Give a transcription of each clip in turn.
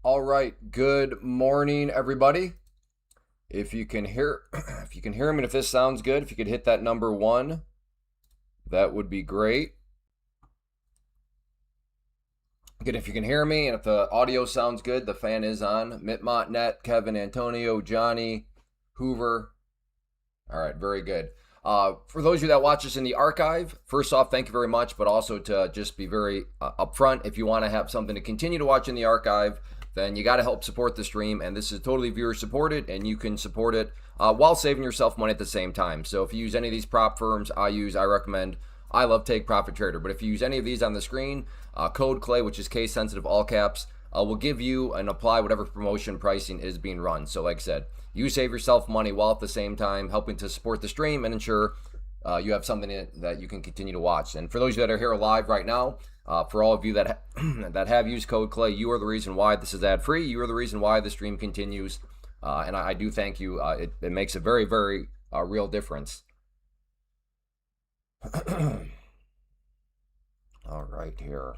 All right. Good morning, everybody. If you can hear, if you can hear me, and if this sounds good, if you could hit that number one, that would be great. Again, if you can hear me, and if the audio sounds good, the fan is on. Mitmont.net, Kevin, Antonio, Johnny, Hoover. All right, very good. For those of you that watch us in the archive, first off, thank you very much. But also to just be very upfront, if you want to have something to continue to watch in the archive, then you got to help support the stream. And this is totally viewer supported, and you can support it while saving yourself money at the same time. So if you use any of these prop firms I recommend. I love Take Profit Trader. But if you use any of these on the screen, code CLAY, which is case sensitive, all caps, will give you and apply whatever promotion pricing is being run. So like I said, you save yourself money while at the same time helping to support the stream and ensure you have something that you can continue to watch. And for those of you that are here live right now, for all of you that that have used code CLAY, you are the reason why this is ad free. You are the reason why the stream continues. And I do thank you. It makes a very, very real difference. All right, here.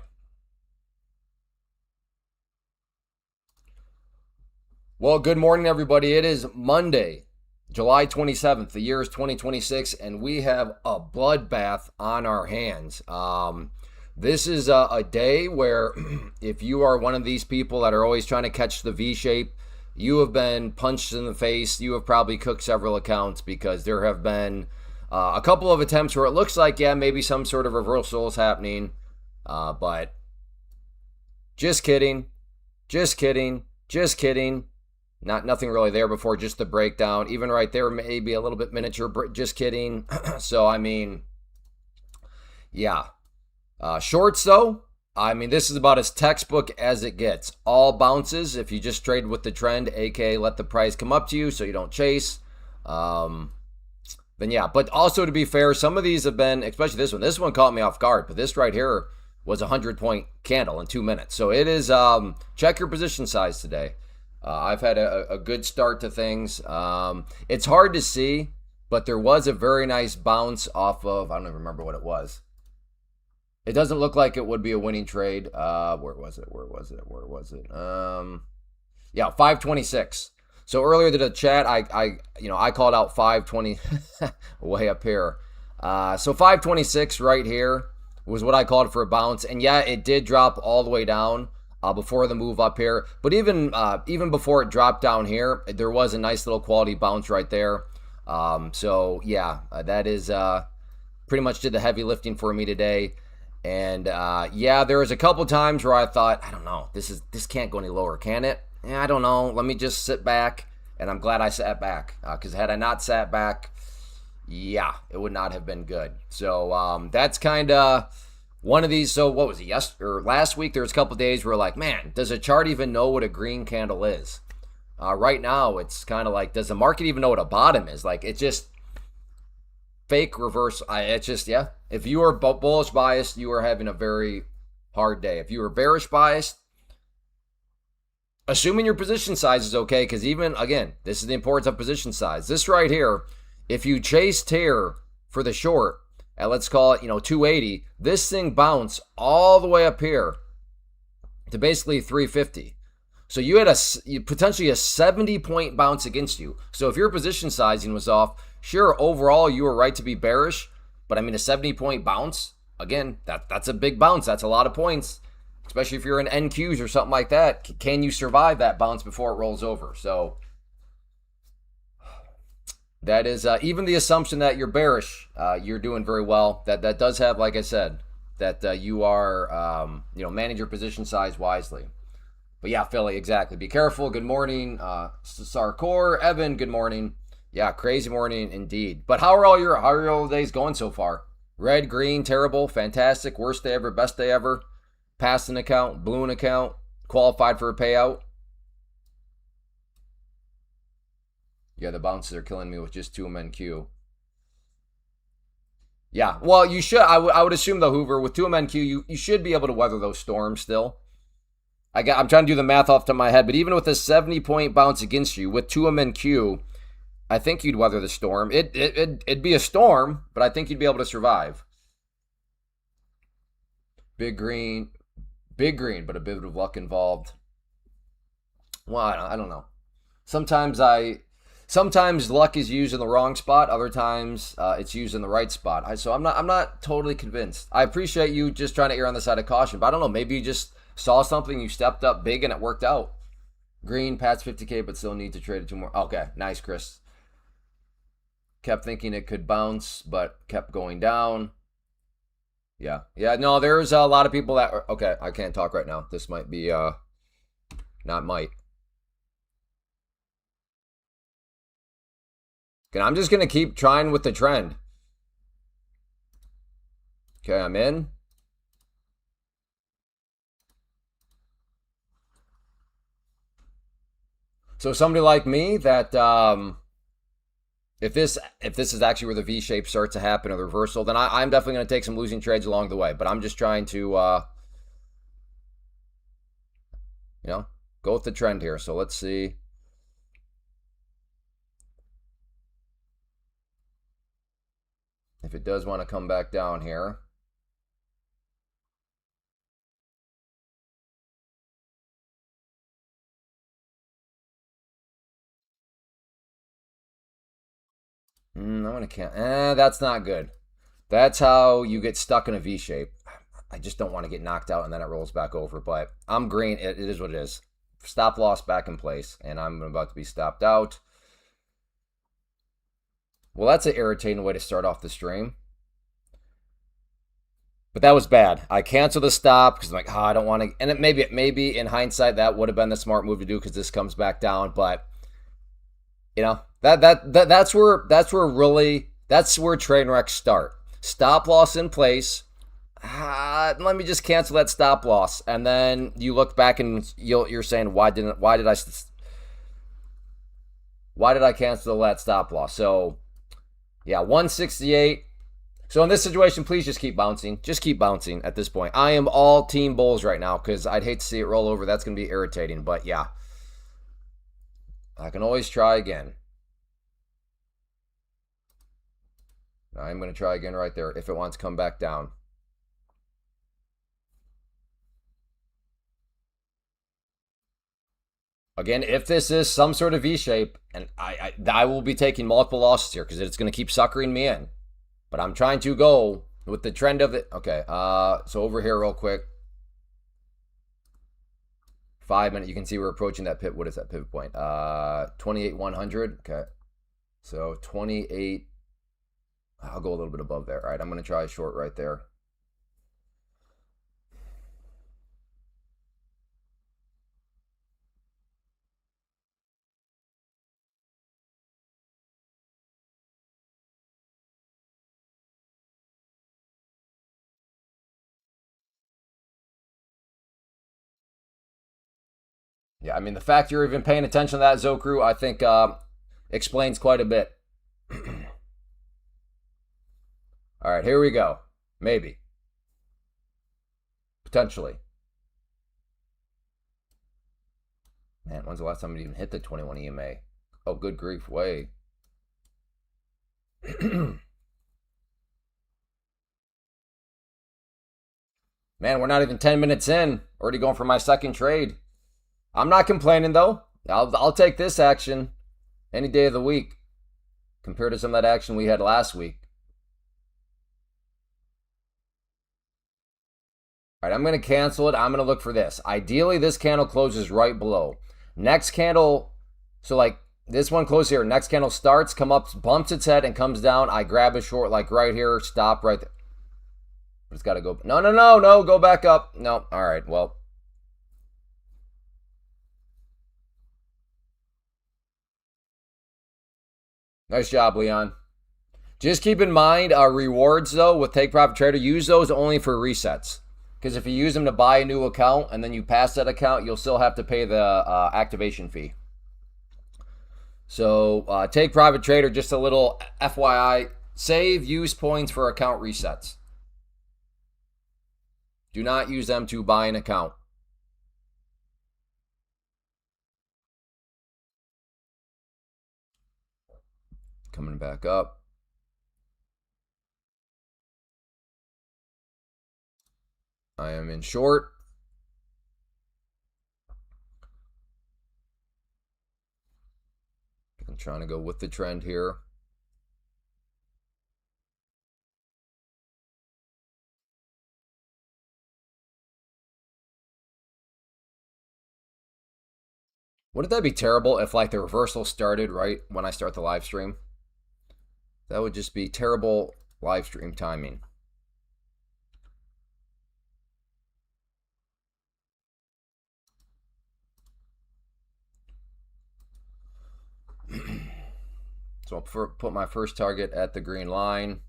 Well, good morning, everybody. It is Monday, July 27th. The year is 2026, and we have a bloodbath on our hands. This is a day where if you are one of these people that are always trying to catch the V shape, you have been punched in the face. You have probably cooked several accounts because there have been a couple of attempts where it looks like, yeah, maybe some sort of reversal is happening. But just kidding. Just kidding. Just kidding. Nothing really there before just the breakdown. Even right there, maybe a little bit miniature. Just kidding. So, I mean, yeah. Shorts, though, I mean, this is about as textbook as it gets. All bounces if you just trade with the trend, aka let the price come up to you so you don't chase. Then yeah, but also to be fair, some of these have been, especially this one. This one caught me off guard, but this right here was a 100-point candle in 2 minutes. So it is, check your position size today. I've had a good start to things. It's hard to see, but there was a very nice bounce off of, I don't even remember what it was. It doesn't look like it would be a winning trade. Where was it? Yeah, 526. So earlier to the chat, I called out 520 way up here. So 526 right here was what I called for a bounce. And yeah, it did drop all the way down before the move up here. But even before it dropped down here, there was a nice little quality bounce right there. So yeah, that is pretty much did the heavy lifting for me today. And yeah, there was a couple times where I thought, I don't know, this can't go any lower, can it? I don't know. Let me just sit back, and I'm glad I sat back because had I not sat back, yeah, it would not have been good. So that's kind of one of these. So what was it? Last week there was a couple days where like, man, does a chart even know what a green candle is? Right now it's kind of like, does the market even know what a bottom is? Like it's just fake reverse. It's just yeah. If you are bullish biased, you are having a very hard day. If you are bearish biased, assuming your position size is okay, because even, again, this is the importance of position size. This right here, if you chased here for the short, and let's call it, 280, this thing bounced all the way up here to basically 350. So you had potentially a 70-point bounce against you. So if your position sizing was off, sure, overall you were right to be bearish, but I mean a 70-point bounce, again, that's a big bounce. That's a lot of points. Especially if you're in NQs or something like that. Can you survive that bounce before it rolls over? So that is even the assumption that you're bearish, you're doing very well. That does have, like I said, that you are, manage your position size wisely. But yeah, Philly, exactly. Be careful. Good morning, Sarkor. Evan, good morning. Yeah, crazy morning indeed. But how are all your days going so far? Red, green, terrible, fantastic, worst day ever, best day ever. Passed an account, blew an account, qualified for a payout. Yeah, the bounces are killing me with just 2MNQ. Yeah, well, you should. I would assume, though, Hoover, with 2MNQ, you should be able to weather those storms still. I'm trying to do the math off the top of my head, but even with a 70-point bounce against you, with 2MNQ, I think you'd weather the storm. It'd be a storm, but I think you'd be able to survive. Big green, but a bit of luck involved. Well, I don't know. Sometimes sometimes luck is used in the wrong spot. Other times it's used in the right spot. So I'm not totally convinced. I appreciate you just trying to err on the side of caution, but I don't know. Maybe you just saw something, you stepped up big, and it worked out. Green, Pat's 50K, but still need to trade it 2 more. Okay, nice, Chris. Kept thinking it could bounce, but kept going down. Yeah, yeah. No, there's a lot of people that. Okay, I can't talk right now. This might be not might. Okay, I'm just gonna keep trying with the trend. Okay, I'm in. So somebody like me that if this is actually where the V shape starts to happen or the reversal, then I'm definitely going to take some losing trades along the way. But I'm just trying to go with the trend here. So let's see. If it does want to come back down here. I'm going to can't. That's not good. That's how you get stuck in a V shape. I just don't want to get knocked out and then it rolls back over. But I'm green. It is what it is. Stop loss back in place. And I'm about to be stopped out. Well, that's an irritating way to start off the stream. But that was bad. I canceled the stop because I'm like, I don't want to. And it maybe in hindsight that would have been the smart move to do because this comes back down. But that's where train wrecks start. Stop loss in place. Let me just cancel that stop loss, and then you look back and you're saying why did I cancel that stop loss? So yeah, 168. So in this situation, please just keep bouncing. Just keep bouncing at this point. I am all team bulls right now because I'd hate to see it roll over. That's going to be irritating. But yeah, I can always try again. I'm going to try again right there if it wants to come back down. Again, if this is some sort of V shape, and I will be taking multiple losses here because it's going to keep suckering me in. But I'm trying to go with the trend of it. Okay, so over here real quick. 5 minutes. You can see we're approaching that pivot. What is that pivot point? 28,100. Okay, so 28. I'll go a little bit above there. All right, I'm going to try a short right there. Yeah, I mean, the fact you're even paying attention to that, Zokru, I think explains quite a bit. All right, here we go. Maybe. Potentially. Man, when's the last time we even hit the 21 EMA? Oh, good grief, way. Man, we're not even 10 minutes in. Already going for my second trade. I'm not complaining, though. I'll take this action any day of the week compared to some of that action we had last week. All right, I'm going to cancel it. I'm going to look for this. Ideally, this candle closes right below. Next candle, so like this one closes here. Next candle starts, come up, bumps its head, and comes down. I grab a short like right here, stop right there. It's got to go. No. Go back up. No. All right. Well. Nice job, Leon. Just keep in mind rewards, though, with Take Profit Trader. Use those only for resets. Because if you use them to buy a new account and then you pass that account, you'll still have to pay the activation fee. So Take Profit Trader, just a little FYI, save use points for account resets. Do not use them to buy an account. Coming back up. I am in short. I'm trying to go with the trend here. Wouldn't that be terrible if like the reversal started right when I start the live stream? That would just be terrible live stream timing. So I'll put my first target at the green line.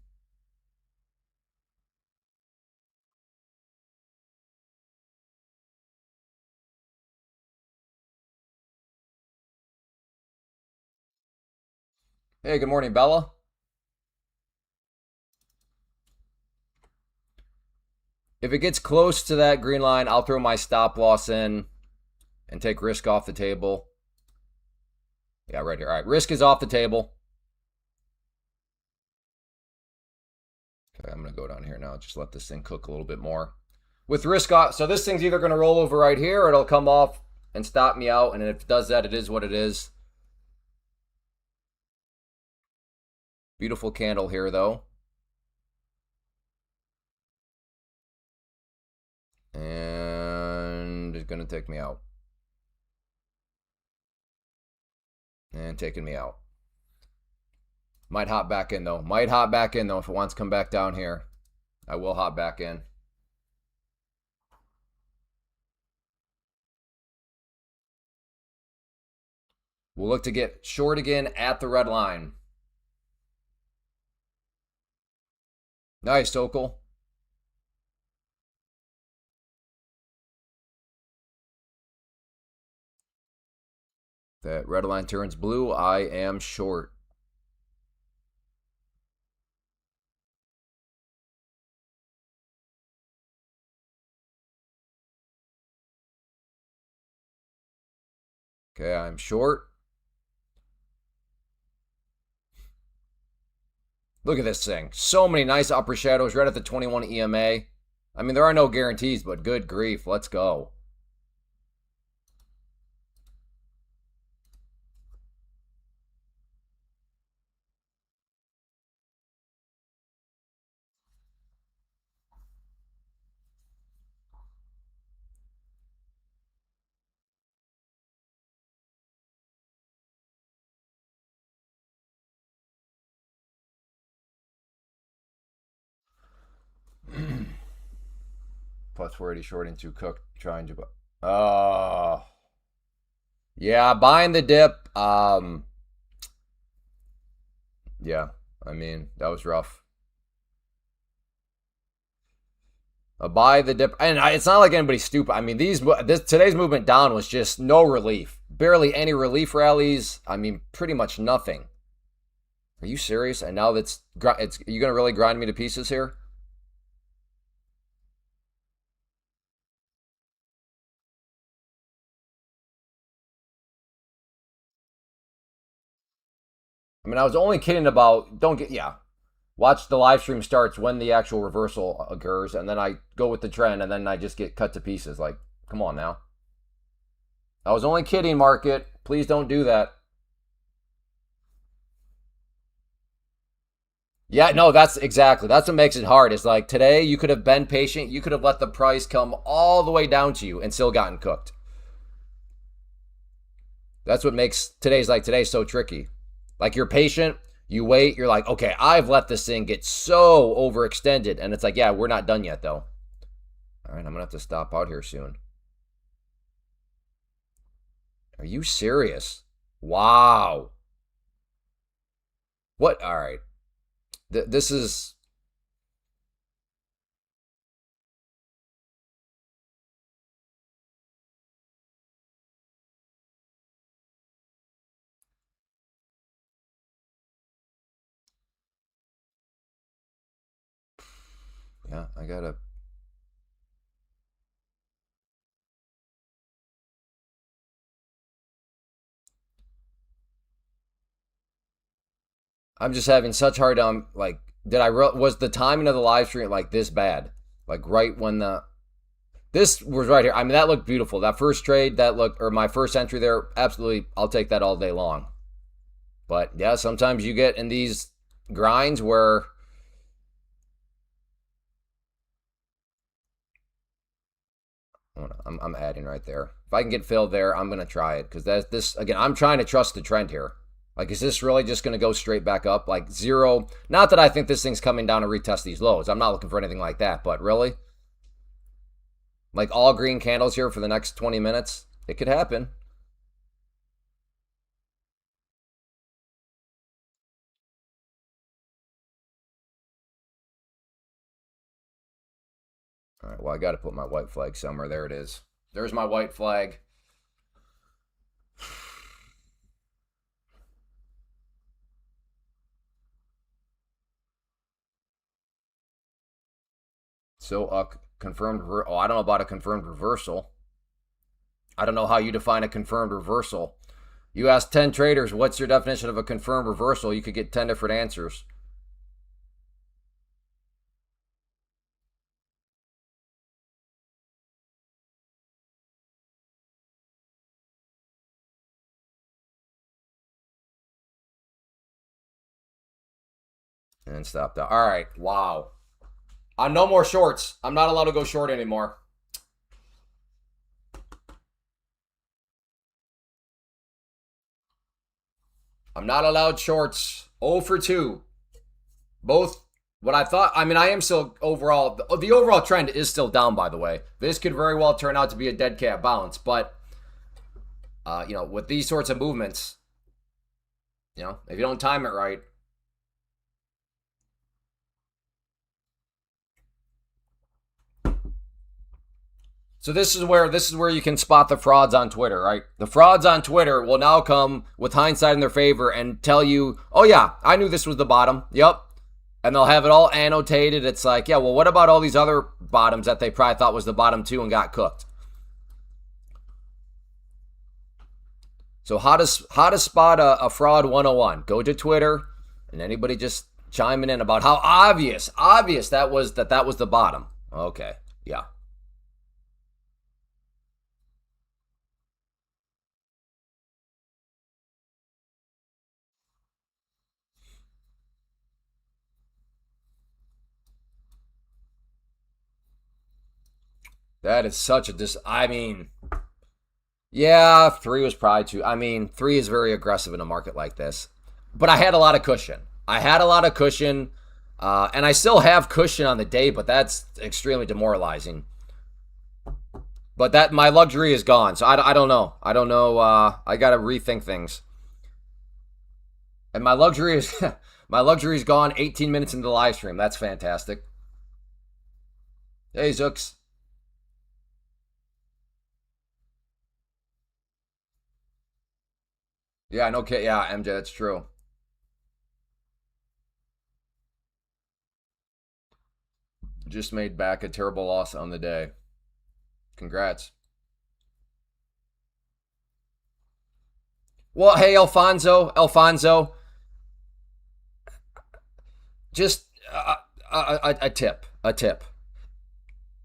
Hey, good morning, Bella. If it gets close to that green line, I'll throw my stop loss in and take risk off the table. Yeah, right here. All right, risk is off the table. Okay, I'm going to go down here now. Just let this thing cook a little bit more. With risk off, so this thing's either going to roll over right here or it'll come off and stop me out. And if it does that, it is what it is. Beautiful candle here, though. And it's going to take me out. And taking me out. Might hop back in, though. Might hop back in, though, if it wants to come back down here. I will hop back in. We'll look to get short again at the red line. Nice, Sokol. That red line turns blue. I am short. Okay, I'm short. Look at this thing. So many nice upper shadows right at the 21 EMA. I mean, there are no guarantees, but good grief. Let's go. Plus 480 short into cooked, trying to. Yeah, buying the dip. Yeah, I mean, that was rough. Buy the dip, and it's not like anybody's stupid. I mean, today's movement down was just no relief, barely any relief rallies. I mean, pretty much nothing. Are you serious? And now it's you gonna really grind me to pieces here? I mean, I was only kidding about watch the live stream starts when the actual reversal occurs, and then I go with the trend, and then I just get cut to pieces. Like, come on now. I was only kidding, market. Please don't do that. Yeah, no, that's what makes it hard. Is like today you could have been patient, you could have let the price come all the way down to you and still gotten cooked. That's what makes today so tricky. Like you're patient, you wait, you're like, okay, I've let this thing get so overextended. And it's like, yeah, we're not done yet though. All right, I'm gonna have to stop out here soon. Are you serious? Wow. What? All right. This is. Yeah, I gotta. I'm just having such hard time. Like, was the timing of the live stream like this bad? Like right when this was right here. I mean, that looked beautiful. That first trade, or my first entry there, absolutely. I'll take that all day long. But yeah, sometimes you get in these grinds where I'm adding right there. If I can get filled there, I'm gonna try it because that's this again. I'm trying to trust the trend here. Like, is this really just gonna go straight back up? Like zero. Not that I think this thing's coming down to retest these lows. I'm not looking for anything like that. But really, like all green candles here for the next 20 minutes, it could happen. All right. Well, I got to put my white flag somewhere. There it is. There's my white flag. So, confirmed. Oh, I don't know about a confirmed reversal. I don't know how you define a confirmed reversal. You ask 10 traders, what's your definition of a confirmed reversal? You could get 10 different answers. And stop that. All right. Wow. No more shorts. I'm not allowed to go short anymore. I'm not allowed shorts. 0 for 2. Both what I thought. I mean, I am still overall. The overall trend is still down, by the way. This could very well turn out to be a dead cat bounce. But, with these sorts of movements, if you don't time it right. So this is where you can spot the frauds on Twitter, right? The frauds on Twitter will now come with hindsight in their favor and tell you, "Oh yeah, I knew this was the bottom." Yep. And they'll have it all annotated. It's like, "Yeah, well, what about all these other bottoms that they probably thought was the bottom too and got cooked?" So how to spot a fraud 101? Go to Twitter and anybody just chiming in about how obvious that was the bottom. Okay. Yeah. That is such a I mean, yeah, 3 was probably too. I mean, 3 is very aggressive in a market like this. But I had a lot of cushion. And I still have cushion on the day, but that's extremely demoralizing. But that my luxury is gone, so I don't know. I don't know. I got to rethink things. And my luxury is my luxury is gone. 18 minutes into the live stream. That's fantastic. Hey Zooks. Yeah, no kid. Yeah, MJ, that's true. Just made back a terrible loss on the day. Congrats. Well, hey, Alfonso, just a tip.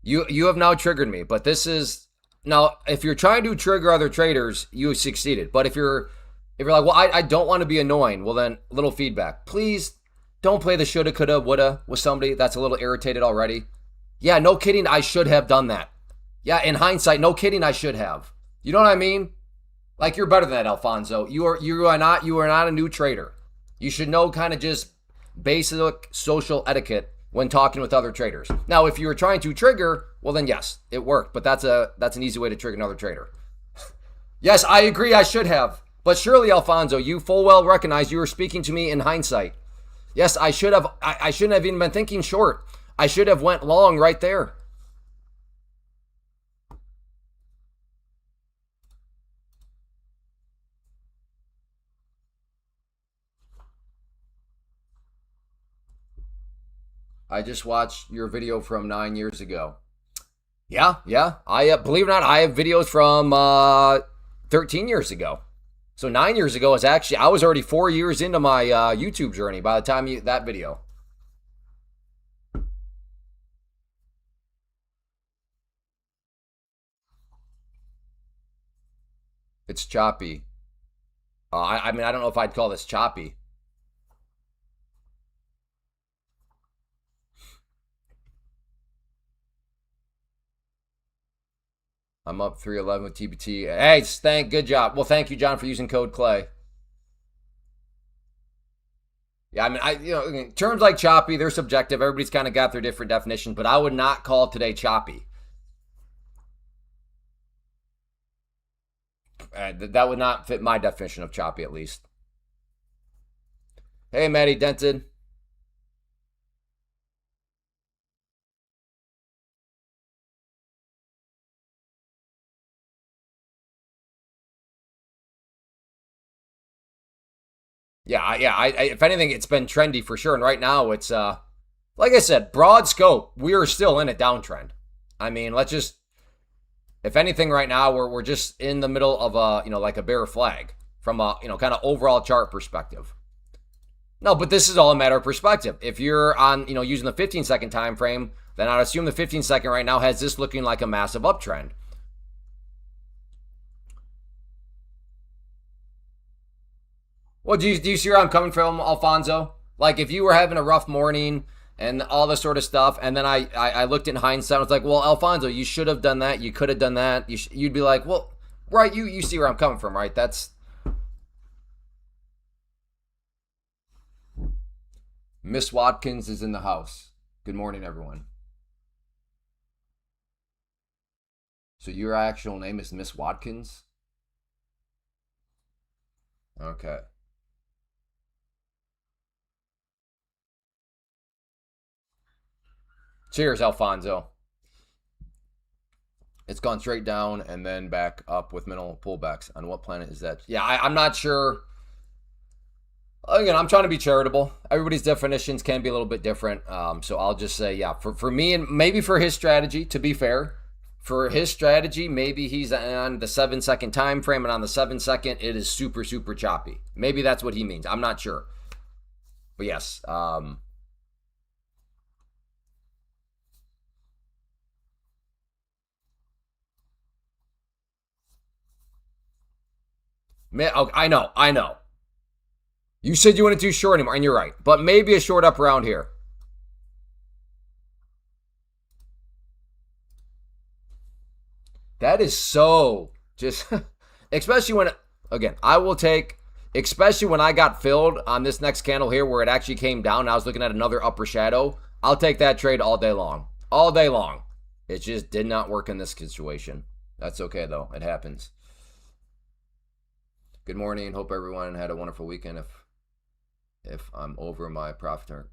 You have now triggered me, but this is now if you're trying to trigger other traders, you succeeded. But if you're like, well, I don't want to be annoying, well then little feedback. Please don't play the shoulda, coulda, woulda with somebody that's a little irritated already. Yeah, no kidding, I should have done that. Yeah, in hindsight, no kidding, I should have. You know what I mean? Like you're better than that, Alfonso. You are not a new trader. You should know kind of just basic social etiquette when talking with other traders. Now, if you were trying to trigger, well then yes, it worked. But that's an easy way to trigger another trader. Yes, I agree. I should have. But surely, Alfonso, you full well recognize you were speaking to me in hindsight. Yes, I should have. I shouldn't have even been thinking short. I should have went long right there. I just watched your video from 9 years ago. Yeah. I believe it or not, I have videos from 13 years ago. So 9 years ago is actually I was already 4 years into my YouTube journey by the time that video. It's choppy. I mean, I don't know if I'd call this choppy. I'm up 311 with TBT. Hey, good job. Well, thank you, John, for using code Clay. Yeah, I mean, terms like choppy, they're subjective. Everybody's kind of got their different definitions, but I would not call today choppy. That would not fit my definition of choppy, at least. Hey, Maddie Dented. If anything, it's been trendy for sure. And right now, it's like I said, broad scope. We are still in a downtrend. I mean, let's just, if anything, right now we're just in the middle of a like a bear flag from a kind of overall chart perspective. No, but this is all a matter of perspective. If you're on using the 15-second time frame, then I'd assume the 15-second right now has this looking like a massive uptrend. Well, do you see where I'm coming from, Alfonso? Like, if you were having a rough morning and all this sort of stuff, and then I looked in hindsight, I was like, well, Alfonso, you should have done that. You could have done that. You'd be like, well, right, you see where I'm coming from, right? That's Miss Watkins is in the house. Good morning, everyone. So your actual name is Miss Watkins? Okay. Cheers, Alfonso. It's gone straight down and then back up with minimal pullbacks. On what planet is that? Yeah, I'm not sure. Again, I'm trying to be charitable. Everybody's definitions can be a little bit different. So I'll just say, yeah, for me and maybe for his strategy, to be fair, for his strategy, maybe he's on the 7-second time frame, and on the 7-second, it is super, super choppy. Maybe that's what he means. I'm not sure. But yes, I know. You said you wouldn't do short anymore, and you're right. But maybe a short up around here. That is so just, especially when, again, I will take, especially when I got filled on this next candle here where it actually came down and I was looking at another upper shadow. I'll take that trade all day long. All day long. It just did not work in this situation. That's okay, though. It happens. Good morning. Hope everyone had a wonderful weekend. If I'm over my profit target.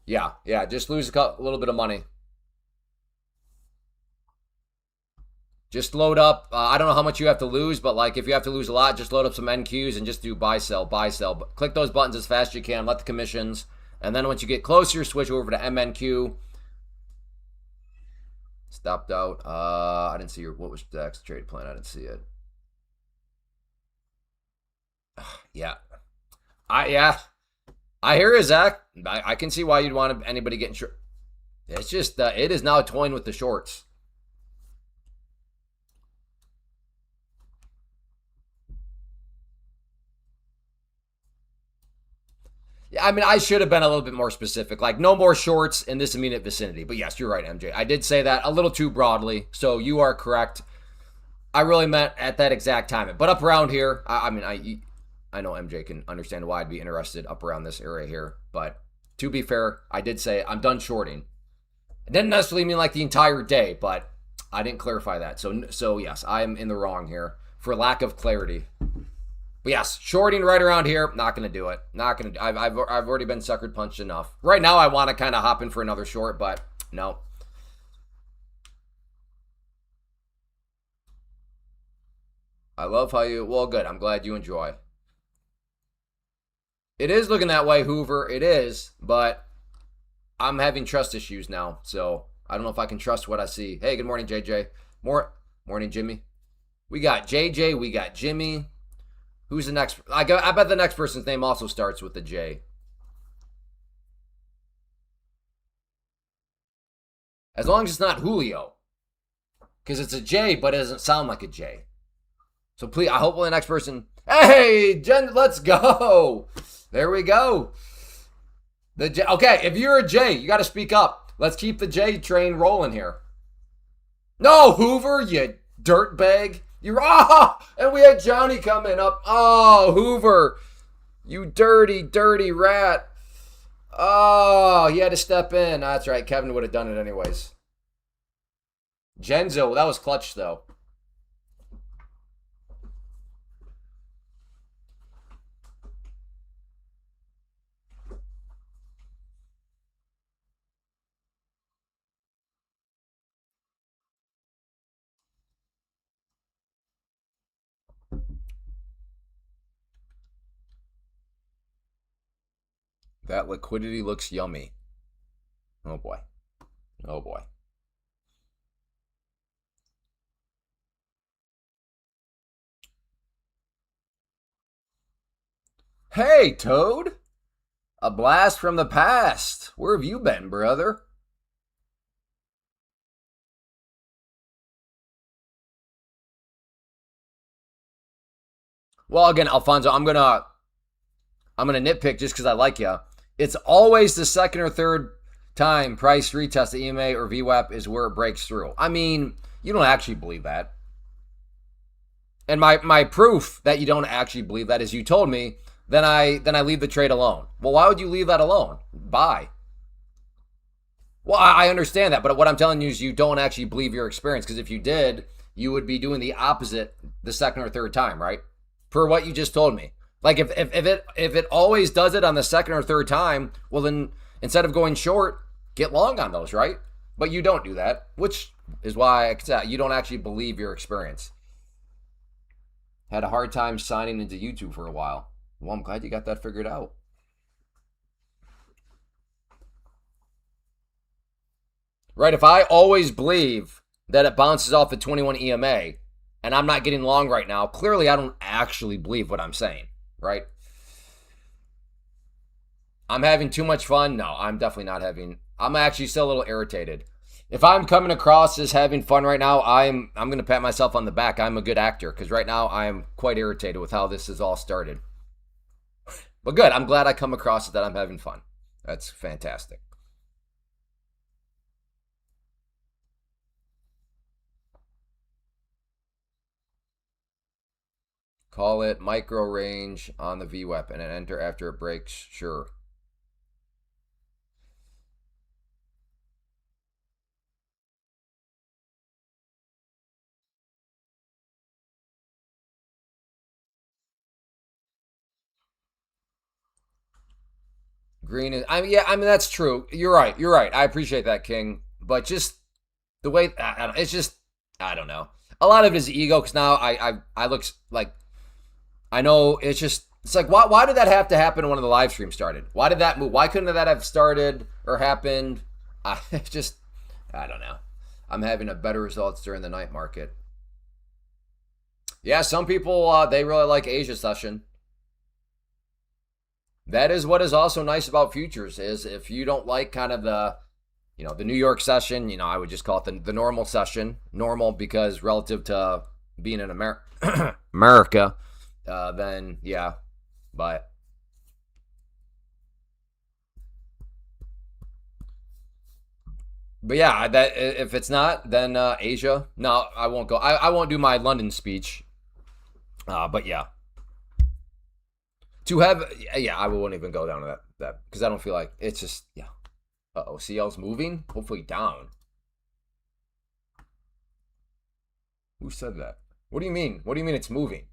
Yeah. Just lose a little bit of money. Just load up. I don't know how much you have to lose, but like if you have to lose a lot, just load up some NQs and just do buy, sell, buy, sell. But click those buttons as fast as you can. Let the commissions. And then once you get closer, switch over to MNQ. Stopped out. I didn't see what was Zach's trade plan? I didn't see it. Yeah. I hear you, Zach. I can see why you'd want anybody getting short. It's just it is now toying with the shorts. Yeah, I mean, I should have been a little bit more specific. Like, no more shorts in this immediate vicinity. But yes, you're right, MJ. I did say that a little too broadly. So you are correct. I really meant at that exact time. But up around here, I know MJ can understand why I'd be interested up around this area here. But to be fair, I did say I'm done shorting. It didn't necessarily mean like the entire day, but I didn't clarify that. So yes, I'm in the wrong here for lack of clarity. But yes, shorting right around here, not going to do it. Not going to. I've already been suckered punched enough. Right now, I want to kind of hop in for another short, but no. I love how you. Well, good. I'm glad you enjoy. It is looking that way, Hoover. It is, but I'm having trust issues now, so I don't know if I can trust what I see. Hey, good morning, JJ. Morning, Jimmy. We got JJ. We got Jimmy. Who's the next? I bet the next person's name also starts with a J. As long as it's not Julio. Because it's a J, but it doesn't sound like a J. So please, hopefully the next person. Hey, Jen, let's go. There we go. The J, okay, if you're a J, you got to speak up. Let's keep the J train rolling here. No, Hoover, you dirtbag. You're and we had Johnny coming up. Oh, Hoover, you dirty, dirty rat. Oh, he had to step in. That's right. Kevin would have done it anyways. Genzo, that was clutch though. That liquidity looks yummy. Oh boy. Oh boy. Hey, Toad. A blast from the past. Where have you been, brother? Well, again, Alfonso, I'm gonna nitpick just because I like you. It's always the second or third time price retest the EMA or VWAP is where it breaks through. I mean, you don't actually believe that. And my proof that you don't actually believe that is you told me, then I leave the trade alone. Well, why would you leave that alone? Buy. Well, I understand that, but what I'm telling you is you don't actually believe your experience, because if you did, you would be doing the opposite the second or third time, right? Per what you just told me. Like if it always does it on the second or third time, well then instead of going short, get long on those, right? But you don't do that, which is why you don't actually believe your experience. Had a hard time signing into YouTube for a while. Well, I'm glad you got that figured out. Right, if I always believe that it bounces off the 21 EMA and I'm not getting long right now, clearly I don't actually believe what I'm saying, right? I'm having too much fun? No, I'm definitely not having. I'm actually still a little irritated. If I'm coming across as having fun right now, I'm going to pat myself on the back. I'm a good actor, because right now I'm quite irritated with how this has all started. But good, I'm glad I come across it that I'm having fun. That's fantastic. Call it micro range on the VWAP and enter after it breaks. Sure. Green is. I mean, yeah. I mean, that's true. You're right. You're right. I appreciate that, King. But just the way it's just. I don't know. A lot of it is ego, because now I look like I know it's just. It's like why did that have to happen when the live stream started? Why did that move? Why couldn't that have started or happened? I just I don't know. I'm having a better results during the night market. Yeah, some people they really like Asia session. That is what is also nice about futures is if you don't like kind of the New York session, I would just call it the normal session. Normal because relative to being in America, then yeah, but yeah, that if it's not, then Asia. No, I won't go. I won't do my London speech. But yeah, to have yeah, I won't even go down to that because I don't feel like it's just yeah. CL's moving. Hopefully down. Who said that? What do you mean? What do you mean it's moving?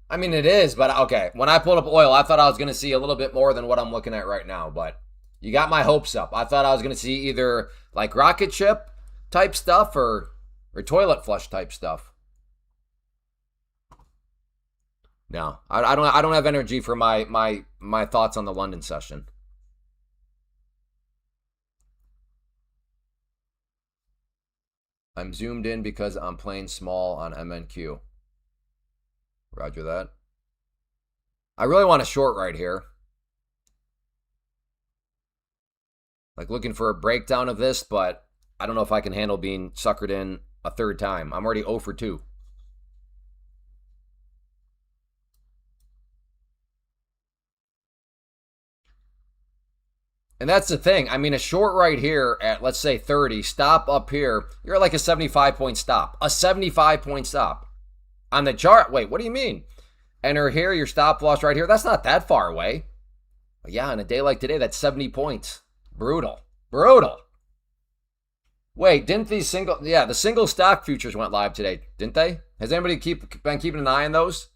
I mean, it is, but okay. When I pulled up oil, I thought I was going to see a little bit more than what I'm looking at right now, but you got my hopes up. I thought I was going to see either like rocket ship type stuff or toilet flush type stuff. No, I don't have energy for my thoughts on the London session. I'm zoomed in because I'm playing small on MNQ. Roger that. I really want a short right here. Like looking for a breakdown of this, but I don't know if I can handle being suckered in a third time. I'm already 0 for 2. And that's the thing. I mean, a short right here at, let's say, 30, stop up here, you're like a 75-point stop. A 75-point stop. On the chart, wait, what do you mean? Enter here, your stop loss right here. That's not that far away. But yeah, on a day like today, that's 70 points. Brutal. Brutal. Wait, didn't these the single stock futures went live today, didn't they? Has anybody been keeping an eye on those?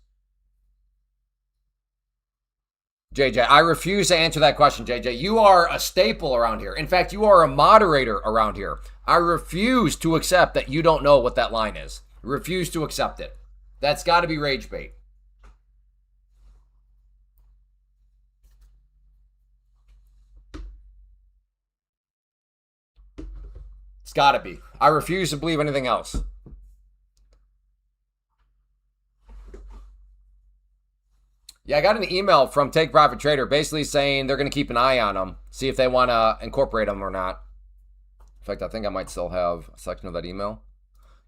JJ, I refuse to answer that question, JJ. You are a staple around here. In fact, you are a moderator around here. I refuse to accept that you don't know what that line is. Refuse to accept it. That's got to be rage bait. It's got to be. I refuse to believe anything else. Yeah, I got an email from Take Profit Trader basically saying they're going to keep an eye on them, see if they want to incorporate them or not. In fact, I think I might still have a section of that email.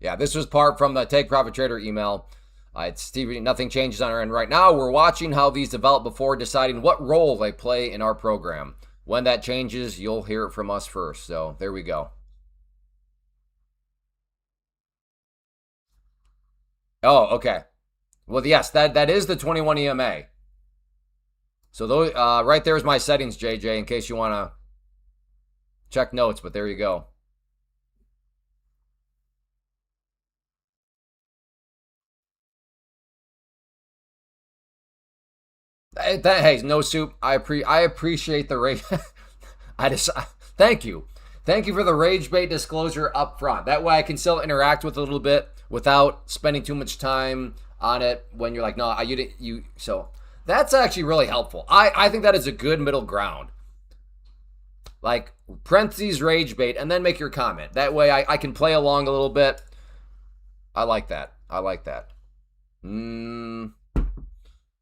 Yeah, this was part from the Take Profit Trader email. It's Steve, nothing changes on our end right now. We're watching how these develop before deciding what role they play in our program. When that changes, you'll hear it from us first. So there we go. Oh, okay. Well, yes, that is the 21 EMA. So those right there is my settings, JJ, in case you want to check notes. But there you go. Hey, no soup. I appreciate the rage. I just thank you, for the rage bait disclosure up front. That way, I can still interact with it a little bit without spending too much time on it. When you're like, no, you didn't. So that's actually really helpful. I think that is a good middle ground. Like parentheses rage bait, and then make your comment. That way, I can play along a little bit. I like that. I like that.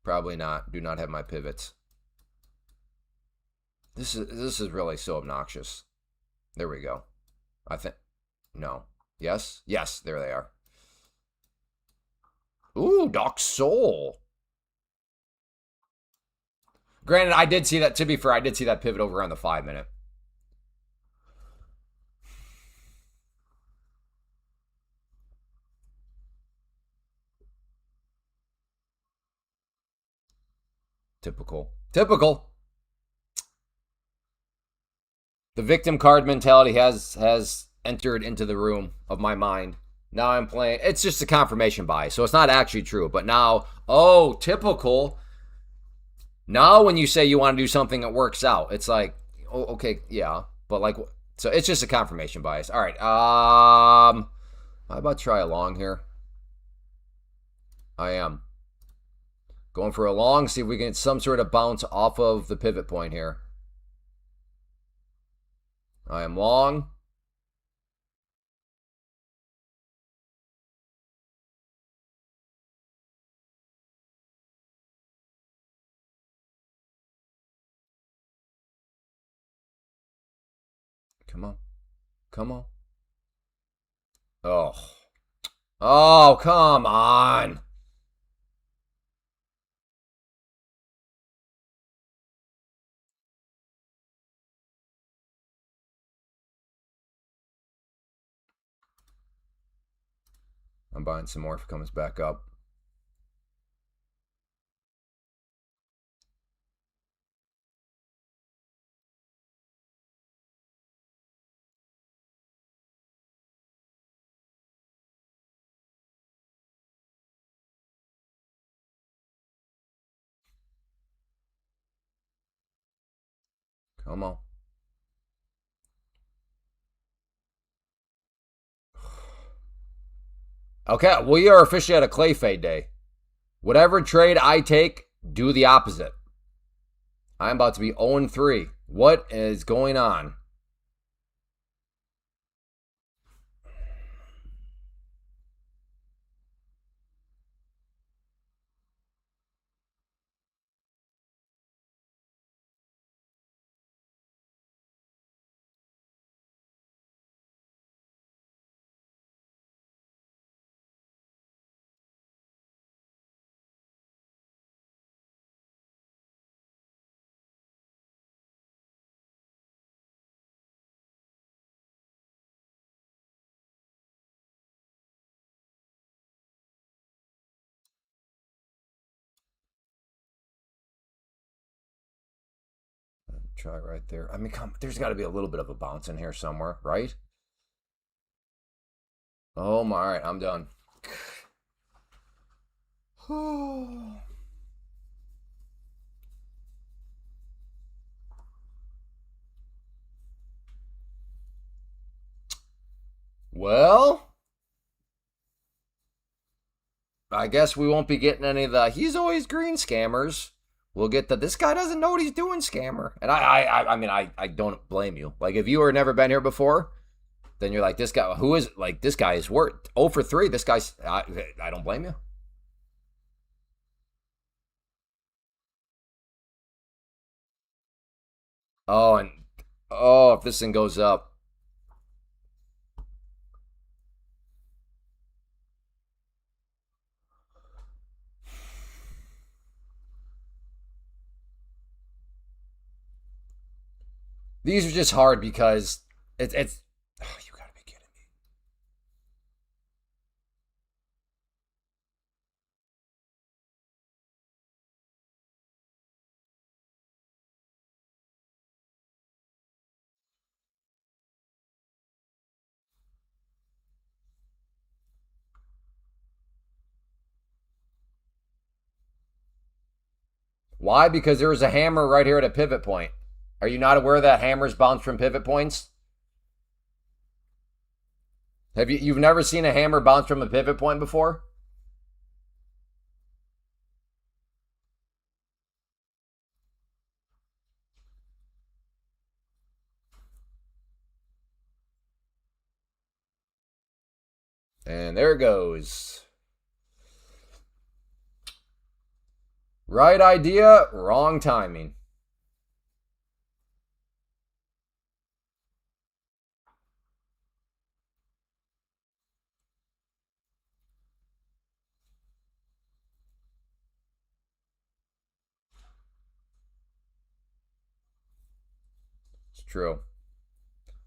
Probably not. Do not have my pivots. This is really so obnoxious. There we go. I think no. Yes? Yes, there they are. Ooh, Doc Soul. Granted, I did see that, to be fair, I did see that pivot over on the 5-minute. Typical. Typical. The victim card mentality has entered into the room of my mind. Now I'm playing. It's just a confirmation bias, so it's not actually true. But now, oh, typical. Now when you say you want to do something that works out, it's like, oh, okay, yeah, but like, so it's just a confirmation bias. All right. How about try a long here? I am going for a long. See if we can get some sort of bounce off of the pivot point here. I am long. Come on. Come on. Oh. Oh, come on. I'm buying some more if it comes back up. Come on. Okay, we are officially at a clay fade day. Whatever trade I take, do the opposite. I'm about to be 0-3. What is going on? try right there. I mean, there's got to be a little bit of a bounce in here somewhere, right? Oh my, all right, I'm done. Well, I guess we won't be getting any of the he's always green scammers. We'll get the this guy doesn't know what he's doing scammer. And I mean, I don't blame you. Like, if you were never been here before, then you're like, this guy, who is, like, this guy is worth 0 for 3. This guy's, I don't blame you. Oh, and, oh, if this thing goes up. These are just hard because it's oh, you gotta be kidding me. Why? Because there was a hammer right here at a pivot point. Are you not aware that hammers bounce from pivot points? You've never seen a hammer bounce from a pivot point before? And there it goes. Right idea, wrong timing. It's true.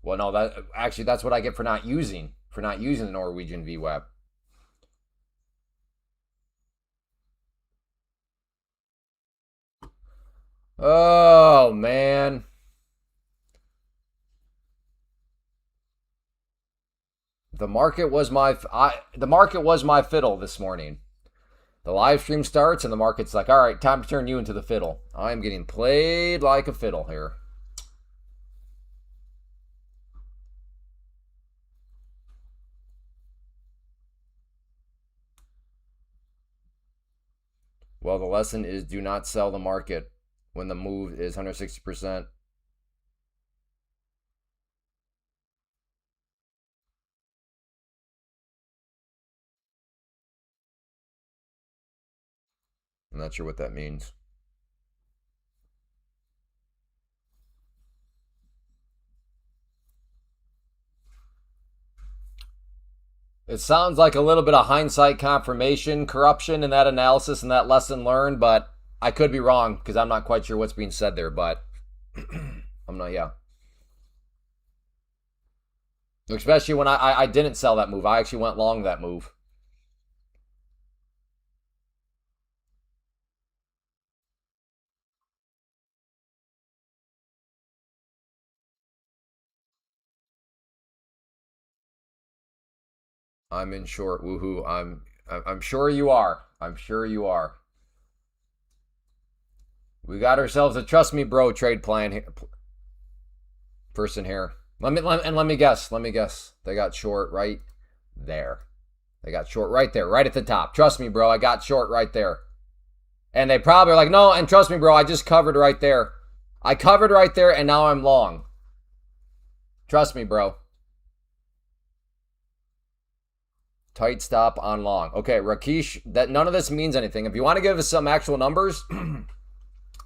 Well, no, that actually that's what I get for not using the Norwegian VWAP. Oh man, the market was my fiddle this morning. The live stream starts and the market's like, all right, time to turn you into the fiddle. I am getting played like a fiddle here. Well, the lesson is do not sell the market when the move is 160%. I'm not sure what that means. It sounds like a little bit of hindsight confirmation, corruption in that analysis and that lesson learned, but I could be wrong because I'm not quite sure what's being said there, but I'm not, yeah. Especially when I didn't sell that move. I actually went long that move. I'm in short. Woohoo. I'm sure you are. I'm sure you are. We got ourselves a trust me bro trade plan here, person here. Let me guess. Let me guess. They got short right there. They got short right there, right at the top. Trust me, bro. I got short right there. And they probably are like, no, and trust me, bro, I just covered right there. I covered right there, and now I'm long. Trust me, bro. Tight stop on long. Okay, Rakesh, that none of this means anything. If you want to give us some actual numbers,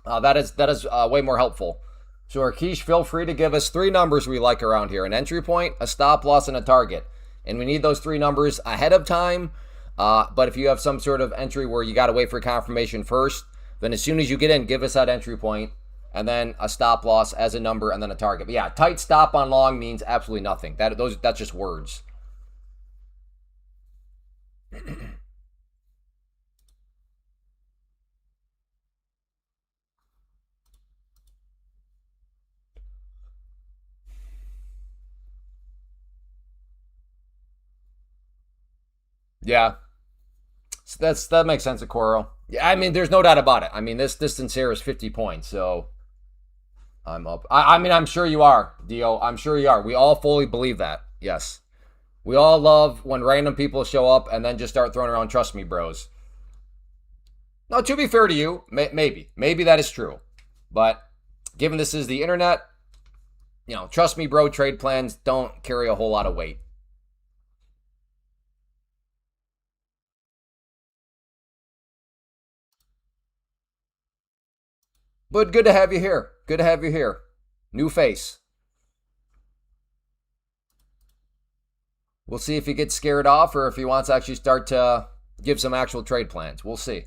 that is way more helpful. So Rakesh, feel free to give us 3 numbers we like around here: an entry point, a stop loss, and a target. And we need those 3 numbers ahead of time. But if you have some sort of entry where you got to wait for confirmation first, then as soon as you get in, give us that entry point, and then a stop loss as a number, and then a target. But yeah, tight stop on long means absolutely nothing. That's just words. Yeah, that makes sense, Okoro. Yeah, I mean, there's no doubt about it. I mean, this distance here is 50 points, so I'm up. I mean, I'm sure you are, Dio. I'm sure you are. We all fully believe that. Yes. We all love when random people show up and then just start throwing around trust me bros. Now, to be fair to you, maybe that is true. But given this is the internet, trust me bro trade plans don't carry a whole lot of weight. But good to have you here. Good to have you here. New face. We'll see if he gets scared off or if he wants to actually start to give some actual trade plans. We'll see.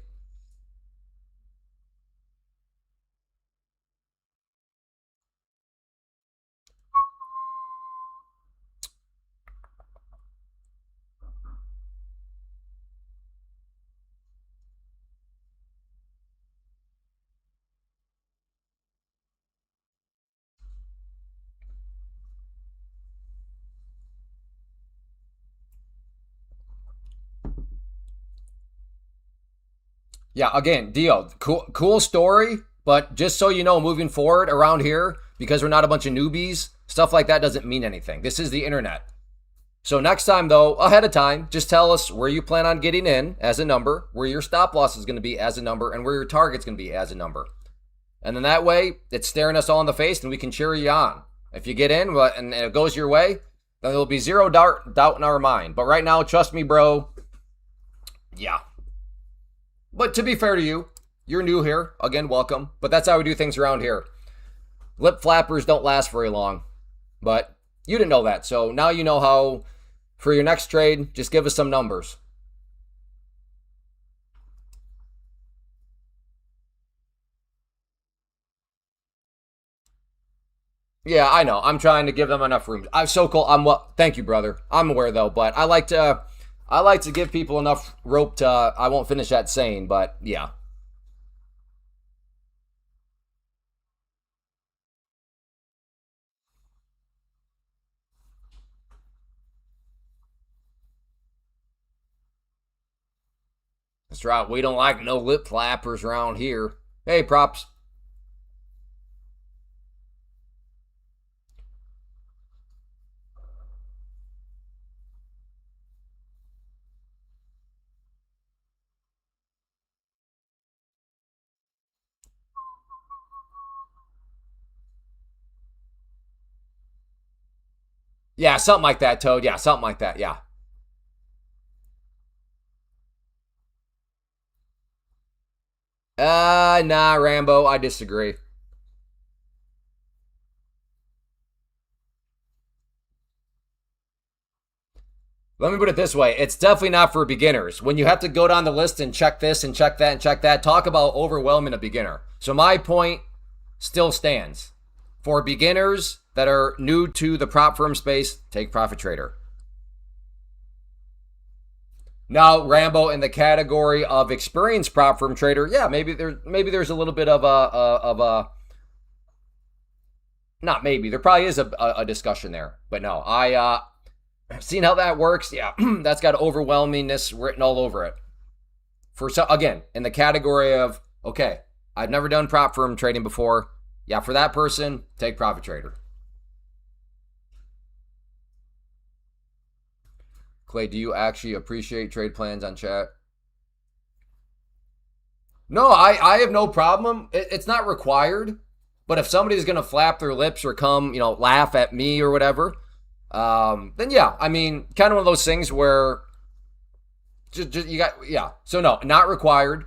Yeah, again, Dio, cool story, but just so you know, moving forward around here, because we're not a bunch of newbies, stuff like that doesn't mean anything. This is the internet. So next time, though, ahead of time, just tell us where you plan on getting in as a number, where your stop loss is going to be as a number, and where your target's going to be as a number. And then that way, it's staring us all in the face, and we can cheer you on. If you get in and it goes your way, then there'll be zero doubt in our mind. But right now, trust me, bro. Yeah. But to be fair to you, you're new here. Again, welcome. But that's how we do things around here. Lip flappers don't last very long. But you didn't know that. So now you know how, for your next trade, just give us some numbers. Yeah, I know. I'm trying to give them enough room. I'm so cool. Thank you, brother. I'm aware though, but I like to give people enough rope to. I won't finish that saying, but yeah. That's right. We don't like no lip flappers around here. Hey, props. Yeah, something like that, Toad. Yeah, something like that. Yeah. Nah, Rambo. I disagree. Let me put it this way. It's definitely not for beginners. When you have to go down the list and check this and check that and check that, talk about overwhelming a beginner. So my point still stands. For beginners that are new to the prop firm space, take Profit Trader. Now, Rambo, in the category of experienced prop firm trader, yeah, maybe there's a little bit of a not maybe there probably is a discussion there, but no, I seen how that works. Yeah, that's got overwhelmingness written all over it. For so again, in the category of okay, I've never done prop firm trading before. Yeah, for that person, take Profit Trader. Clay, do you actually appreciate trade plans on chat? No, I have no problem. It's not required, but if somebody's gonna flap their lips or come, laugh at me or whatever, then yeah, I mean, kind of one of those things where just you got yeah. So no, not required.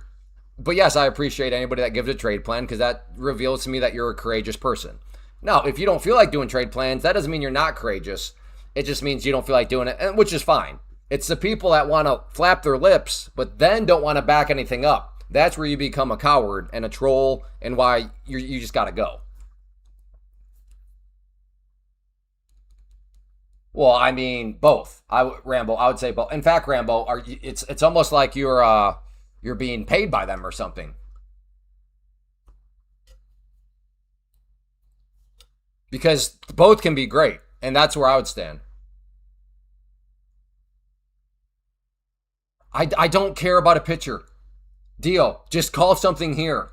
But yes, I appreciate anybody that gives a trade plan because that reveals to me that you're a courageous person. Now, if you don't feel like doing trade plans, that doesn't mean you're not courageous. It just means you don't feel like doing it, which is fine. It's the people that want to flap their lips, but then don't want to back anything up. That's where you become a coward and a troll, and why you just got to go. Well, I mean, both. Rambo. I would say both. In fact, Rambo, it's almost like you're being paid by them or something because both can be great, and that's where I would stand. I don't care about a picture. Deal. Just call something here.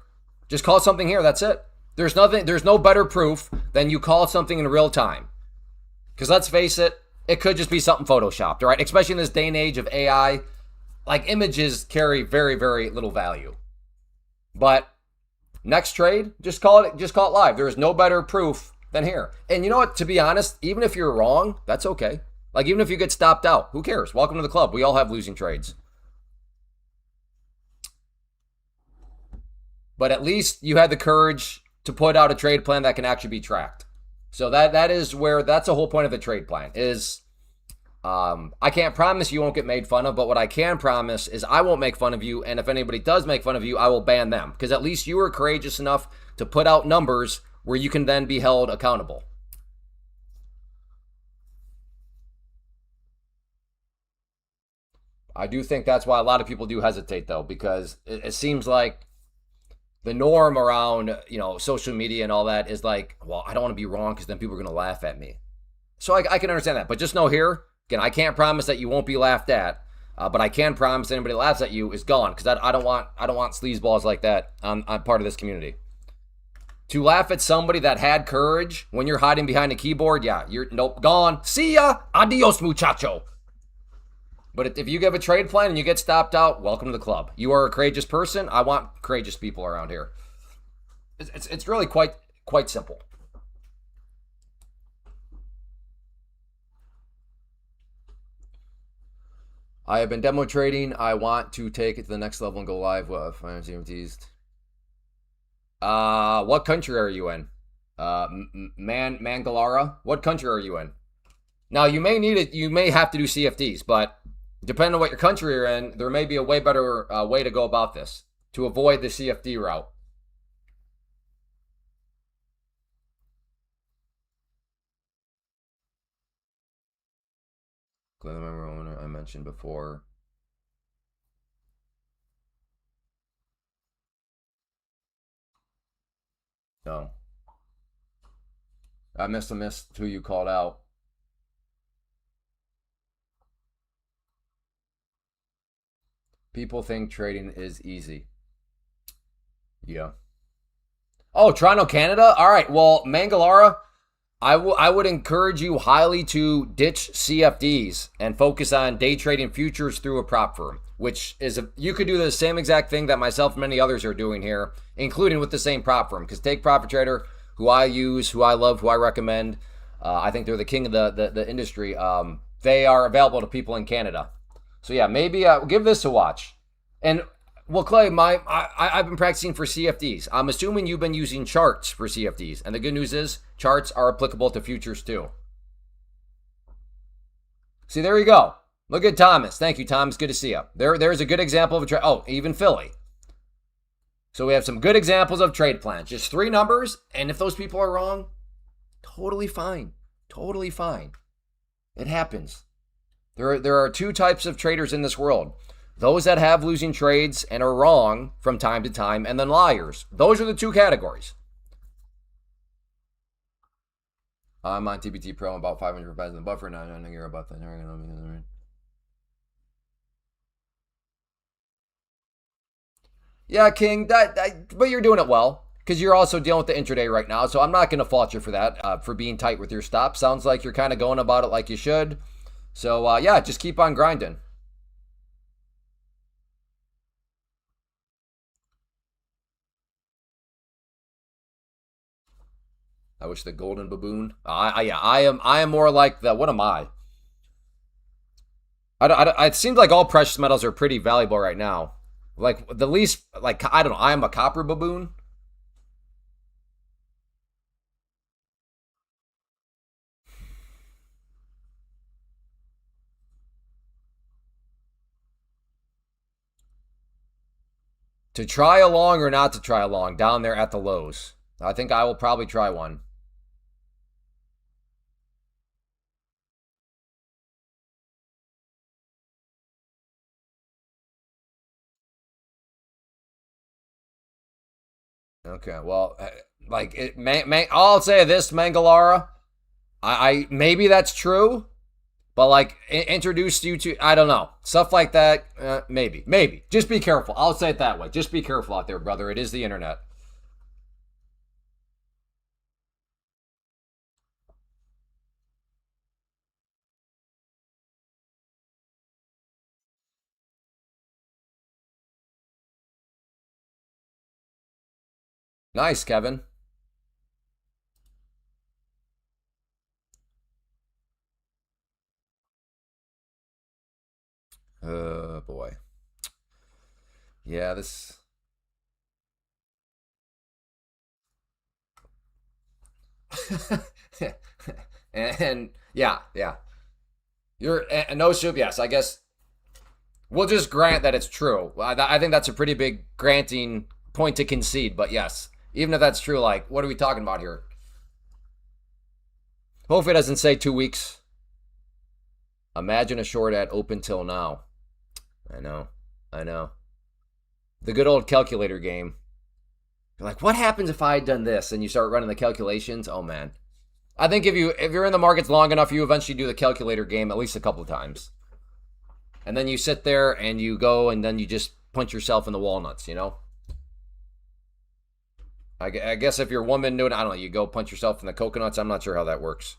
Just call something here. That's it. There's nothing. There's no better proof than you call something in real time. Because let's face it, it could just be something photoshopped, all right? Especially in this day and age of AI, like images carry very, very little value. But next trade, just call it live. There is no better proof than here. And you know what? To be honest, even if you're wrong, that's okay. Like even if you get stopped out, who cares? Welcome to the club. We all have losing trades. But at least you had the courage to put out a trade plan that can actually be tracked. So that's the whole point of the trade plan is I can't promise you won't get made fun of, but what I can promise is I won't make fun of you, and if anybody does make fun of you, I will ban them because at least you were courageous enough to put out numbers where you can then be held accountable. I do think that's why a lot of people do hesitate though, because it seems like the norm around, social media and all that is like, well, I don't want to be wrong because then people are going to laugh at me. So I can understand that. But just know here, again, I can't promise that you won't be laughed at. But I can promise anybody that laughs at you is gone because I don't want sleazeballs like that on part of this community. To laugh at somebody that had courage when you're hiding behind a keyboard, yeah, you're nope, gone. See ya. Adios, muchacho. But if you give a trade plan and you get stopped out, welcome to the club. You are a courageous person. I want courageous people around here. It's really quite simple. I have been demo trading. I want to take it to the next level and go live with financial teased. What country are you in? Mangalara? What country are you in? Now you may need it. You may have to do CFDs, but depending on what your country you're in, there may be a way better way to go about this to avoid the CFD route. Glenn, remember owner I mentioned before. No. I missed who you called out. People think trading is easy. Yeah. Oh, Toronto, Canada? All right. Well, Mangalara, I would encourage you highly to ditch CFDs and focus on day trading futures through a prop firm, which is you could do the same exact thing that myself and many others are doing here, including with the same prop firm. Because Take Profit Trader, who I use, who I love, who I recommend, I think they're the king of the industry. They are available to people in Canada. So yeah, maybe give this a watch. And well, Clay, I've been practicing for CFDs. I'm assuming you've been using charts for CFDs, and the good news is charts are applicable to futures too. See, there you go. Look at Thomas. Thank you, Thomas. Good to see you. There's a good example of a trade. Oh, even Philly. So we have some good examples of trade plans. Just 3 numbers, and if those people are wrong, totally fine. Totally fine. It happens. There are 2 types of traders in this world. Those that have losing trades and are wrong from time to time, and then liars. Those are the 2 categories. I'm on TBT Pro. I'm about 500 pads in the buffer. Now I don't hear about that. Yeah, King. But you're doing it well because you're also dealing with the intraday right now. So I'm not going to fault you for that, for being tight with your stop. Sounds like you're kind of going about it like you should. So yeah, just keep on grinding. I wish the golden baboon. I am more like the. What am I? It seems like all precious metals are pretty valuable right now. Like the least, like I don't know. I am a copper baboon. To try along or not to try along down there at the lows. I think I will probably try one. Okay, well, like I'll say this, Mangalara. I maybe that's true, But like introduced you to, I don't know, stuff like that. Maybe. Just be careful. I'll say it that way. Just be careful out there, brother. It is the internet. Nice, Kevin. Boy. Yeah, this. And yeah. You're and no soup. Yes, I guess we'll just grant that it's true. I think that's a pretty big granting point to concede. But yes, even if that's true, like, what are we talking about here? Hopefully, it doesn't say 2 weeks. Imagine a short at open till now. I know. I know. The good old calculator game. You're like, what happens if I had done this? And you start running the calculations. Oh man. I think if you're in the markets long enough, you eventually do the calculator game at least a couple of times. And then you sit there and you go and then you just punch yourself in the walnuts, you know? I guess if you're a woman doing, I don't know, you go punch yourself in the coconuts. I'm not sure how that works.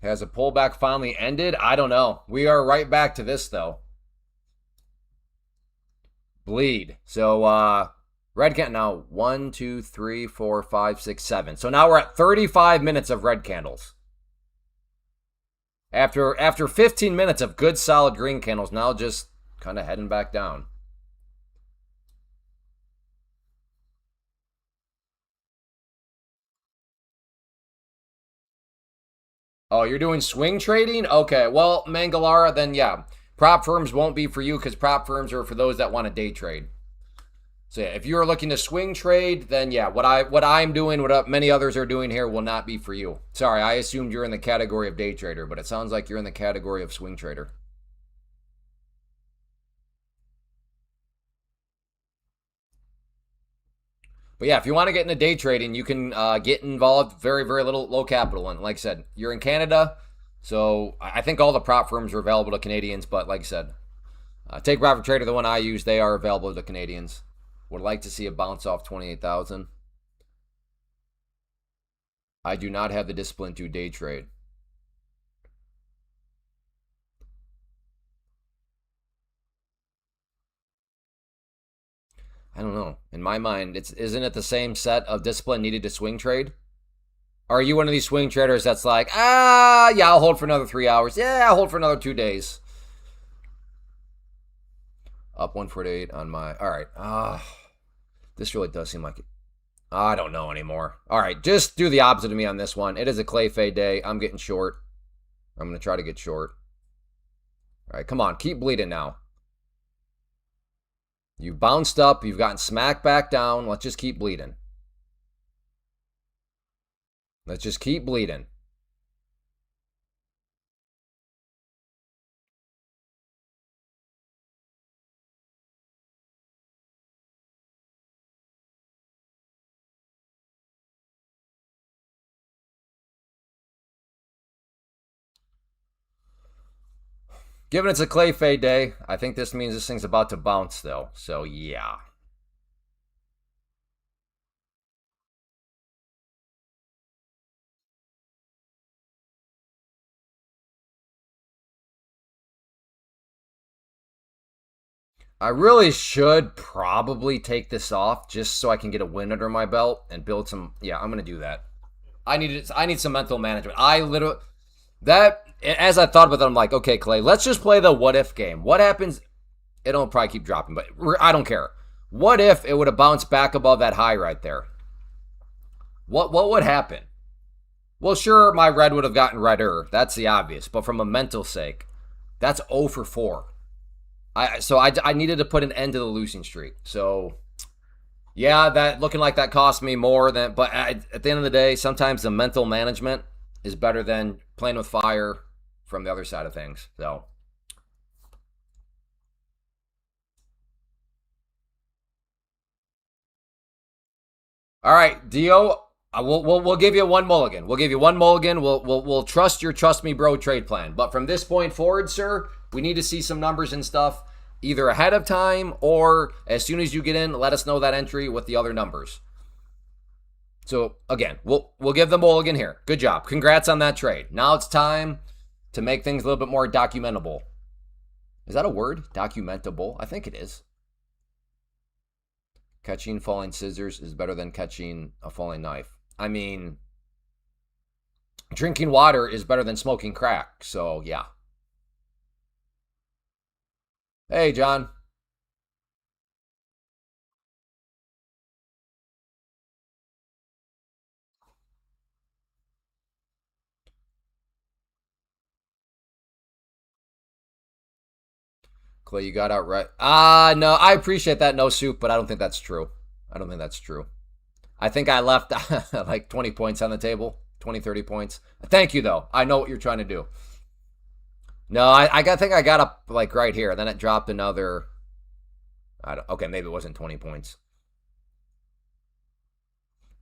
Has a pullback finally ended? I don't know. We are right back to this though. Bleed. So red can now 1, 2, 3, 4, 5, 6, 7. So now we're at 35 minutes of red candles. After 15 minutes of good solid green candles, now just kind of heading back down. Oh, you're doing swing trading? Okay, well, Mangalara, then yeah. Prop firms won't be for you because prop firms are for those that want to day trade. So yeah, if you're looking to swing trade, then yeah, what I'm doing, what many others are doing here will not be for you. Sorry, I assumed you're in the category of day trader, but it sounds like you're in the category of swing trader. But yeah, if you want to get into day trading, you can get involved very, very little, low capital. And like I said, you're in Canada, so I think all the prop firms are available to Canadians. But like I said, Take Profit Trader, the one I use, they are available to Canadians. Would like to see a bounce off 28,000. I do not have the discipline to day trade. I don't know. In my mind, isn't it the same set of discipline needed to swing trade? Are you one of these swing traders that's like, yeah, I'll hold for another 3 hours. Yeah, I'll hold for another 2 days. Up 148 on my. All right. This really does seem like it. I don't know anymore. All right, just do the opposite of me on this one. It is a clay fade day. I'm getting short. I'm going to try to get short. All right, come on. Keep bleeding now. You've bounced up. You've gotten smacked back down. Let's just keep bleeding. Let's just keep bleeding. Given it's a clay fade day, I think this means this thing's about to bounce, though. So, yeah. I really should probably take this off just so I can get a win under my belt and build some. Yeah, I'm gonna do that. I need some mental management. I literally that as I thought about that, I'm like, okay, Clay, let's just play the what if game. What happens? It'll probably keep dropping, but I don't care. What if it would have bounced back above that high right there? What would happen? Well, sure, my red would have gotten redder. That's the obvious. But from a mental sake, that's 0 for 4. I needed to put an end to the losing streak. So Yeah, that looking like that cost me more than. But at the end of the day, sometimes the mental management is better than playing with fire from the other side of things. So, all right, Dio, we'll give you one mulligan. We'll give you one mulligan. We'll trust your trust me bro trade plan. But from this point forward, sir, we need to see some numbers and stuff either ahead of time or as soon as you get in. Let us know that entry with the other numbers. So again, we'll give the mulligan here. Good job. Congrats on that trade. Now it's time to make things a little bit more documentable. Is that a word? Documentable? I think it is. Catching falling scissors is better than catching a falling knife. I mean, drinking water is better than smoking crack. So, yeah. Hey, John. Clay, you got out right. No, I appreciate that. No soup, but I don't think that's true. I don't think that's true. I think I left like 20 points on the table, 20, 30 points. Thank you, though. I know what you're trying to do. No, I think I got up like right here. Then it dropped another. Okay, maybe it wasn't 20 points.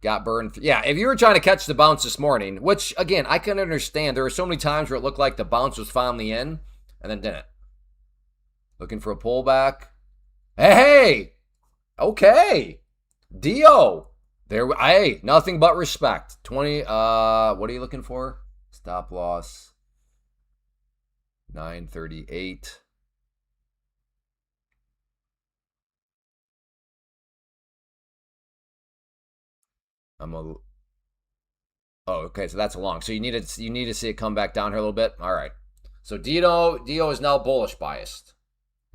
Got burned. Yeah, if you were trying to catch the bounce this morning, which again I can understand, there were so many times where it looked like the bounce was finally in and then didn't. Looking for a pullback. Hey, okay, Dio. There. Hey, nothing but respect. 20. What are you looking for? Stop loss. 938. I'm a. Oh, okay. So that's a long. So you need to see it come back down here a little bit. All right. So Dio is now bullish biased.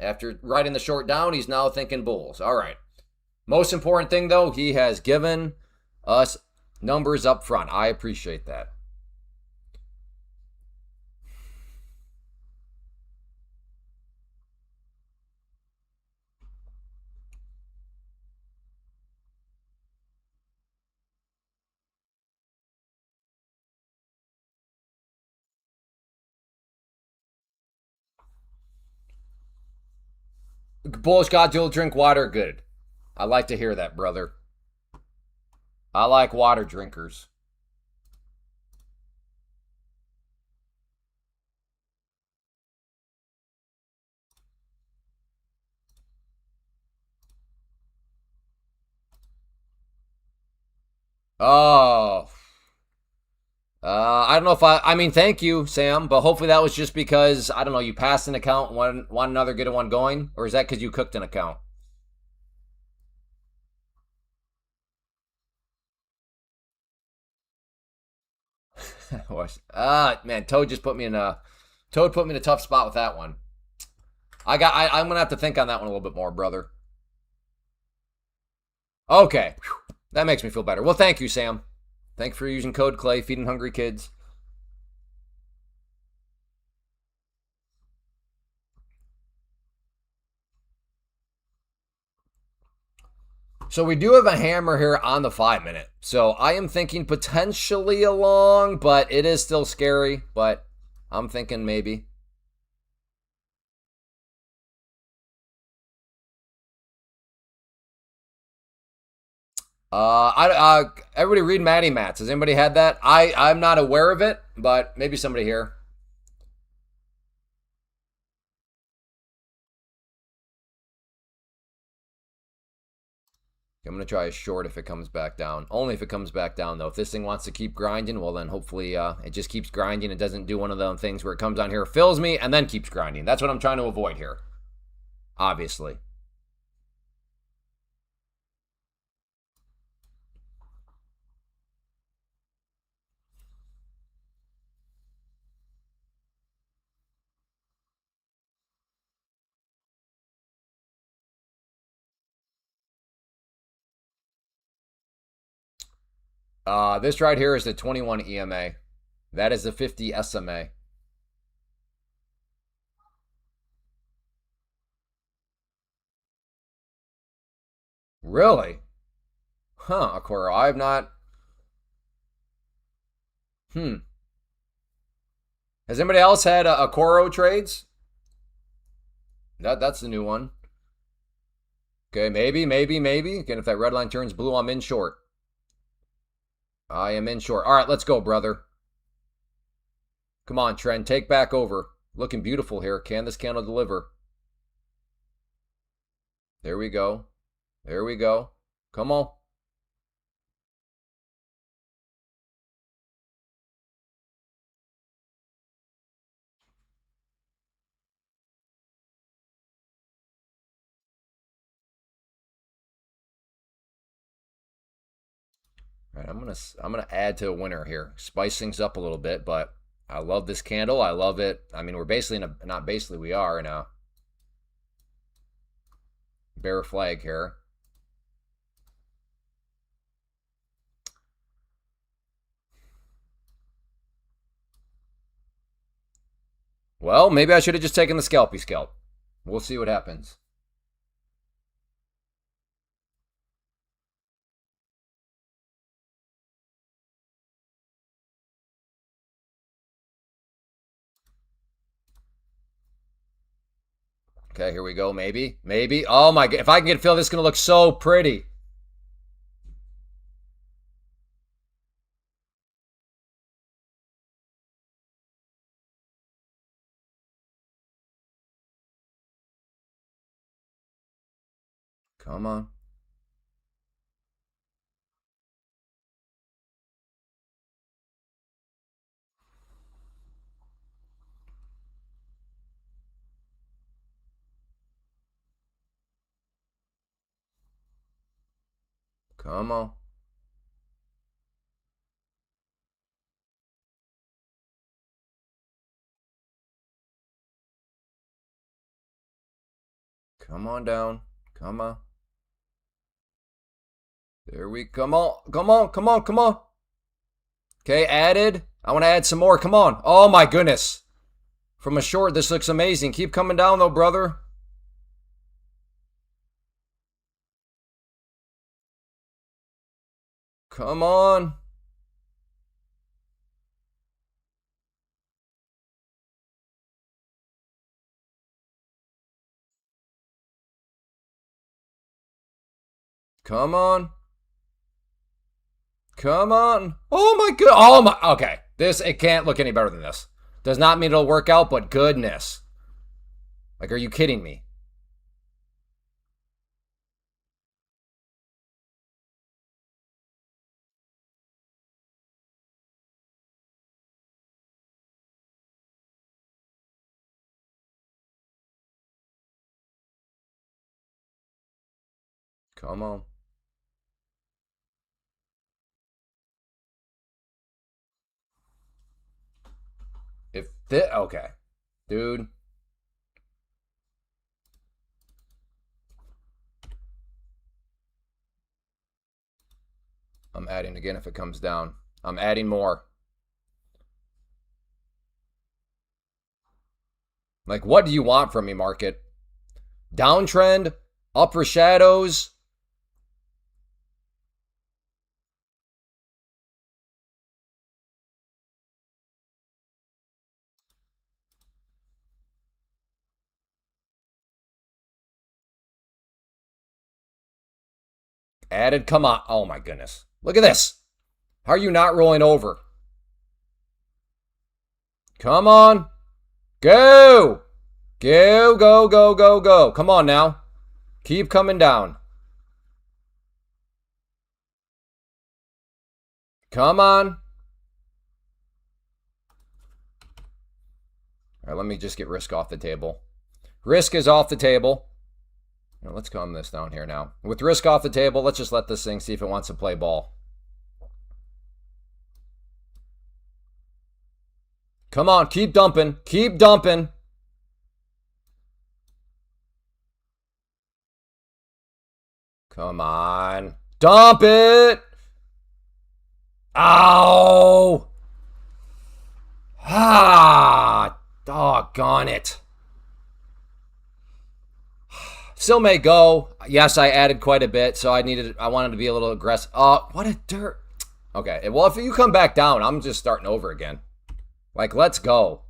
After writing the short down, he's now thinking bulls. All right. Most important thing though, he has given us numbers up front. I appreciate that. Bullish God, you'll drink water. Good. I like to hear that, brother. I like water drinkers. Oh, I don't know if I mean, thank you, Sam, but hopefully that was just because, I don't know, you passed an account, want another good one going? Or is that because you cooked an account? Man, Toad put me in a tough spot with that one. I'm going to have to think on that one a little bit more, brother. Okay. That makes me feel better. Well, thank you, Sam. Thanks for using code Clay, feeding hungry kids. So we do have a hammer here on the 5 minute. So I am thinking potentially a long, but it is still scary. But I'm thinking maybe. Everybody read Matty Mats. Has anybody had that? I'm not aware of it, but maybe somebody here. I'm going to try a short if it comes back down. Only if it comes back down, though. If this thing wants to keep grinding, well, then hopefully it just keeps grinding. It doesn't do one of those things where it comes down here, fills me, and then keeps grinding. That's what I'm trying to avoid here, obviously. This right here is the 21 EMA. That is the 50 SMA. Really? Huh, a Coro. I have not. Hmm. Has anybody else had a Coro trades? That's the new one. Okay, maybe. Again, if that red line turns blue, I'm in short. I am in short. All right, let's go, brother. Come on, trend. Take back over. Looking beautiful here. Can this candle deliver? There we go. There we go. Come on. All right, I'm gonna add to a winner here. Spice things up a little bit, but I love this candle. I love it. I mean, we're basically in a, not basically, we are in a bear flag here. Well, maybe I should have just taken the scalpy scalp. We'll see what happens. Okay, here we go. Maybe. Oh my god! If I can get fill, this is gonna look so pretty. Come on. Come on. Come on down. Come on. There we come on. Okay, added. I want to add some more. Come on. Oh my goodness. From a short, this looks amazing. Keep coming down though, brother. Come on. Come on. Come on. Oh my god. Oh my. Okay. It can't look any better than this. Does not mean it'll work out, but goodness. Like, are you kidding me? Come on. If this, okay. Dude. I'm adding again if it comes down. I'm adding more. Like, what do you want from me, market? Downtrend? Upper shadows? Added? Come on. Oh my goodness. Look at this. How are you not rolling over? Come on. Go. Go. Come on now. Keep coming down. Come on. All right, let me just get risk off the table. Risk is off the table. Now, let's calm this down here now. With risk off the table, let's just let this thing see if it wants to play ball. Come on, keep dumping. Keep dumping. Come on. Dump it. Ow. Ah, doggone it. still may go. Yes, I added quite a bit, so I wanted to be a little aggressive. What a dirt. Okay, well, if you come back down, I'm just starting over again. Like, let's go.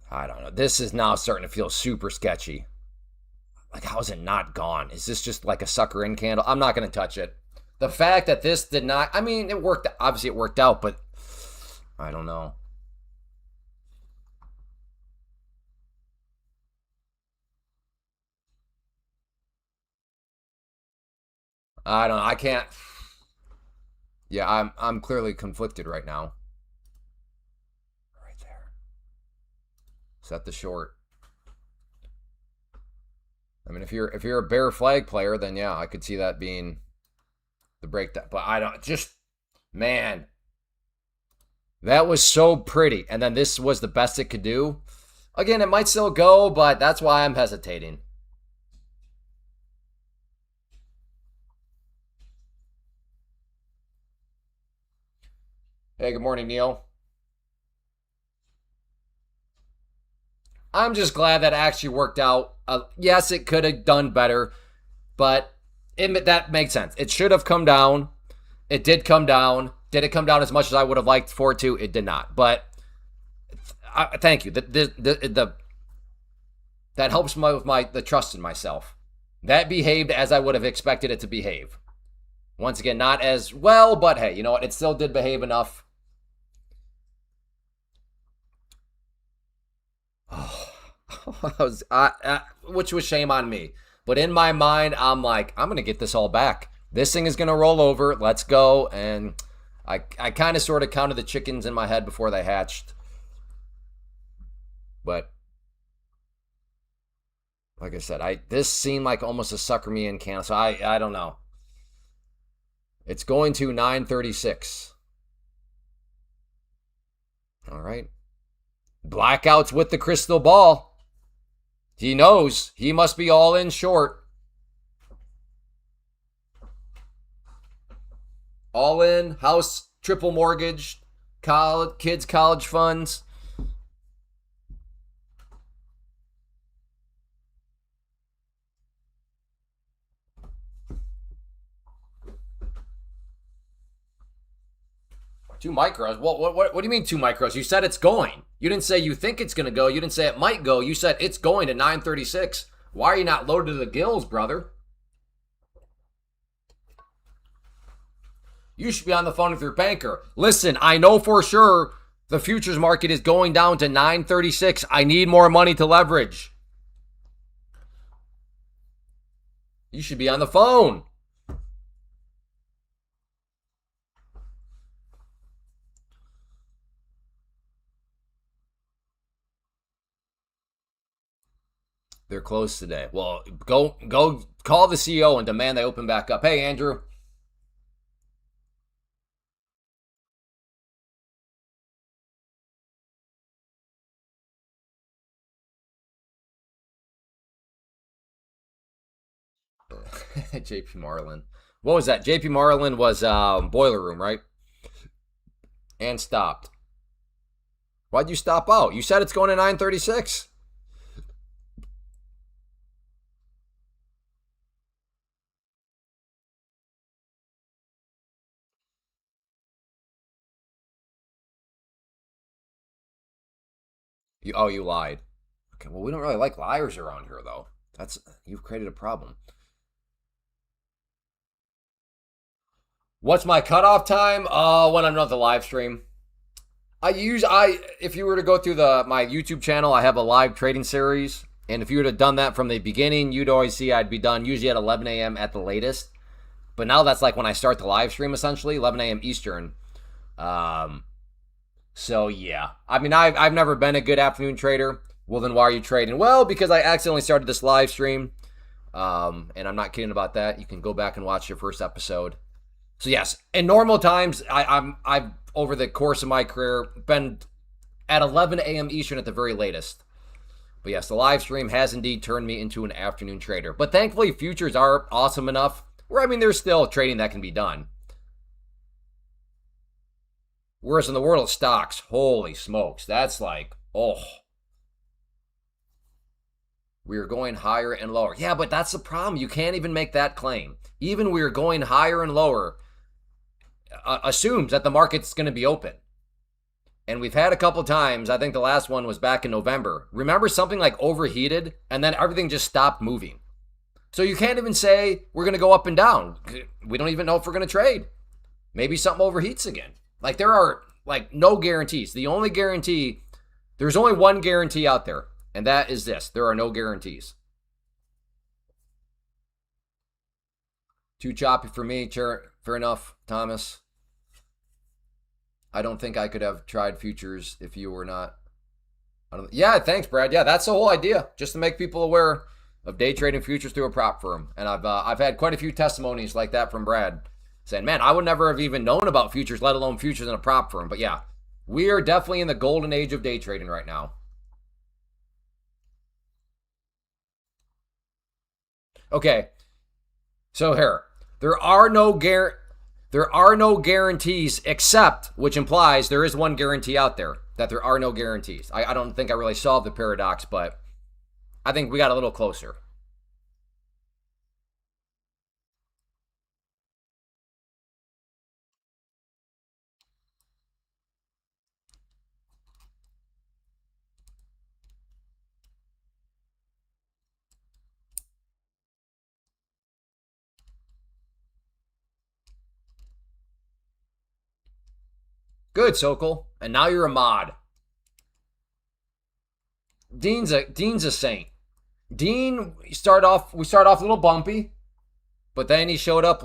I don't know. This is now starting to feel super sketchy. Like, how is it not gone? Is this just like a sucker in candle? I'm not going to touch it. The fact that this did not, I mean, it worked. Obviously, it worked out, but I don't know. I don't know. I can't. Yeah, I'm clearly conflicted right now. Right there. Set the short. I mean, if you're a bear flag player, then yeah, I could see that being the breakdown. But I don't just man, that was so pretty. And then this was the best it could do. Again, it might still go, but that's why I'm hesitating. Hey, good morning, Neil. I'm just glad that actually worked out. Yes, it could have done better, but that makes sense. It should have come down. It did come down. Did it come down as much as I would have liked for it to? It did not. But thank you. That helps with the trust in myself. That behaved as I would have expected it to behave. Once again, not as well, but hey, you know what? It still did behave enough. Which was shame on me. But in my mind, I'm like, I'm going to get this all back. This thing is going to roll over. Let's go. And I kind of sort of counted the chickens in my head before they hatched. But like I said, this seemed like almost a sucker me in can. So I don't know. It's going to 936. All right. Blackouts with the crystal ball. He knows he must be all in short. All in, house, triple mortgage, college, kids' college funds. Two micros? What do you mean 2 micros? You said it's going. You didn't say you think it's going to go. You didn't say it might go. You said it's going to 936. Why are you not loaded to the gills, brother? You should be on the phone with your banker. Listen, I know for sure the futures market is going down to 936. I need more money to leverage. You should be on the phone. They're closed today. Well, go call the CEO and demand they open back up. Hey, Andrew. JP Marlin. What was that? JP Marlin was Boiler Room, right? And stopped. Why'd you stop out? You said it's going to 936. You lied. Okay, well, we don't really like liars around here, though. You've created a problem. What's my cutoff time? When I'm on the live stream. If you were to go through my YouTube channel, I have a live trading series, and if you would have done that from the beginning, you'd always see I'd be done usually at 11 a.m. at the latest. But now that's like when I start the live stream, essentially 11 a.m. Eastern. So yeah, I mean, I've never been a good afternoon trader. Well, then why are you trading? Well, because I accidentally started this live stream, and I'm not kidding about that. You can go back and watch your first episode. So yes, in normal times, I've over the course of my career been at 11 a.m. Eastern at the very latest. But yes, the live stream has indeed turned me into an afternoon trader. But thankfully, futures are awesome enough where, I mean, there's still trading that can be done. Whereas in the world of stocks, holy smokes, that's like, oh, we are going higher and lower. Yeah, but that's the problem. You can't even make that claim. Even we are going higher and lower assumes that the market's going to be open. And we've had a couple times, I think the last one was back in November. Remember something like overheated and then everything just stopped moving. So you can't even say we're going to go up and down. We don't even know if we're going to trade. Maybe something overheats again. Like there are like no guarantees. The only guarantee, there's only one guarantee out there, and that is this. There are no guarantees. Too choppy for me. Fair enough, Thomas. I don't think I could have tried futures if you were not. Yeah, thanks, Brad. Yeah, that's the whole idea, just to make people aware of day trading futures through a prop firm. And I've had quite a few testimonies like that from Brad saying, man, I would never have even known about futures, let alone futures in a prop firm. But yeah, we are definitely in the golden age of day trading right now. Okay, so here, there are no guarantees except, which implies there is one guarantee out there, that there are no guarantees. I don't think I really solved the paradox, but I think we got a little closer. Good, Sokol. And now you're a mod. Dean's a saint. Dean we start off a little bumpy, but then he showed up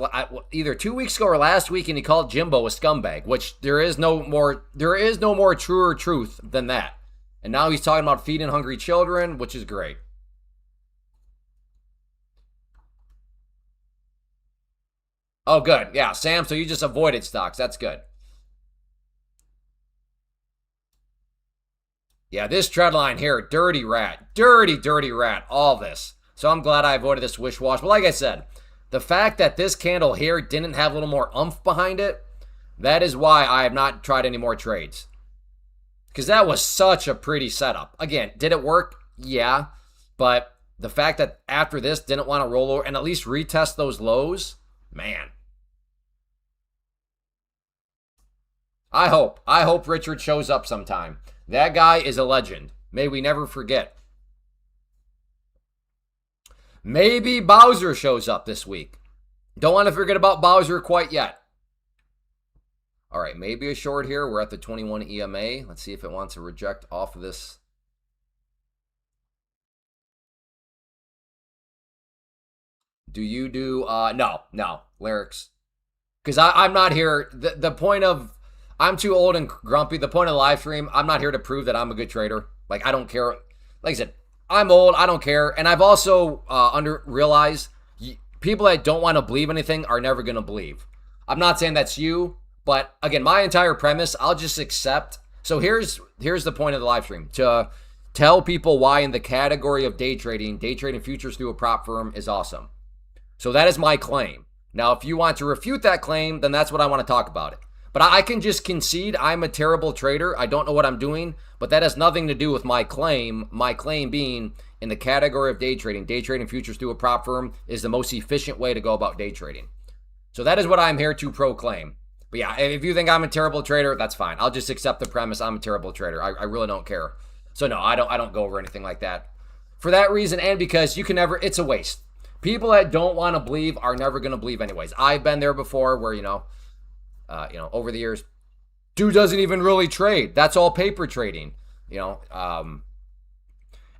either 2 weeks ago or last week, and he called Jimbo a scumbag, which there is no more truer truth than that. And now he's talking about feeding hungry children, which is great. Oh, good. Yeah, Sam, so you just avoided stocks. That's good. Yeah, this trend line here, dirty rat. Dirty, dirty rat. All this. So I'm glad I avoided this wish wash. But like I said, the fact that this candle here didn't have a little more oomph behind it, that is why I have not tried any more trades. Because that was such a pretty setup. Again, did it work? Yeah. But the fact that after this didn't want to roll over and at least retest those lows, man. I hope Richard shows up sometime. That guy is a legend. May we never forget. Maybe Bowser shows up this week. Don't want to forget about Bowser quite yet. All right, maybe a short here. We're at the 21 EMA. Let's see if it wants to reject off of this. Do you do, no, lyrics. Because I'm not here. The point of, I'm too old and grumpy. The point of the live stream, I'm not here to prove that I'm a good trader. Like, I don't care. Like I said, I'm old. I don't care. And I've also realized people that don't want to believe anything are never going to believe. I'm not saying that's you, but again, my entire premise, I'll just accept. So here's the point of the live stream, to tell people why in the category of day trading futures through a prop firm is awesome. So that is my claim. Now, if you want to refute that claim, then that's what I want to talk about it. But I can just concede I'm a terrible trader. I don't know what I'm doing, but that has nothing to do with my claim. My claim being in the category of day trading futures through a prop firm is the most efficient way to go about day trading. So that is what I'm here to proclaim. But yeah, if you think I'm a terrible trader, that's fine. I'll just accept the premise I'm a terrible trader. I really don't care. So no, I don't go over anything like that. For that reason, and because you can never, it's a waste. People that don't want to believe are never going to believe anyways. I've been there before where, over the years, dude doesn't even really trade. That's all paper trading, and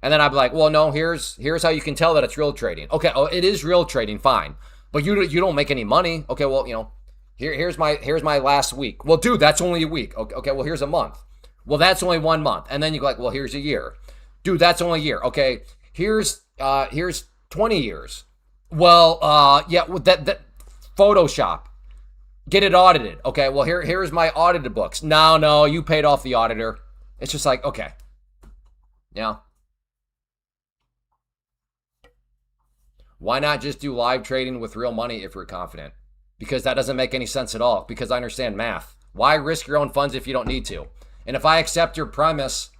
then I'd be like, well, no, here's how you can tell that it's real trading. Okay, it is real trading, fine, but you don't make any money. Okay, well, here's my last week. Well, dude, that's only a week. Okay, well, here's a month. Well, that's only 1 month, and then you go like, well, here's a year. Dude, that's only a year. Okay, here's 20 years. Well, yeah, that Photoshop. Get it audited. Okay, well, here's my audited books. No, you paid off the auditor. It's just like, okay. Yeah. Why not just do live trading with real money if you're confident? Because that doesn't make any sense at all, because I understand math. Why risk your own funds if you don't need to? And if I accept your premise,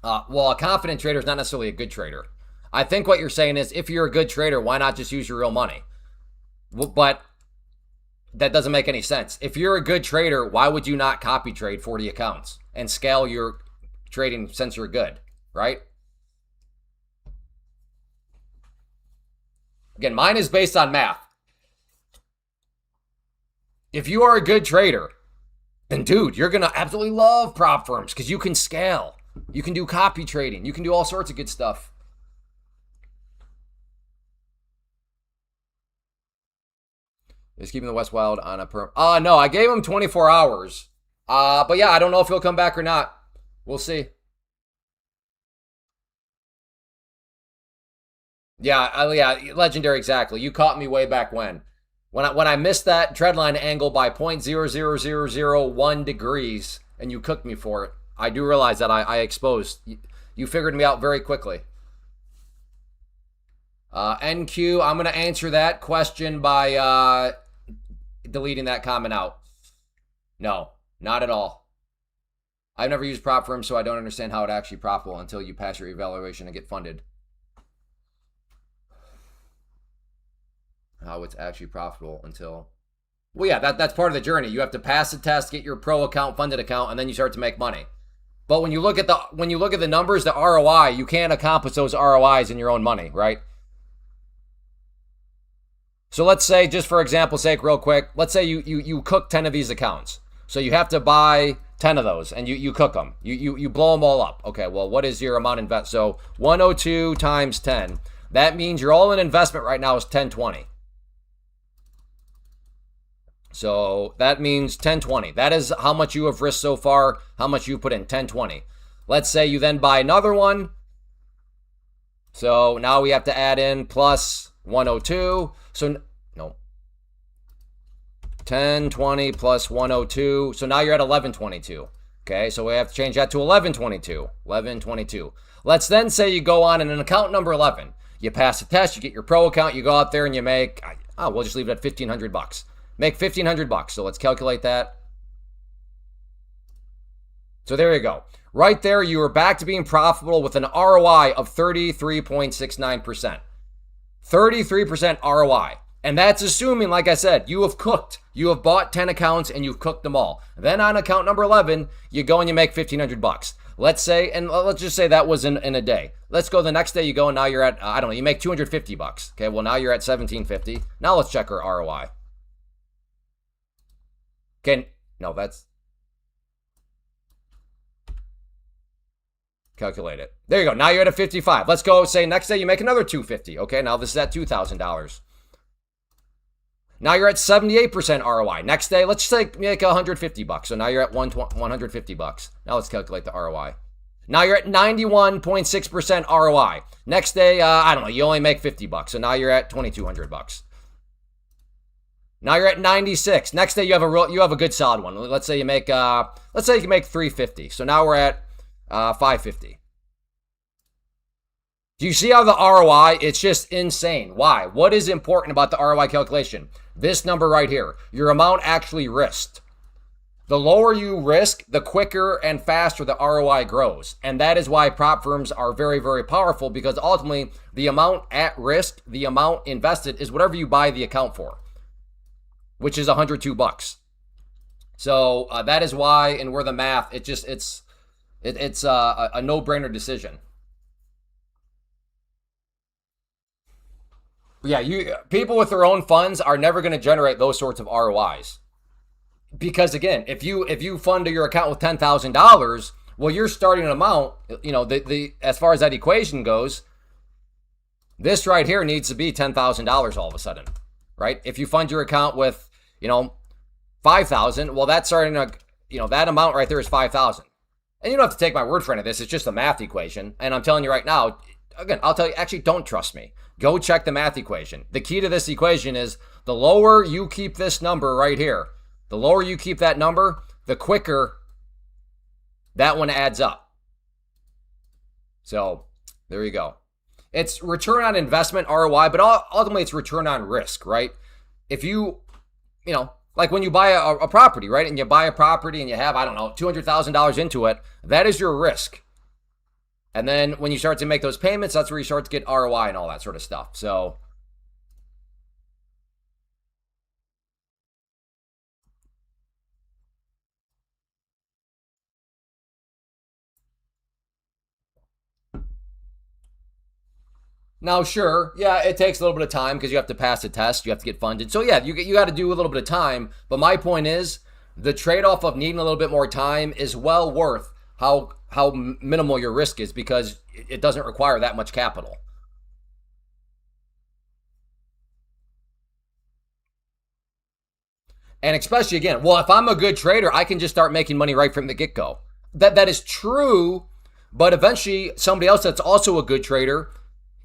well, a confident trader is not necessarily a good trader. I think what you're saying is if you're a good trader, why not just use your real money? But that doesn't make any sense. If you're a good trader, why would you not copy trade 40 accounts and scale your trading since you're good, right? Again, mine is based on math. If you are a good trader, then dude, you're going to absolutely love prop firms because you can scale. You can do copy trading. You can do all sorts of good stuff. Is keeping the West Wild on a perm? No, I gave him 24 hours. But yeah, I don't know if he'll come back or not. We'll see. Yeah, legendary, exactly. You caught me way back when. When I missed that treadline angle by 0.00001 degrees and you cooked me for it, I do realize that I exposed. You figured me out very quickly. NQ, I'm going to answer that question by deleting that comment out. No, not at all. I've never used prop firms, so I don't understand how it actually profitable until you pass your evaluation and get funded. How it's actually profitable until... Well, yeah, that's part of the journey. You have to pass the test, get your pro account, funded account, and then you start to make money. But when you look at the numbers, the ROI, you can't accomplish those ROIs in your own money, right? So let's say, just for example's sake, real quick, let's say you cook 10 of these accounts. So you have to buy 10 of those, and you cook them. You blow them all up. Okay, well, what is your amount invest? So 102 times 10. That means your all-in investment right now is 1020. So that means 1020. That is how much you have risked so far, how much you put in, 1020. Let's say you then buy another one. So now we have to add in plus 102. So no. 1020 plus 102. So now you're at 1122. Okay, so we have to change that to 1122. 1122. Let's then say you go on in an account number 11. You pass the test, you get your pro account, you go out there and you make, we'll just leave it at $1,500. Make $1,500. So let's calculate that. So there you go. Right there, you are back to being profitable with an ROI of 33.69%. 33% ROI. And that's assuming, like I said, you have cooked. You have bought 10 accounts and you've cooked them all. Then on account number 11, you go and you make $1,500. Let's say, and let's just say that was in a day. Let's go the next day, you go and now you're at, I don't know, you make $250. Okay, well now you're at $1,750. Now let's check our ROI. Okay, no, that's... Calculate it. There you go. Now you're at a 55. Let's go say next day you make another $250. Okay, now this is at $2,000. Now you're at 78% ROI. Next day, let's say make $150. So now you're at $150. Now let's calculate the ROI. Now you're at 91.6% ROI. Next day, I don't know, you only make $50. So now you're at $2,200. Now you're at 96. Next day you have a good solid one. Let's say you make $350. So now we're at $550. Do you see how the ROI? It's just insane. Why? What is important about the ROI calculation? This number right here, your amount actually risked. The lower you risk, the quicker and faster the ROI grows. And that is why prop firms are very, very powerful, because ultimately the amount at risk, the amount invested is whatever you buy the account for, which is $102. So that is why, and where the math, it's a no-brainer decision. Yeah, people with their own funds are never going to generate those sorts of ROIs. Because again, if you fund your account with $10,000, well, your starting amount, as far as that equation goes, this right here needs to be $10,000 all of a sudden, right? If you fund your account with, $5,000, well, that's starting to, that amount right there is $5,000. And you don't have to take my word for any of this. It's just a math equation. And I'm telling you right now, again, I'll tell you, actually, don't trust me. Go check the math equation. The key to this equation is the lower you keep this number right here, the lower you keep that number, the quicker that one adds up. So there you go. It's return on investment, ROI, but ultimately it's return on risk, right? If you Like when you buy a property, right? And you buy a property and you have, I don't know, $200,000 into it, that is your risk. And then when you start to make those payments, that's where you start to get ROI and all that sort of stuff. So, now, sure, yeah, it takes a little bit of time because you have to pass a test, you have to get funded. So yeah, you got to do a little bit of time. But my point is, the trade-off of needing a little bit more time is well worth how minimal your risk is because it doesn't require that much capital. And especially again, well, if I'm a good trader, I can just start making money right from the get-go. That is true, but eventually somebody else that's also a good trader,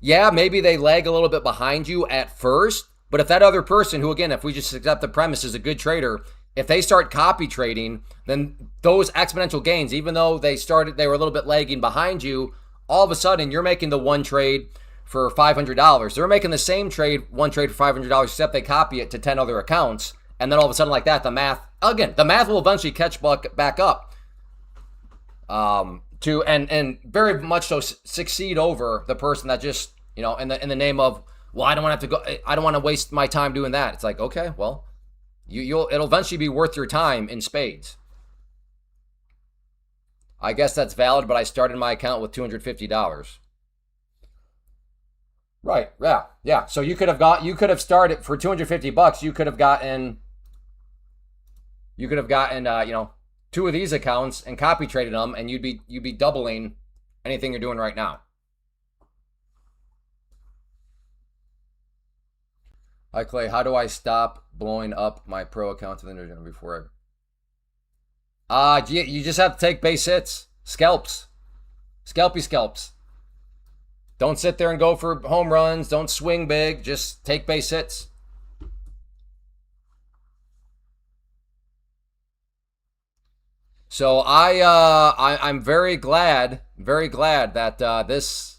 yeah, maybe they lag a little bit behind you at first, but if that other person who again, if we just accept the premise is a good trader, if they start copy trading, then those exponential gains, even though they were a little bit lagging behind you, all of a sudden you're making the one trade for $500. They're making the same trade, one trade for $500, except they copy it to 10 other accounts. And then all of a sudden, like that, the math will eventually catch back up to and very much so succeed over the person that just in the name of, well, I don't want to have to go, I don't want to waste my time doing that. It's like, okay, well, it'll eventually be worth your time in spades. I guess that's valid, but I started my account with $250. Right. Yeah. Yeah. So you could have started for $250. You could have gotten two of these accounts and copy traded them, and you'd be doubling anything you're doing right now. Hi Clay, how do I stop blowing up my pro account to the before you just have to take base hits, scalpy scalps. Don't sit there and go for home runs. Don't swing big. Just take base hits. So I'm very glad that this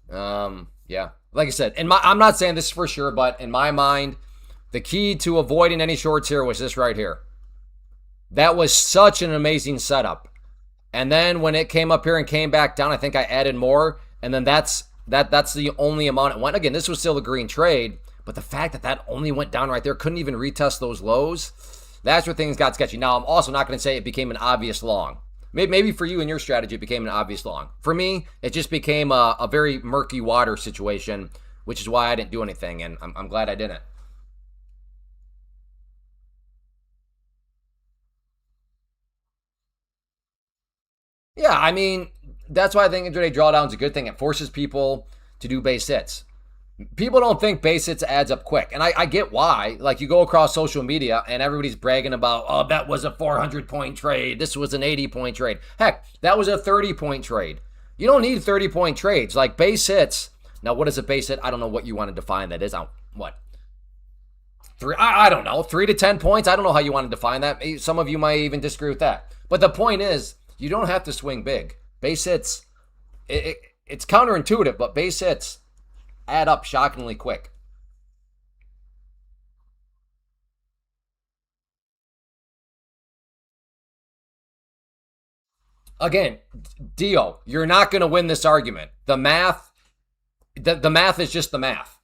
yeah, like I said, I'm not saying this for sure, but in my mind, the key to avoiding any shorts here was this right here. That was such an amazing setup. And then when it came up here and came back down, I think I added more, and then that's the only amount it went. Again, this was still a green trade, but the fact that only went down right there, couldn't even retest those lows. That's where things got sketchy. Now, I'm also not going to say it became an obvious long. Maybe for you and your strategy, it became an obvious long. For me, it just became a very murky water situation, which is why I didn't do anything, and I'm glad I didn't. Yeah, I mean, that's why I think intraday drawdown is a good thing. It forces people to do base hits. People don't think base hits adds up quick. And I get why. Like, you go across social media and everybody's bragging about, oh, that was a 400-point trade. This was an 80-point trade. Heck, that was a 30-point trade. You don't need 30-point trades. Like, base hits. Now, what is a base hit? I don't know what you want to define that is. What? I don't know. 3 to 10 points? I don't know how you want to define that. Some of you might even disagree with that. But the point is, you don't have to swing big. Base hits, it's counterintuitive, but base hits add up shockingly quick. Again, Dio, you're not going to win this argument. The math is just the math.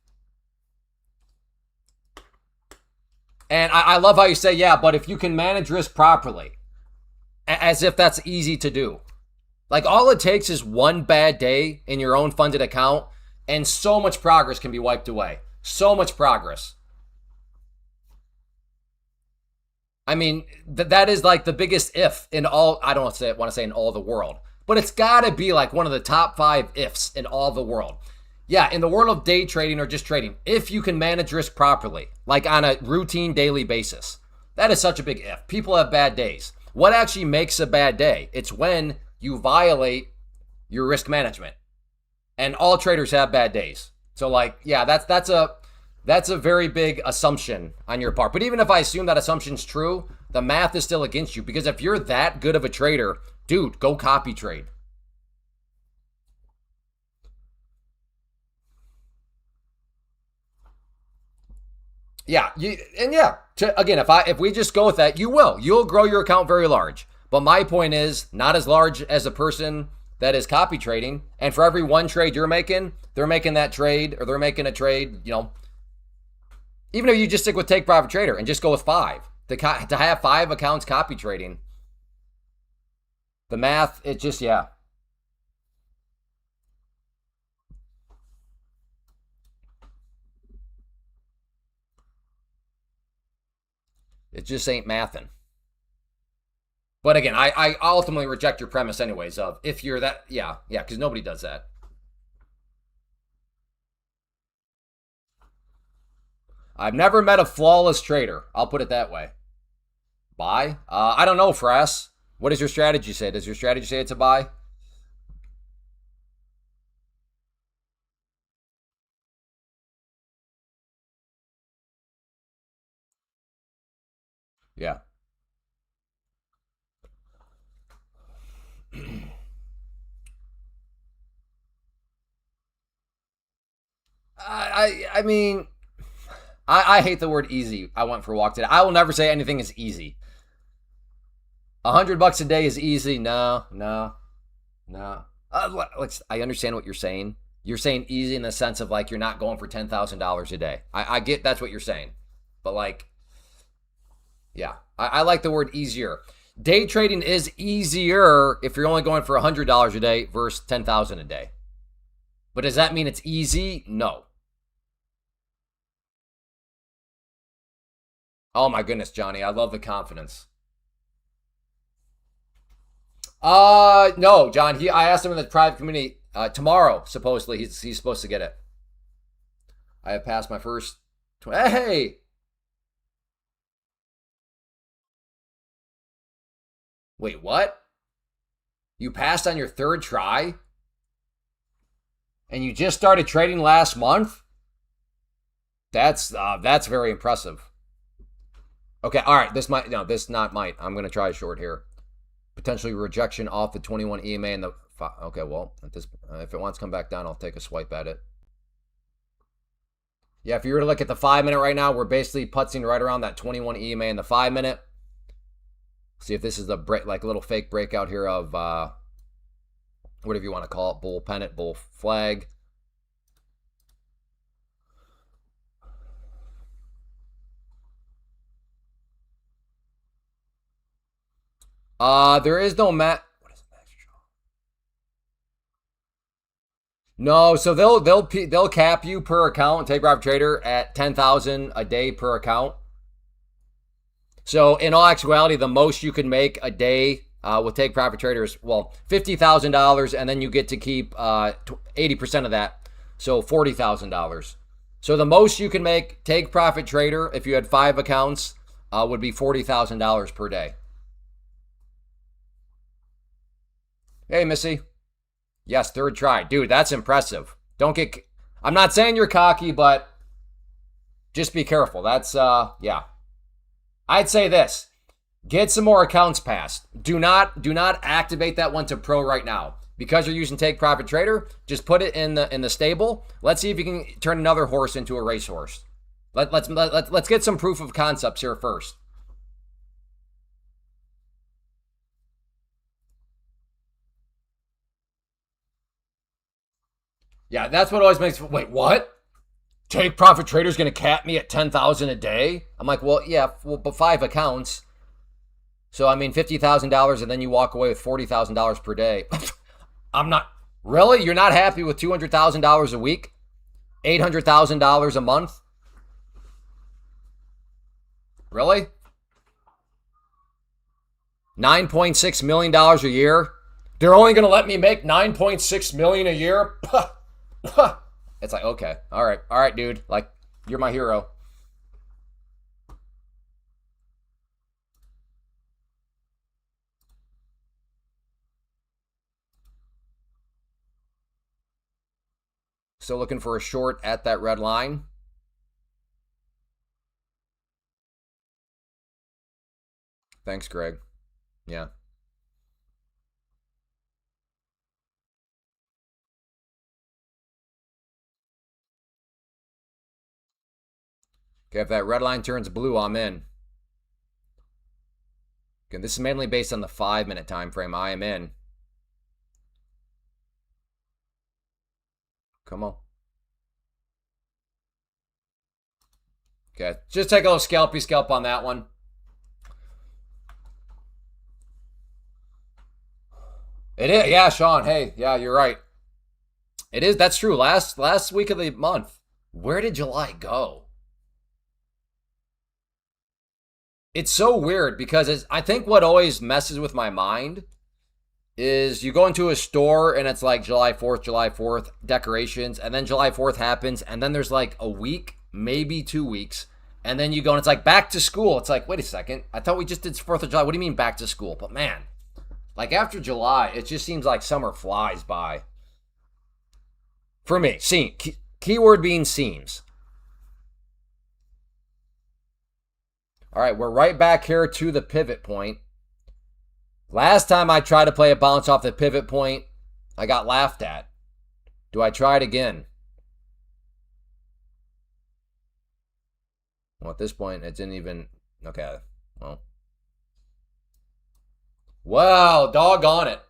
And I love how you say, yeah, but if you can manage risk properly, as if that's easy to do. Like, all it takes is one bad day in your own funded account, and so much progress can be wiped away. So much progress. I mean, that is like the biggest if in all, I don't want to say in all the world, but it's got to be like one of the top 5 ifs in all the world. Yeah, in the world of day trading or just trading, if you can manage risk properly, like on a routine daily basis, that is such a big if. People have bad days. What actually makes a bad day? It's when you violate your risk management. And all traders have bad days. So like, yeah, that's a very big assumption on your part. But even if I assume that assumption's true, the math is still against you, because if you're that good of a trader, dude, go copy trade. Yeah, again, if we just go with that, you'll grow your account very large. But my point is not as large as a person that is copy trading. And for every one trade you're making, they're making that trade, or they're making a trade. Even if you just stick with take profit trader and just go with five, to have five accounts copy trading, the math, it just, yeah. It just ain't mathing. But again, I ultimately reject your premise anyways of if you're that, yeah, because nobody does that. I've never met a flawless trader. I'll put it that way. Buy? I don't know, Frass. What does your strategy say? Does your strategy say it's a buy? Yeah. I mean, I hate the word easy. I went for a walk today. I will never say anything is easy. $100 a day is easy. No, no, no. I understand what you're saying. You're saying easy in the sense of like you're not going for $10,000 a day. I get that's what you're saying, but like, yeah, I like the word easier. Day trading is easier if you're only going for $100 a day versus 10,000 a day. But does that mean it's easy? No. Oh my goodness, Johnny, I love the confidence. No, John. I asked him in the private community tomorrow. Supposedly, he's supposed to get it. I have passed my first. Hey, wait, what? You passed on your third try, and you just started trading last month? That's very impressive. Okay, all right. This not might. I'm gonna try a short here. Potentially rejection off the 21 EMA and the. Okay, well, if it wants to come back down, I'll take a swipe at it. Yeah, if you were to look at the 5 minute right now, we're basically putzing right around that 21 EMA in the 5 minute. See if this is the break, like a little fake breakout here of whatever you want to call it, bull pennant, bull flag. There is no What is max draw? No, so they'll cap you per account. Take profit trader at 10,000 a day per account. So in all actuality, the most you can make a day with take profit traders, well, $50,000, and then you get to keep 80% of that, so $40,000. So the most you can make take profit trader if you had five accounts would be $40,000 per day. Hey, Missy. Yes, third try, dude. That's impressive. Don't get. I'm not saying you're cocky, but just be careful. That's yeah. I'd say this. Get some more accounts passed. Do not activate that one to pro right now. Because you're using Take Profit Trader, just put it in the stable. Let's see if you can turn another horse into a racehorse. Let's get some proof of concepts here first. Yeah, that's what always makes. Wait, what? Take Profit Trader's going to cap me at 10,000 a day? I'm like, well, yeah, but five accounts. So I mean, $50,000, and then you walk away with $40,000 per day. I'm not really. You're not happy with $200,000 a week, $800,000 a month. Really? $9.6 million a year. They're only going to let me make $9.6 million a year. It's like, okay, all right, dude. Like, you're my hero. Still looking for a short at that red line. Thanks, Greg. Yeah. Okay, if that red line turns blue, I'm in. Okay, this is mainly based on the 5-minute time frame. I am in. Come on. Okay, just take a little scalpy scalp on that one. It is, yeah, Sean. Hey, yeah, you're right. It is. That's true. Last week of the month. Where did July go? It's so weird because I think what always messes with my mind is you go into a store and it's like July 4th decorations, and then July 4th happens, and then there's like a week, maybe 2 weeks, and then you go and it's like back to school. It's like, wait a second, I thought we just did 4th of July. What do you mean back to school? But man, like after July, it just seems like summer flies by. For me, keyword being seems. All right, we're right back here to the pivot point. Last time I tried to play a bounce off the pivot point, I got laughed at. Do I try it again? Well, at this point, it didn't even... Okay, well. Wow, doggone it.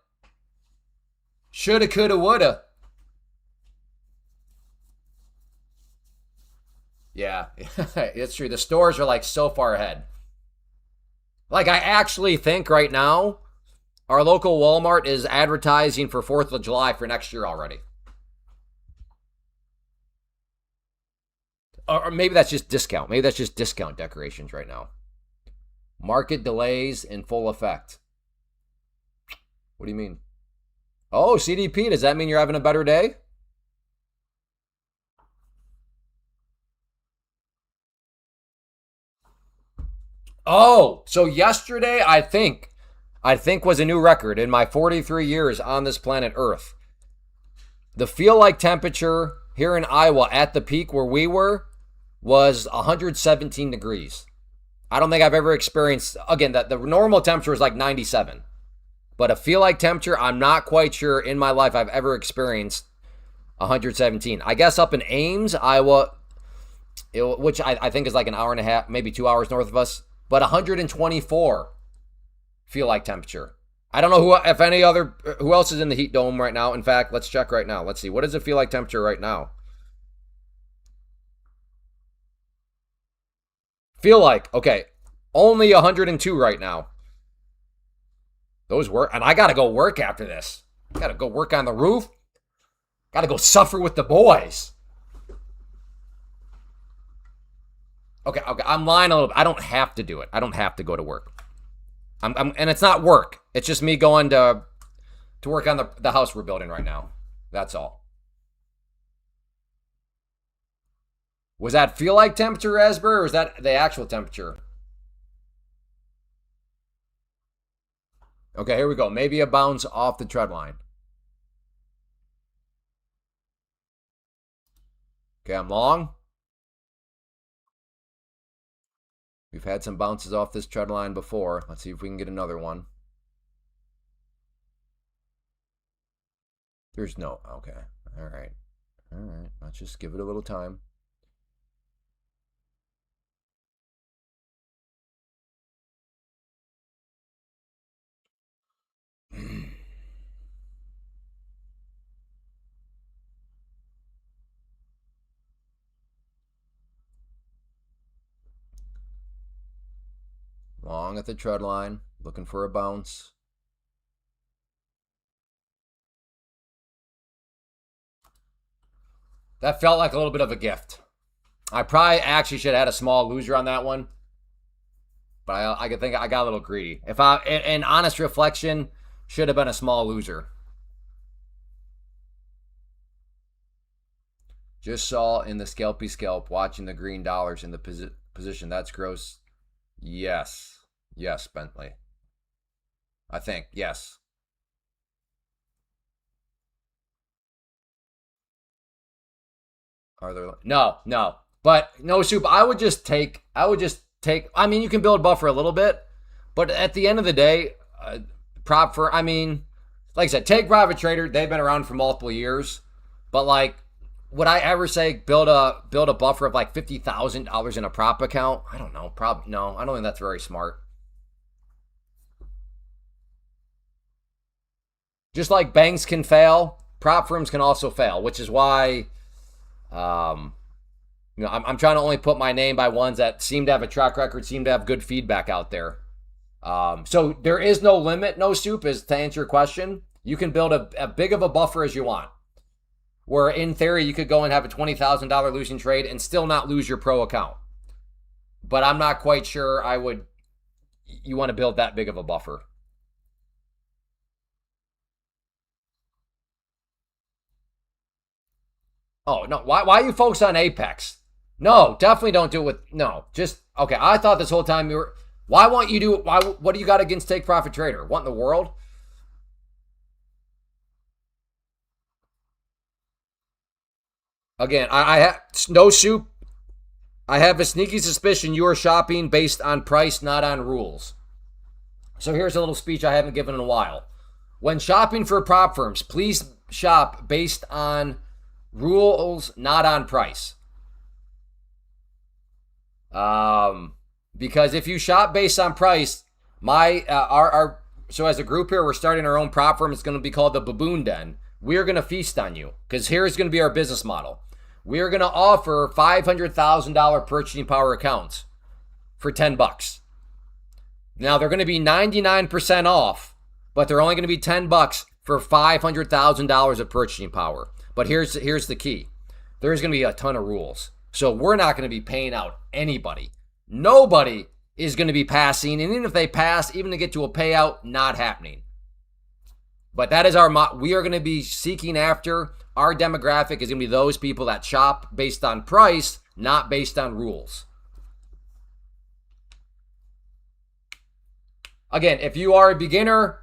Shoulda, coulda, woulda. Yeah, it's true. The stores are like so far ahead. Like, I actually think right now, our local Walmart is advertising for 4th of July for next year already. Or maybe that's just discount. Maybe that's just discount decorations right now. Market delays in full effect. What do you mean? Oh, CDP, does that mean you're having a better day? Oh, so yesterday I think was a new record in my 43 years on this planet Earth. The feel like temperature here in Iowa at the peak where we were was 117 degrees. I don't think I've ever experienced, again, that the normal temperature is like 97. But a feel like temperature, I'm not quite sure in my life I've ever experienced 117. I guess up in Ames, Iowa, which I think is like an hour and a half, maybe 2 hours north of us, but 124 feel like temperature. I don't know who else is in the heat dome right now. In fact, let's check right now. Let's see. What does it feel like temperature right now? Feel like, okay, only 102 right now. Those work, and I gotta go work after this. Gotta go work on the roof. Gotta go suffer with the boys. Okay, I'm lying a little bit. I don't have to do it. I don't have to go to work. And it's not work. It's just me going to work on the house we're building right now. That's all. Was that feel like temperature, Raspberry, or was that the actual temperature? Okay, here we go. Maybe a bounce off the tread line. Okay, I'm long. We've had some bounces off this tread line before. Let's see if we can get another one. There's no, okay. All right. All right. Let's just give it a little time. Long at the tread line, looking for a bounce. That felt like a little bit of a gift. I probably actually should have had a small loser on that one. But I think I got a little greedy. If in honest reflection, should have been a small loser. Just saw in the scalpy scalp watching the green dollars in the position. That's gross. Yes. Yes, Bentley. I think, yes. Are there no. But no, Soup, I would just take I mean, you can build buffer a little bit, but at the end of the day, I mean, like I said, take Private Trader. They've been around for multiple years, but like would I ever say build a buffer of like $50,000 in a prop account? I don't know. Probably no. I don't think that's very smart. Just like banks can fail, prop firms can also fail, which is why, um, I'm trying to only put my name by ones that seem to have a track record, seem to have good feedback out there. So there is no limit, no soup, is to answer your question. You can build a big of a buffer as you want. Where in theory, you could go and have a $20,000 losing trade and still not lose your pro account. But I'm not quite sure you want to build that big of a buffer. Oh, no. Why you focus on Apex? No, definitely don't do it with, no. Just, okay, I thought this whole time you were, why won't you do, what do you got against Take Profit Trader? What in the world? Again, I have no soup. I have a sneaky suspicion you are shopping based on price, not on rules. So here's a little speech I haven't given in a while. When shopping for prop firms, please shop based on rules, not on price. Because if you shop based on price, our so as a group here, we're starting our own prop firm. It's going to be called the Baboon Den. We're going to feast on you because here's going to be our business model. We're going to offer $500,000 purchasing power accounts for $10. Now they're going to be 99% off, but they're only going to be $10 for $500,000 of purchasing power. But here's the key. There's going to be a ton of rules. So we're not going to be paying out anybody. Nobody is going to be passing. And even if they pass, even to get to a payout, not happening. But that is we are going to be seeking after, our demographic is going to be those people that shop based on price, not based on rules. Again, if you are a beginner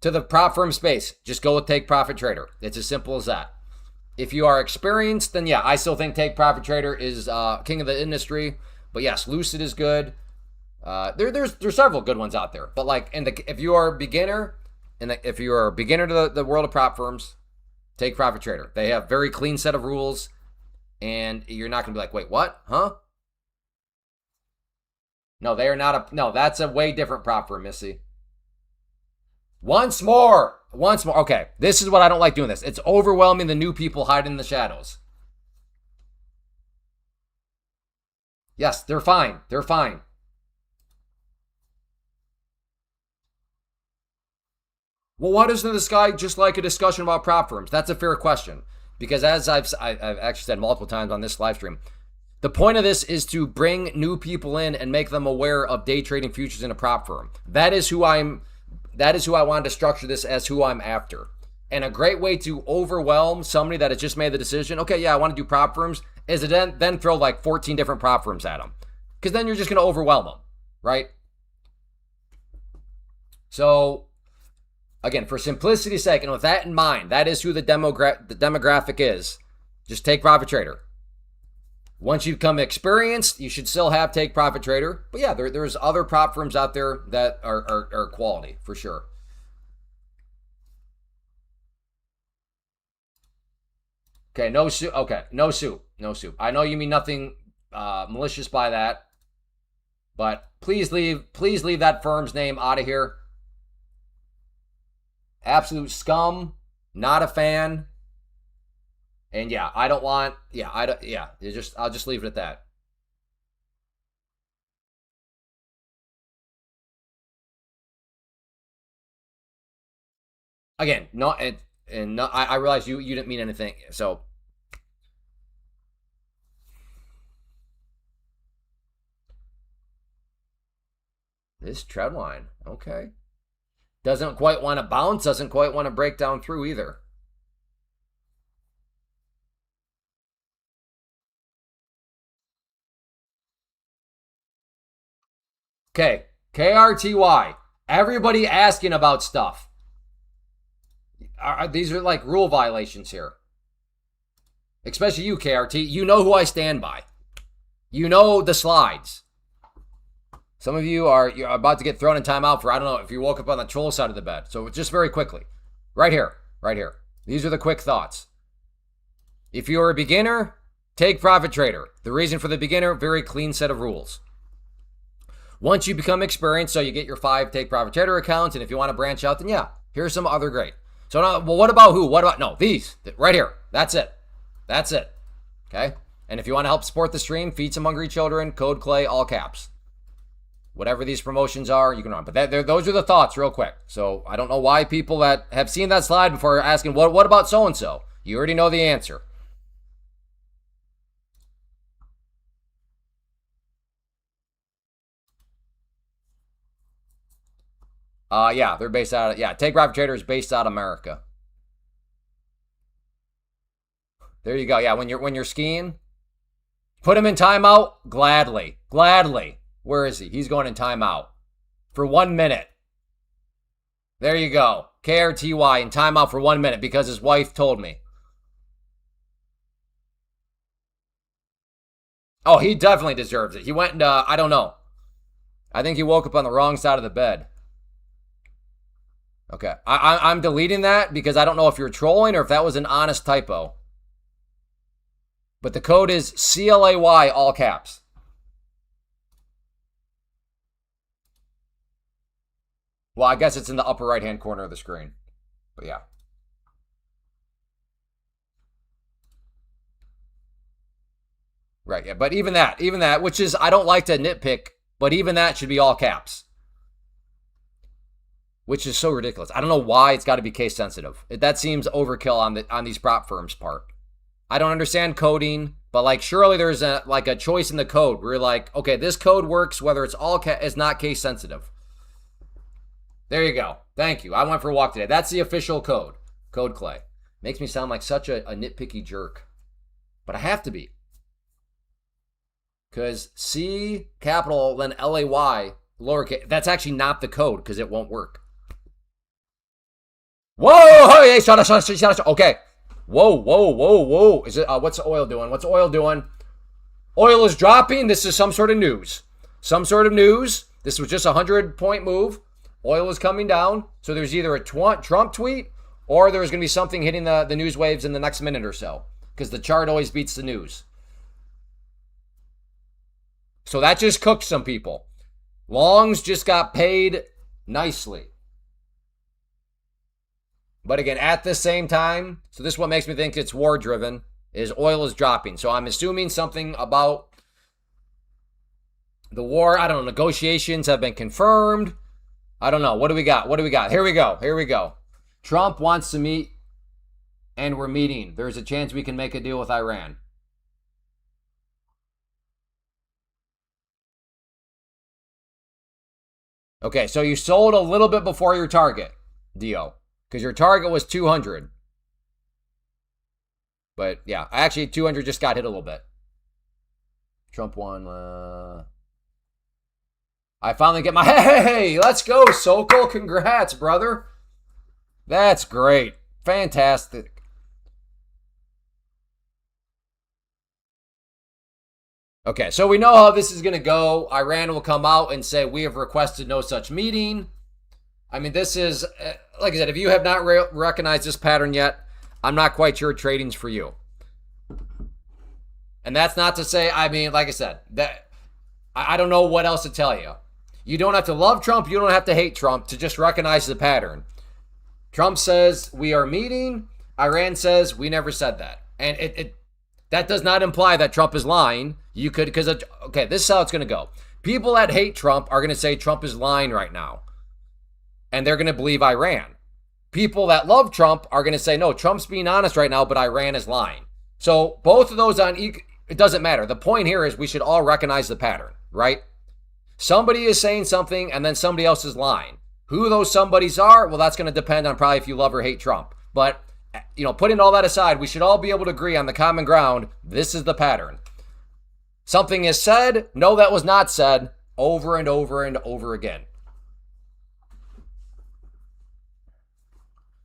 to the prop firm space, just go with Take Profit Trader. It's as simple as that. If you are experienced, then yeah, I still think Take Profit Trader is king of the industry. But yes, Lucid is good. There's several good ones out there. But like, if you are a beginner, if you are a beginner to the world of prop firms, Take Profit Trader. They have very clean set of rules, and you're not going to be like, wait, what? Huh? No, they are not no, that's a way different prop firm, Missy. Once more. Okay, this is what I don't like doing this. It's overwhelming the new people hiding in the shadows. Yes, they're fine. They're fine. Well, why doesn't this guy just like a discussion about prop firms? That's a fair question. Because as I've actually said multiple times on this live stream, the point of this is to bring new people in and make them aware of day trading futures in a prop firm. That is who I wanted to structure this as, who I'm after. And a great way to overwhelm somebody that has just made the decision, okay, yeah, I want to do prop firms, is to then throw like 14 different prop firms at them. Because then you're just going to overwhelm them, right? So, again, for simplicity's sake, and with that in mind, that is who the demographic is. Just Take Profit Trader. Once you become experienced, you should still have Take Profit Trader. But yeah, there's other prop firms out there that are quality, for sure. Okay, no soup. Okay, no soup. No soup. I know you mean nothing malicious by that. But please leave that firm's name out of here. Absolute scum. Not a fan. And yeah, I don't want, yeah, I'll just leave it at that. Again, no, and no, I realize you didn't mean anything. So this trend line, okay. Doesn't quite want to bounce, doesn't quite want to break down through either. Okay, KRTY. Everybody asking about stuff. These are like rule violations here. Especially you, KRT. You know who I stand by. You know the slides. Some of you're about to get thrown in timeout for, I don't know, if you woke up on the troll side of the bed. So just very quickly. Right here. These are the quick thoughts. If you're a beginner, take profit trader. The reason for the beginner, very clean set of rules. Once you become experienced, so you get your 5 take profit trader accounts, and if you want to branch out, then yeah, here's some other great. So now, well, what about who? What about, no, these, right here. That's it. That's it. Okay? And if you want to help support the stream, feed some hungry children, code Clay, all caps. Whatever these promotions are, you can run. But those are the thoughts real quick. So I don't know why people that have seen that slide before are asking, what about so-and-so? You already know the answer. Yeah, they're based out of, yeah, Take Profit Trader is based out of America. There you go. Yeah, when you're skiing, put him in timeout, gladly. Gladly. Where is he? He's going in timeout for 1 minute. There you go. KRTY in timeout for 1 minute because his wife told me. Oh, he definitely deserves it. He went and, I don't know. I think he woke up on the wrong side of the bed. Okay. I'm deleting that because I don't know if you're trolling or if that was an honest typo. But the code is CLAY, all caps. Well, I guess it's in the upper right-hand corner of the screen. But yeah. Right, yeah. But even that, which is, I don't like to nitpick, but even that should be all caps. Which is so ridiculous. I don't know why it's got to be case sensitive. That seems overkill on these prop firms' part. I don't understand coding, but like surely there's a choice in the code where you're like, okay, this code works whether it's it's not case sensitive. There you go. Thank you. I went for a walk today. That's the official code. Code Clay. Makes me sound like such a nitpicky jerk. But I have to be. Because C capital then LAY lowercase. That's actually not the code because it won't work. Whoa! Hey, shut up. Okay. Whoa. Is it, what's oil doing? Oil is dropping. This is some sort of news. This was just a 100-point move. Oil is coming down. So there's either a Trump tweet or there's going to be something hitting the news waves in the next minute or so. Because the chart always beats the news. So that just cooked some people. Longs just got paid nicely. But again, at the same time, so this is what makes me think it's war-driven, is oil is dropping. So I'm assuming something about the war, I don't know, negotiations have been confirmed. I don't know. What do we got? Here we go. Trump wants to meet, and we're meeting. There's a chance we can make a deal with Iran. Okay, so you sold a little bit before your target, Dio. Because your target was 200. But yeah, actually 200 just got hit a little bit. Trump won. I finally get my, hey, let's go, Sokol. Congrats, brother. That's great. Fantastic. Okay, so we know how this is going to go. Iran will come out and say, we have requested no such meeting. I mean, this is, like I said, if you have not recognized this pattern yet, I'm not quite sure trading's for you. And that's not to say, I mean, like I said, that I don't know what else to tell you. You don't have to love Trump. You don't have to hate Trump to just recognize the pattern. Trump says, we are meeting. Iran says, we never said that. And that does not imply that Trump is lying. You could, because, okay, this is how it's going to go. People that hate Trump are going to say Trump is lying right now. And they're going to believe Iran. People that love Trump are going to say, no, Trump's being honest right now, but Iran is lying. So both of those it doesn't matter. The point here is we should all recognize the pattern, right? Somebody is saying something and then somebody else is lying. Who those somebodies are, well, that's going to depend on probably if you love or hate Trump. But, you know, putting all that aside, we should all be able to agree on the common ground. This is the pattern. Something is said, no, that was not said, over and over and over again.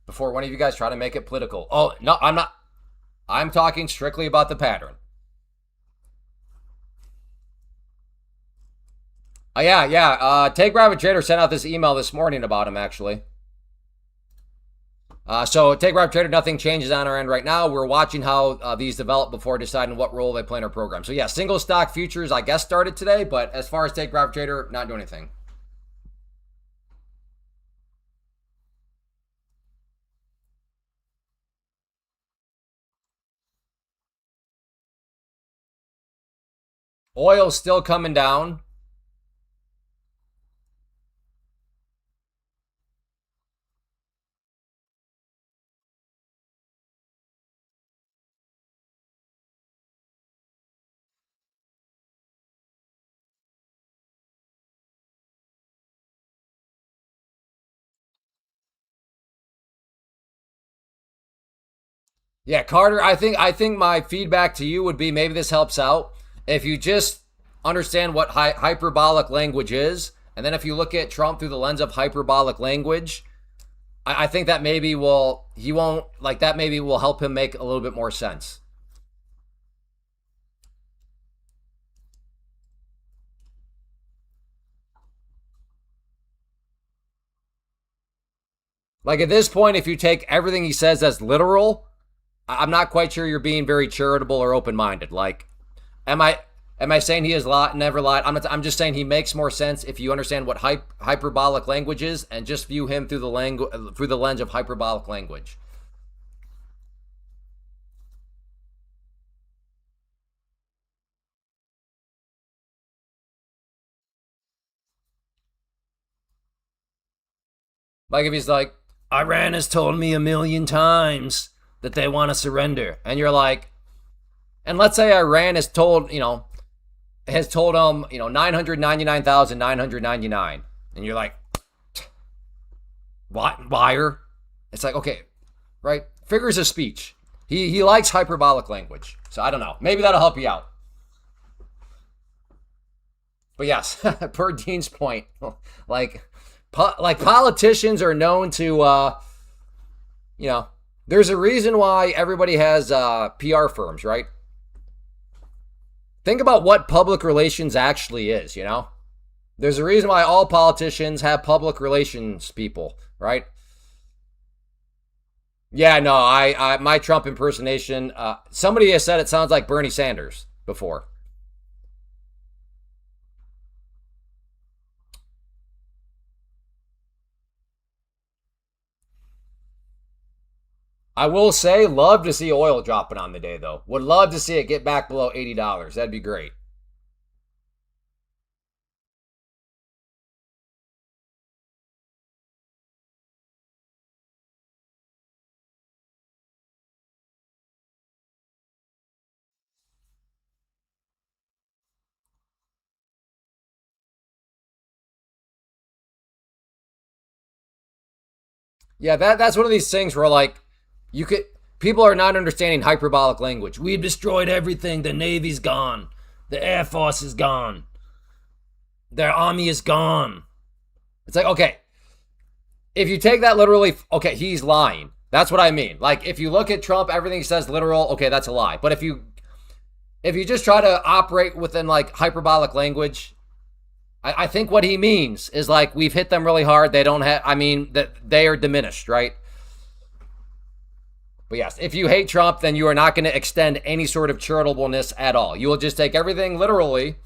Before one of you guys try to make it political. Oh, no, I'm not. I'm talking strictly about the pattern. Yeah. Take Private Trader sent out this email this morning about him, actually. So take Route Trader, nothing changes on our end right now. We're watching how these develop before deciding what role they play in our program. So yeah, single stock futures, I guess, started today, but as far as take Route Trader, not doing anything. Oil's still coming down. Yeah, Carter, I think my feedback to you would be maybe this helps out if you just understand what hyperbolic language is, and then if you look at Trump through the lens of hyperbolic language, I think that maybe will he won't like that maybe will help him make a little bit more sense. Like at this point, if you take everything he says as literal, I'm not quite sure you're being very charitable or open minded. Like, am I saying he has lied, never lied? I'm just saying he makes more sense if you understand what hyperbolic language is and just view him through the lens of hyperbolic language. Like if he's like, Iran has told me a million times that they want to surrender, and you're like, and let's say Iran has told him 999,999, and you're like, what, liar? It's like, okay, right? Figures of speech. He likes hyperbolic language, so I don't know. Maybe that'll help you out. But yes, per Dean's point, like like politicians are known to you know, there's a reason why everybody has PR firms, right? Think about what public relations actually is, you know? There's a reason why all politicians have public relations people, right? Yeah, no, I my Trump impersonation, somebody has said it sounds like Bernie Sanders before. I will say, love to see oil dropping on the day, though. Would love to see it get back below $80. That'd be great. Yeah, that's one of these things where like you could people are not understanding hyperbolic language. We've destroyed everything. The Navy's gone. The Air Force is gone. Their army is gone. It's like, okay, if you take that literally, okay, he's lying. That's what I mean. Like if you look at Trump, everything he says literal, okay, that's a lie. But if you just try to operate within like hyperbolic language, I think what he means is like we've hit them really hard. They don't have. I mean that they are diminished, right? But yes, if you hate Trump, then you are not going to extend any sort of charitableness at all. You will just take everything literally.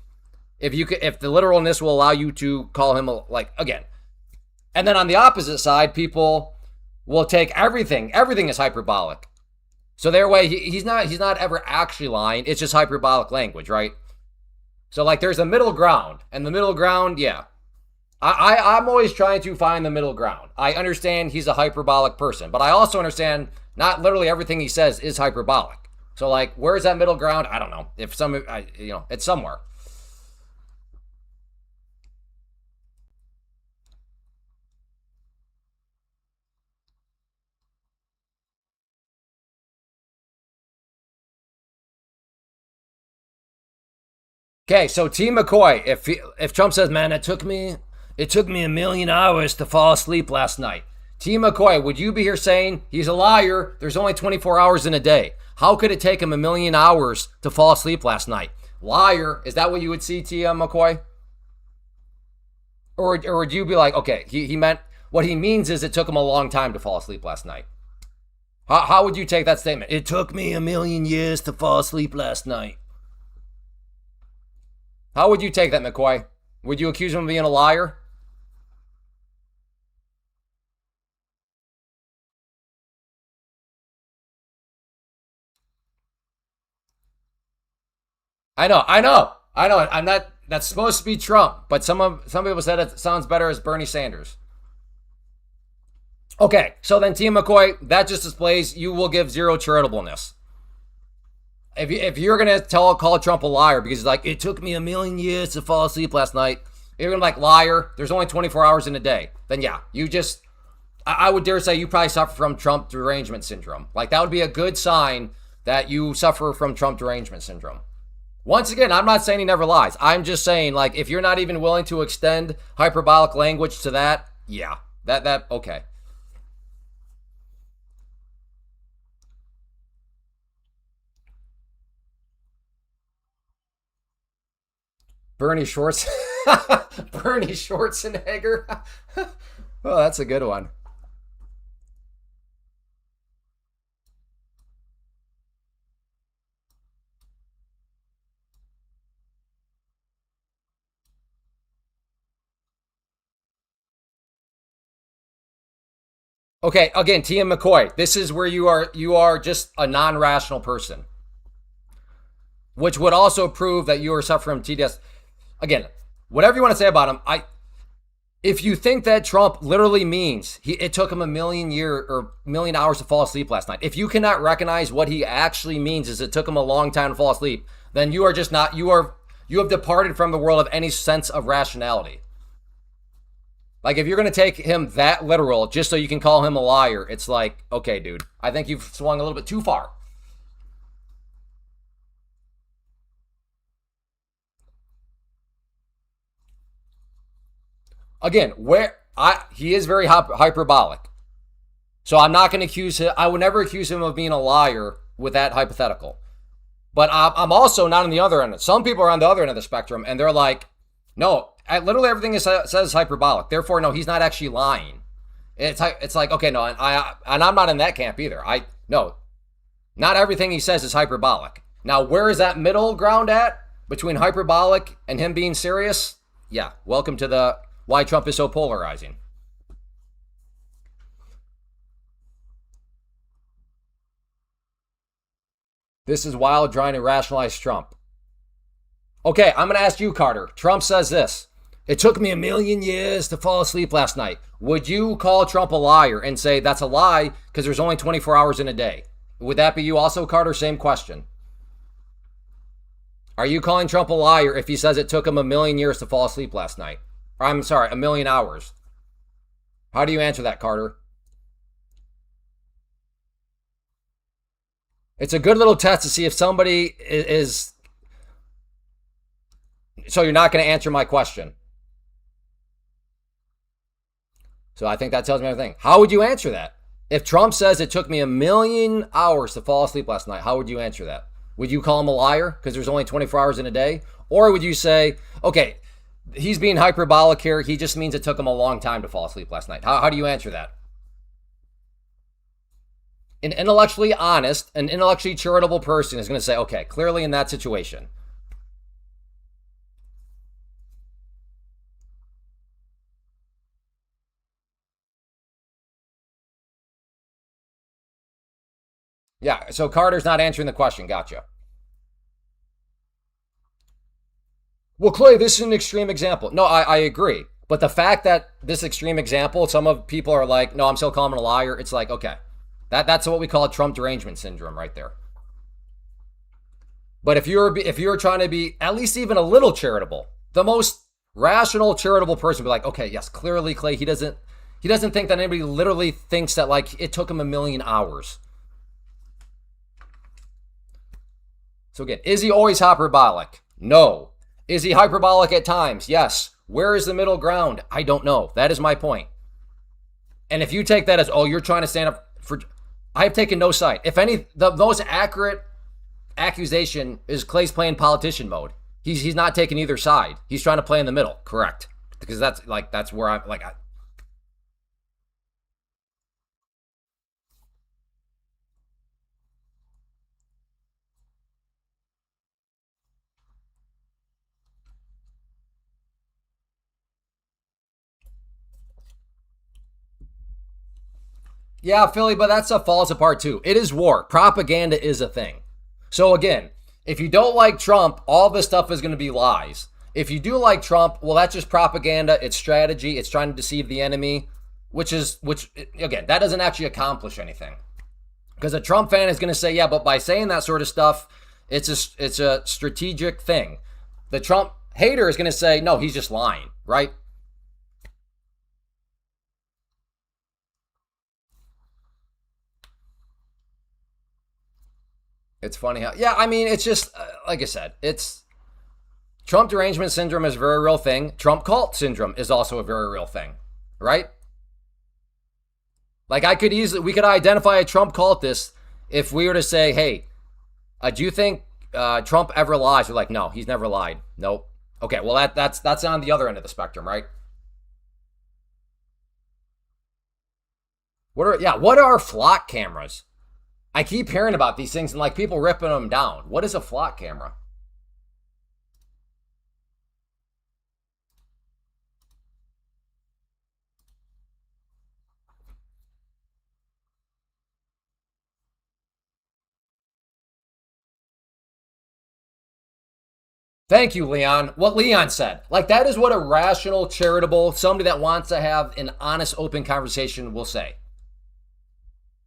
If the literalness will allow you to call him like again, and then on the opposite side, people will take everything. Everything is hyperbolic. So their way, he's not ever actually lying. It's just hyperbolic language, right? So like there's a middle ground, and the middle ground, yeah. I'm always trying to find the middle ground. I understand he's a hyperbolic person, but I also understand not literally everything he says is hyperbolic. So like, where's that middle ground? I don't know. If it's somewhere. Okay, so T McCoy, if Trump says, "Man, it took me a million hours to fall asleep last night," T McCoy, would you be here saying he's a liar? There's only 24 hours in a day. How could it take him a million hours to fall asleep last night? Liar. Is that what you would see, T McCoy? Or would you be like, okay, he meant what he means is it took him a long time to fall asleep last night. How would you take that statement? It took me a million years to fall asleep last night. How would you take that, McCoy? Would you accuse him of being a liar? I know. I'm not. That's supposed to be Trump, but some people said it sounds better as Bernie Sanders. Okay, so then Team McCoy, that just displays you will give zero charitableness. If you're gonna call Trump a liar because he's like, it took me a million years to fall asleep last night, you're gonna be like, liar. There's only 24 hours in a day. Then yeah, you just I would dare say you probably suffer from Trump derangement syndrome. Like that would be a good sign that you suffer from Trump derangement syndrome. Once again, I'm not saying he never lies. I'm just saying, like, if you're not even willing to extend hyperbolic language to that, yeah, that okay. Bernie Schwartz, Bernie Schwarzenegger. Oh, that's a good one. Okay, again, Tia McCoy. This is where you are just a non-rational person, which would also prove that you are suffering from TDS. Again, whatever you want to say about him, if you think that Trump literally means it took him a million year or million hours to fall asleep last night, if you cannot recognize what he actually means is it took him a long time to fall asleep, then you are just not you have departed from the world of any sense of rationality. Like if you're going to take him that literal just so you can call him a liar, it's like, okay, dude, I think you've swung a little bit too far. Again, where he is very hyperbolic. So I'm not going to accuse him. I would never accuse him of being a liar with that hypothetical. But I'm also not on the other end. Some people are on the other end of the spectrum, and they're like, no, literally everything it says hyperbolic. Therefore, no, he's not actually lying. It's like, okay, no, and I'm not in that camp either. No, not everything he says is hyperbolic. Now, where is that middle ground at between hyperbolic and him being serious? Yeah, welcome to the why Trump is so polarizing. This is wild trying to rationalize Trump. Okay, I'm going to ask you, Carter. Trump says this. It took me a million years to fall asleep last night. Would you call Trump a liar and say that's a lie because there's only 24 hours in a day? Would that be you also, Carter? Same question. Are you calling Trump a liar if he says it took him a million years to fall asleep last night? Or, I'm sorry, a million hours. How do you answer that, Carter? It's a good little test to see if somebody is. So you're not going to answer my question. So I think that tells me everything. How would you answer that? If Trump says it took me a million hours to fall asleep last night, how would you answer that? Would you call him a liar because there's only 24 hours in a day? Or would you say, okay, he's being hyperbolic here. He just means it took him a long time to fall asleep last night. How do you answer that? An intellectually honest, an intellectually charitable person is going to say, okay, clearly in that situation. Yeah, so Carter's not answering the question. Gotcha. Well, Clay, this is an extreme example. No, I agree. But the fact that this extreme example, some of people are like, no, I'm still calling him a liar. It's like, okay, that's what we call Trump derangement syndrome right there. But if you're trying to be at least even a little charitable, the most rational charitable person would be like, okay, yes, clearly Clay, he doesn't think that anybody literally thinks that like it took him a million hours. So again, is he always hyperbolic? No. Is he hyperbolic at times? Yes. Where is the middle ground? I don't know. That is my point. And if you take that as, oh, you're trying to stand up for, I've taken no side. If any, the most accurate accusation is Clay's playing politician mode. He's not taking either side. He's trying to play in the middle. Correct. Because that's where I'm like, Yeah, Philly, but that stuff falls apart too. It is war. Propaganda is a thing. So again, if you don't like Trump, all this stuff is going to be lies. If you do like Trump, well, that's just propaganda. It's strategy. It's trying to deceive the enemy, which again, that doesn't actually accomplish anything. Because a Trump fan is going to say, yeah, but by saying that sort of stuff, it's a strategic thing. The Trump hater is going to say, no, he's just lying, right? It's funny how, yeah, I mean, it's just, like I said, it's Trump derangement syndrome is a very real thing. Trump cult syndrome is also a very real thing, right? Like we could identify a Trump cultist if we were to say, hey, do you think Trump ever lies? We're like, no, he's never lied. Nope. Okay, well that's on the other end of the spectrum, right? What are flock cameras? I keep hearing about these things and like people ripping them down. What is a flock camera? Thank you, Leon. What Leon said. Like, that is what a rational, charitable, somebody that wants to have an honest, open conversation will say.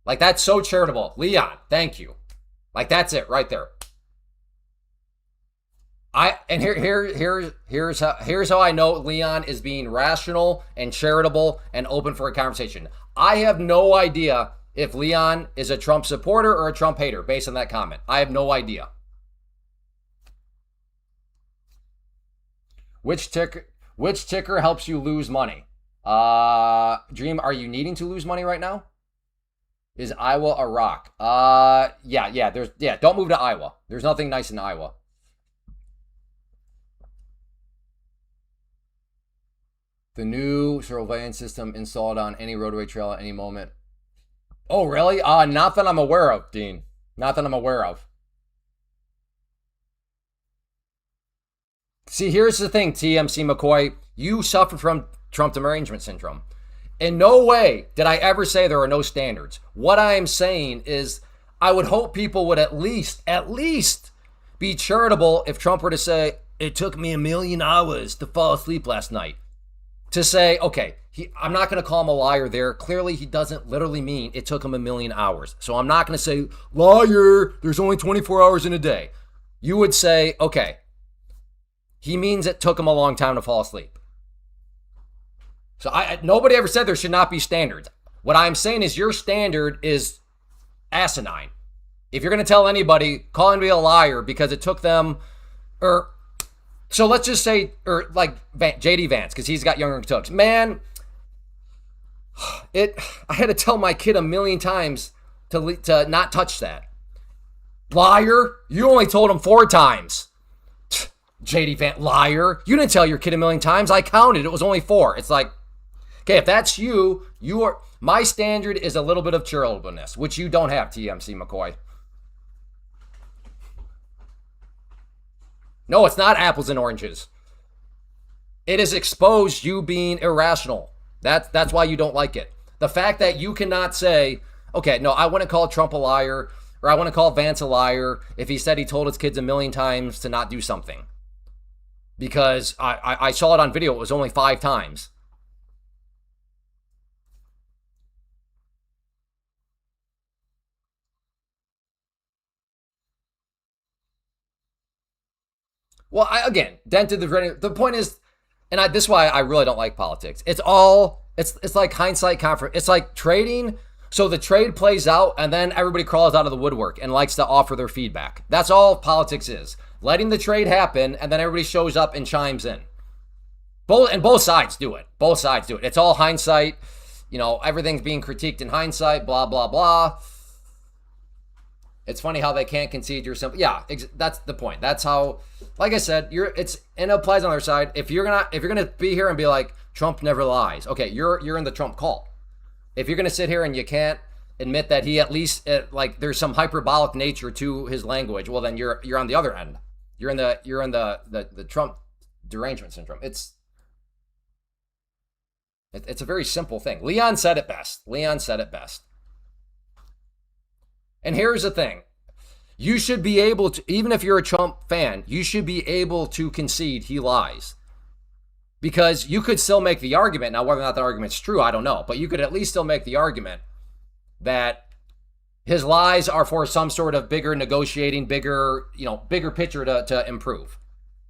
Like, that's so charitable. Leon, thank you. Like, that's it right there. Here's how I know Leon is being rational and charitable and open for a conversation. I have no idea if Leon is a Trump supporter or a Trump hater based on that comment. I have no idea. Which ticker helps you lose money? Dream, are you needing to lose money right now? Is Iowa a rock? Yeah, don't move to Iowa. There's nothing nice in Iowa. The new surveillance system installed on any roadway trail at any moment. Oh, really? Not that I'm aware of, Dean. Not that I'm aware of. See, here's the thing, TMC McCoy. You suffer from Trump derangement syndrome. In no way did I ever say there are no standards. What I am saying is I would hope people would at least be charitable if Trump were to say, it took me 1,000,000 hours to fall asleep last night. To say, okay, I'm not going to call him a liar there. Clearly, he doesn't literally mean it took him 1,000,000 hours. So I'm not going to say, liar, there's only 24 hours in a day. You would say, okay, he means it took him a long time to fall asleep. So nobody ever said there should not be standards. What I'm saying is your standard is asinine. If you're going to tell anybody, call anybody a liar because it took them, so let's just say, like JD Vance, because he's got younger tooks. Man, I had to tell my kid 1,000,000 times to not touch that. Liar, you only told him 4 times. JD Vance, liar, you didn't tell your kid 1,000,000 times. I counted, it was only 4. It's like, okay, if that's you are, my standard is a little bit of charitableness, which you don't have, TMC McCoy. No, it's not apples and oranges. It has exposed you being irrational. That's why you don't like it. The fact that you cannot say, okay, no, I wouldn't call Trump a liar, or I want to call Vance a liar if he said he told his kids 1,000,000 times to not do something. Because I saw it on video, it was only 5 times. Well, again, dented the point is, and this is why I really don't like politics. It's like hindsight conference. It's like trading. So the trade plays out, and then everybody crawls out of the woodwork and likes to offer their feedback. That's all politics is. Letting the trade happen, and then everybody shows up and chimes in. Both sides do it. Both sides do it. It's all hindsight. Everything's being critiqued in hindsight. Blah blah blah. It's funny how they can't concede your simple. Yeah, that's the point. That's how. Like I said, it applies on their side. If you're gonna be here and be like Trump never lies, okay, you're in the Trump cult. If you're gonna sit here and you can't admit that he at least like there's some hyperbolic nature to his language, well then you're on the other end. You're in the Trump derangement syndrome. It's a very simple thing. Leon said it best. And here's the thing. You should be able to, even if you're a Trump fan, you should be able to concede he lies. Because you could still make the argument. Now, whether or not the argument's true, I don't know. But you could at least still make the argument that his lies are for some sort of bigger negotiating, bigger picture to improve.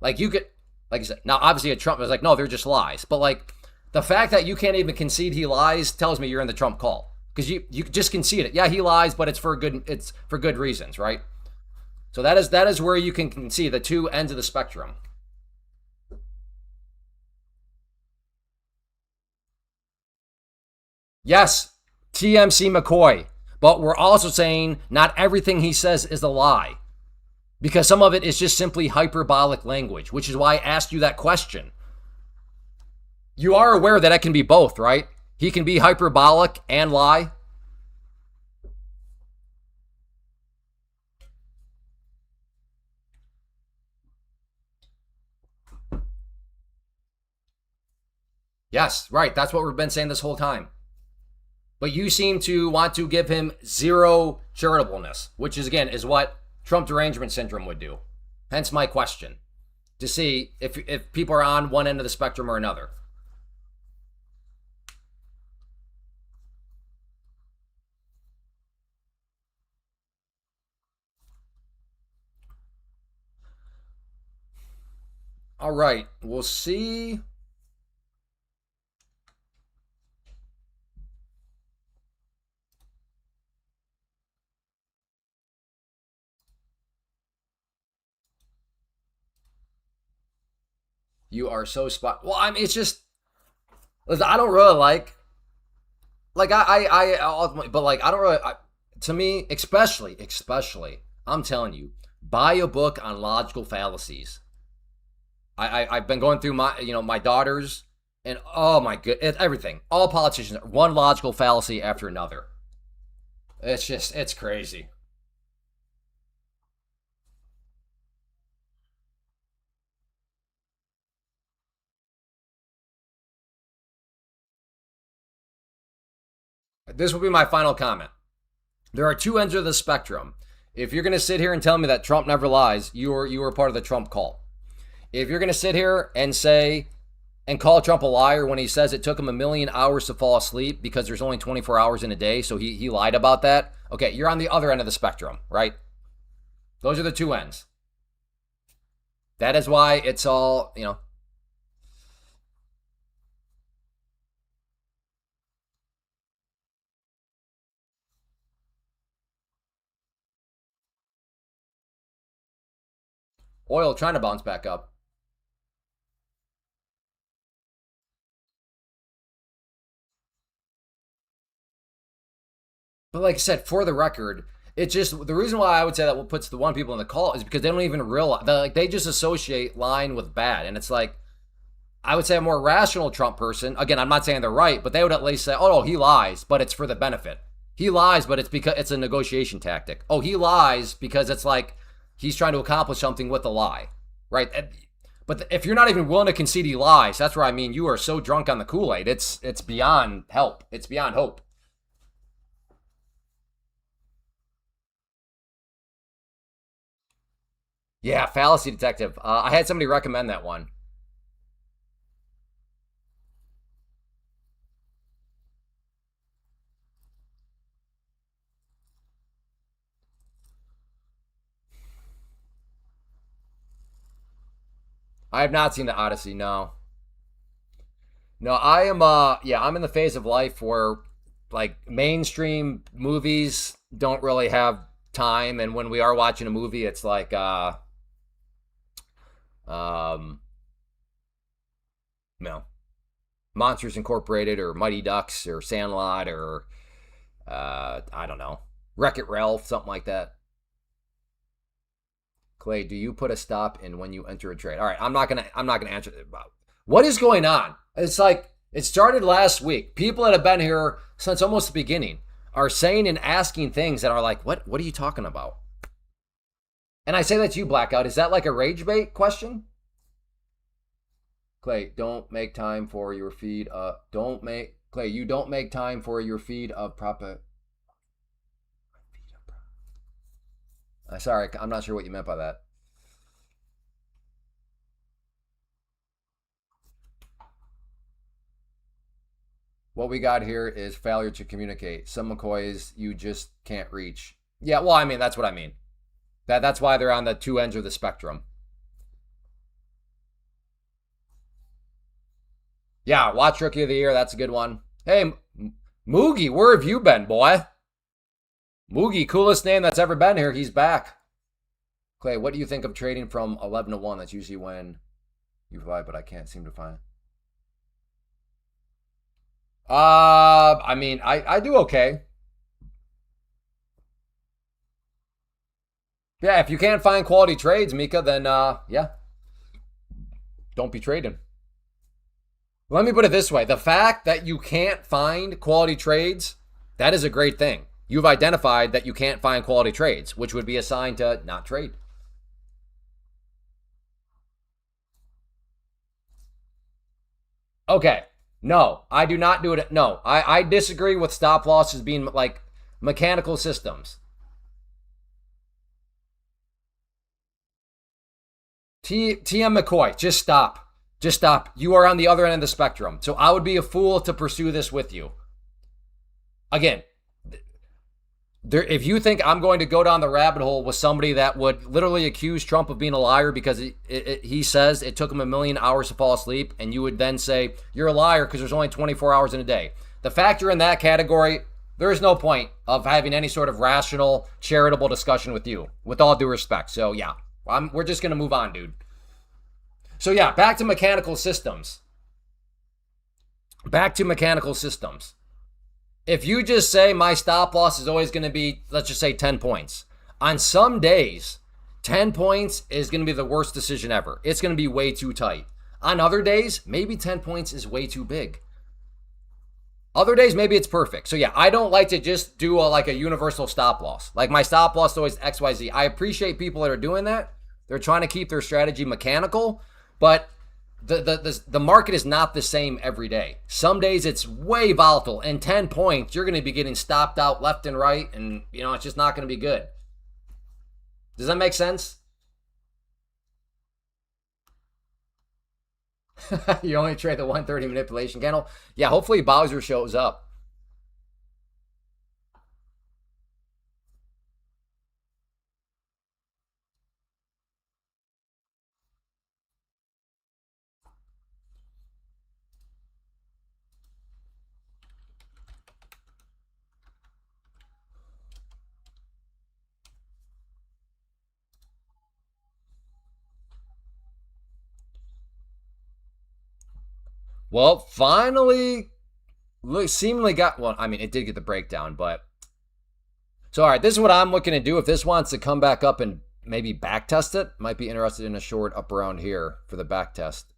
Like you could, like I said, now obviously a Trump was like, no, they're just lies. But like the fact that you can't even concede he lies tells me you're in the Trump call. Because you just concede it. Yeah, he lies, but it's for good reasons, right? So that is where you can see the two ends of the spectrum. Yes, TMC McCoy. But we're also saying not everything he says is a lie. Because some of it is just simply hyperbolic language, which is why I asked you that question. You are aware that it can be both, right? He can be hyperbolic and lie. Yes, right. That's what we've been saying this whole time. But you seem to want to give him zero charitableness, which is again is what Trump derangement syndrome would do. Hence my question to see if people are on one end of the spectrum or another. All right, we'll see. You are so spot. Well, I mean, it's just listen, I don't really like I ultimately, but like I don't really. To me, especially, I'm telling you, buy a book on logical fallacies. I've been going through my daughters and oh my good everything. All politicians one logical fallacy after another. It's crazy. This will be my final comment. There are two ends of the spectrum. If you're going to sit here and tell me that Trump never lies, you are part of the Trump cult. If you're going to sit here and say and call Trump a liar when he says it took him a million hours to fall asleep because there's only 24 hours in a day, so he lied about that. Okay, you're on the other end of the spectrum, right? Those are the two ends. That is why it's all. Oil trying to bounce back up. But like I said, for the record, it's just the reason why I would say that what puts the one people in the call is because they don't even realize like they just associate lying with bad, and it's like I would say a more rational Trump person. Again, I'm not saying they're right, but they would at least say, "Oh no, he lies, but it's for the benefit. He lies, but it's because it's a negotiation tactic. Oh, he lies because it's like he's trying to accomplish something with the lie, right?" But if you're not even willing to concede he lies, that's where I mean you are so drunk on the Kool Aid. It's beyond help. It's beyond hope. Yeah, fallacy detective. I had somebody recommend that one. I have not seen the Odyssey. No, no. I am. Yeah, I'm in the phase of life where like mainstream movies don't really have time, and when we are watching a movie, it's like um, you know, Monsters Incorporated or Mighty Ducks or Sandlot or I don't know, Wreck It Ralph, something like that. Clay, do you put a stop in when you enter a trade? All right, I'm not gonna answer that. What is going on? It's like it started last week. People that have been here since almost the beginning are saying and asking things that are like, what are you talking about? And I say that to you, Blackout. Is that like a rage bait question? Clay, don't make time for your feed. Don't make Clay. You don't make time for your feed of proper. Sorry, I'm not sure what you meant by that. What we got here is failure to communicate. Some McCoys you just can't reach. Yeah, well, I mean, that's what I mean. That's why they're on the two ends of the spectrum. Yeah, watch Rookie of the Year. That's a good one. Hey, Moogie, where have you been, boy? Moogie, coolest name that's ever been here. He's back. Clay, what do you think of trading from 11 to 1? That's usually when you fly, but I can't seem to find. I mean, I do okay. Yeah, if you can't find quality trades, Mika, then yeah, don't be trading. Let me put it this way: the fact that you can't find quality trades, that is a great thing. You've identified that you can't find quality trades, which would be a sign to not trade. Okay. No, I do not do it. No, I disagree with stop losses being like mechanical systems. TM McCoy, just stop. Just stop. You are on the other end of the spectrum. So I would be a fool to pursue this with you. Again, if you think I'm going to go down the rabbit hole with somebody that would literally accuse Trump of being a liar because he says it took him 1,000,000 hours to fall asleep, and you would then say you're a liar because there's only 24 hours in a day. The fact you're in that category, there is no point of having any sort of rational, charitable discussion with you, with all due respect. So yeah, we're just going to move on, dude. So yeah, back to mechanical systems. Back to mechanical systems. If you just say my stop loss is always going to be, let's just say 10 points. On some days, 10 points is going to be the worst decision ever. It's going to be way too tight. On other days, maybe 10 points is way too big. Other days, maybe it's perfect. So yeah, I don't like to just do like a universal stop loss. Like my stop loss is always XYZ. I appreciate people that are doing that. They're trying to keep their strategy mechanical, but the market is not the same every day. Some days it's way volatile, and 10 points, you're going to be getting stopped out left and right, and it's just not going to be good. Does that make sense? You only trade the 130 manipulation candle. Yeah, hopefully Bowser shows up. Well, finally, seemingly got. Well, I mean, it did get the breakdown, but so all right. This is what I'm looking to do. If this wants to come back up and maybe back test it, might be interested in a short up around here for the back test.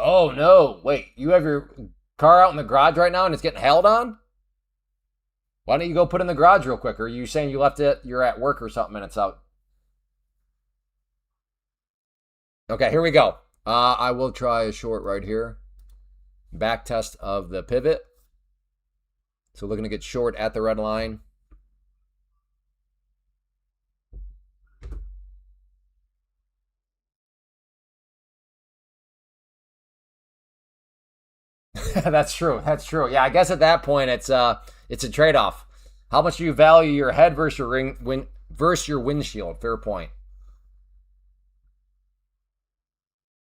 Oh no! Wait, you have your car out in the garage right now and it's getting held on? Why don't you go put it in the garage real quick? Or are you saying you left it? You're at work or something and it's out? Okay, here we go. I will try a short right here. Back test of the pivot. So looking to get short at the red line. That's true. That's true. Yeah, I guess at that point it's a trade off. How much do you value your head versus your versus your windshield? Fair point.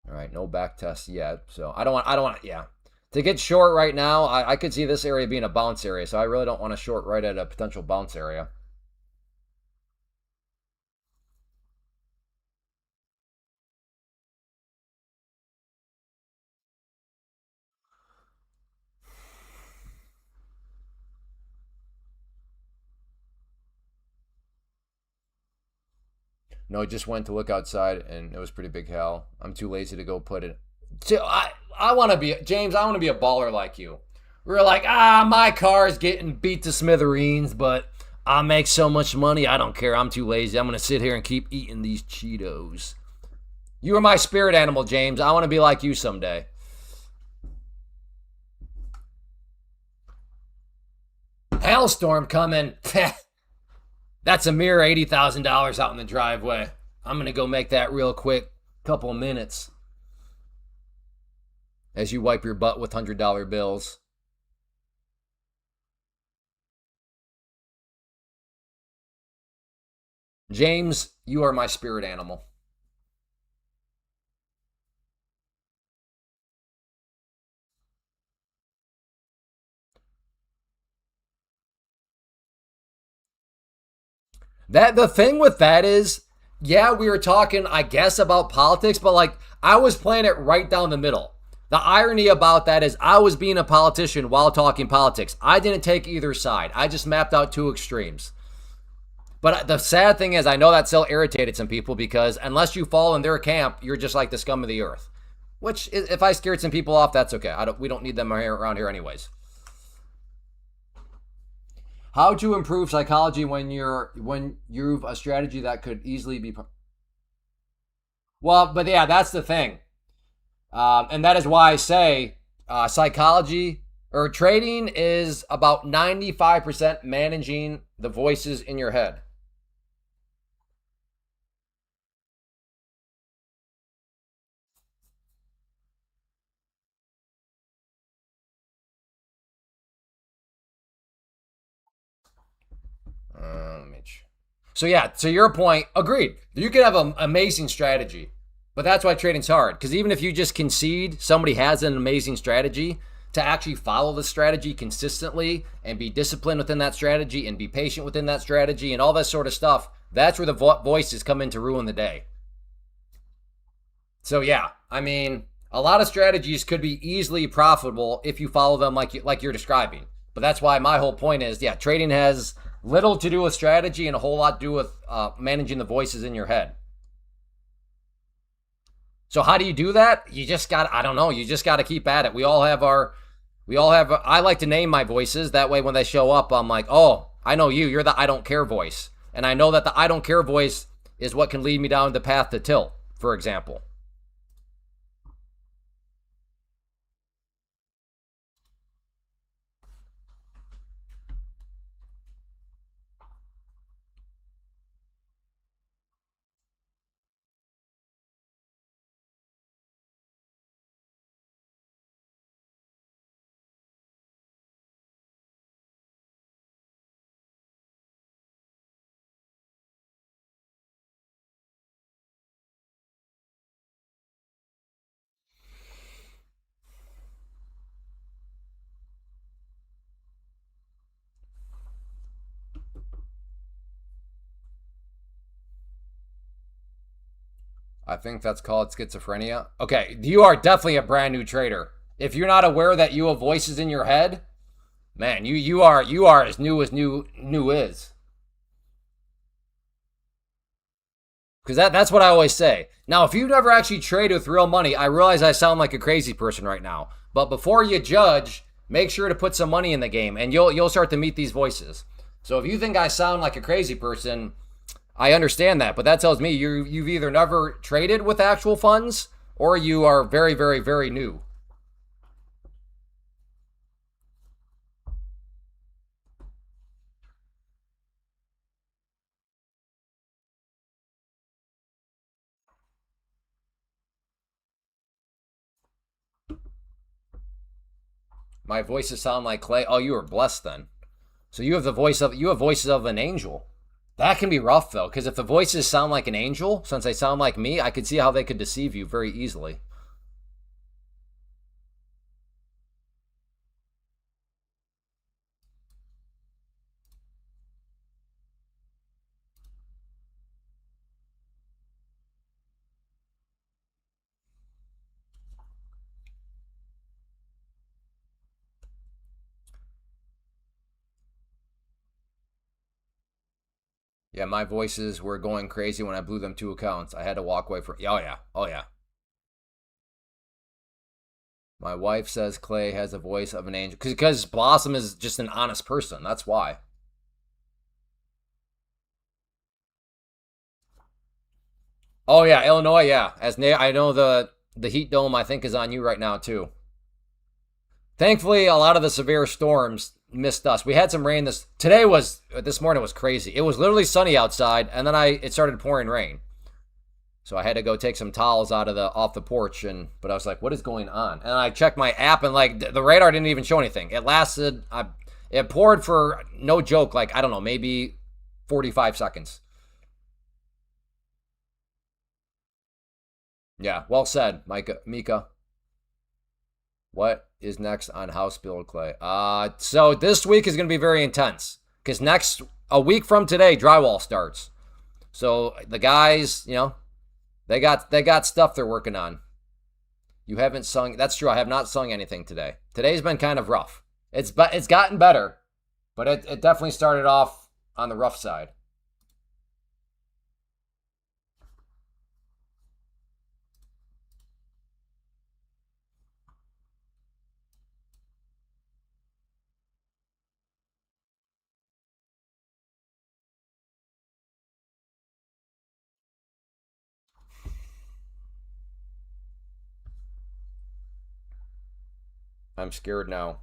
All right, no back test yet. So I don't want yeah. To get short right now, I could see this area being a bounce area. So I really don't want to short right at a potential bounce area. No, just went to look outside and it was pretty big hell. I'm too lazy to go put it. So I want to be James. I want to be a baller like you. We're like, my car's getting beat to smithereens, but I make so much money, I don't care. I'm too lazy. I'm going to sit here and keep eating these Cheetos. You are my spirit animal, James. I want to be like you someday. Hailstorm coming. That's a mere $80,000 out in the driveway. I'm going to go make that real quick. Couple of minutes. As you wipe your butt with $100 bills. James, you are my spirit animal. That the thing with that is, yeah, we were talking, I guess, about politics, but like I was playing it right down the middle. The irony about that is I was being a politician while talking politics. I didn't take either side. I just mapped out two extremes. But the sad thing is, I know that still irritated some people because unless you fall in their camp, you're just like the scum of the earth. Which, if I scared some people off, that's okay. We don't need them around here anyways. How to improve psychology when you've a strategy that could easily be. Well, but yeah, that's the thing, and that is why I say psychology or trading is about 95% managing the voices in your head. So yeah, to your point, agreed. You can have an amazing strategy, but that's why trading's hard. Because even if you just concede somebody has an amazing strategy, to actually follow the strategy consistently and be disciplined within that strategy and be patient within that strategy and all that sort of stuff, that's where the voices come in to ruin the day. So yeah, I mean, a lot of strategies could be easily profitable if you follow them like you're describing. But that's why my whole point is, yeah, trading has little to do with strategy and a whole lot to do with managing the voices in your head. So how do you do that? You just got, I don't know, you just got to keep at it. I like to name my voices. That way when they show up, I'm like, oh, I know you. You're the I don't care voice. And I know that the I don't care voice is what can lead me down the path to tilt, for example. I think that's called schizophrenia. Okay, you are definitely a brand new trader. If you're not aware that you have voices in your head, man, you are as new is. Because that's what I always say. Now, if you've never actually traded with real money, I realize I sound like a crazy person right now. But before you judge, make sure to put some money in the game, and you'll start to meet these voices. So if you think I sound like a crazy person, I understand that, but that tells me you've either never traded with actual funds or you are very, very, very new. My voices sound like clay. Oh, you are blessed then. So you have voices of an angel. That can be rough though, because if the voices sound like an angel, since they sound like me, I could see how they could deceive you very easily. Yeah, my voices were going crazy when I blew them two accounts. I had to walk away from. Oh yeah, oh yeah. My wife says Clay has a voice of an angel because Blossom is just an honest person. That's why. Oh yeah, Illinois. Yeah, I know the heat dome I think is on you right now too. Thankfully, a lot of the severe storms missed us. We had some rain this morning was crazy. It was literally sunny outside, and then it started pouring rain. So I had to go take some towels out of the off the porch, but I was like, what is going on? And I checked my app, and like the radar didn't even show anything. It poured for no joke, like I don't know, maybe 45 seconds. Yeah, well said, Mika. What is next on House Build Clay? So this week is going to be very intense because a week from today, drywall starts. So the guys, they got stuff they're working on. You haven't sung. That's true. I have not sung anything today. Today's been kind of rough. It's gotten better, but it definitely started off on the rough side. I'm scared now.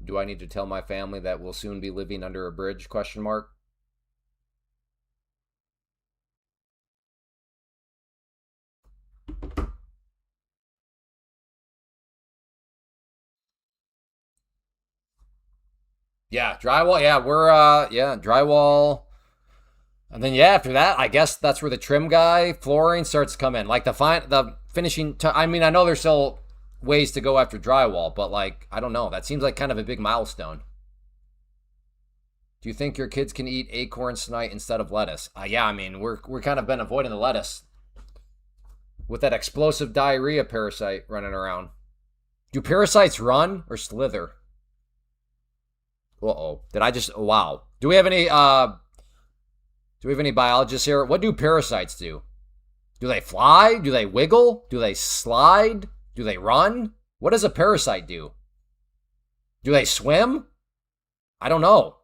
Do I need to tell my family that we'll soon be living under a bridge? Question mark. Yeah, drywall. Yeah, we're drywall. And then after that, I guess that's where the trim guy flooring starts to come in. Like the finishing. I mean, I know there's still ways to go after drywall, but like I don't know. That seems like kind of a big milestone. Do you think your kids can eat acorns tonight instead of lettuce? Yeah, I mean we're kind of been avoiding the lettuce with that explosive diarrhea parasite running around. Do parasites run or slither? Uh-oh. Did I just wow. Do we have any biologists here? What do parasites do? Do they fly? Do they wiggle? Do they slide? Do they run? What does a parasite do? Do they swim? I don't know.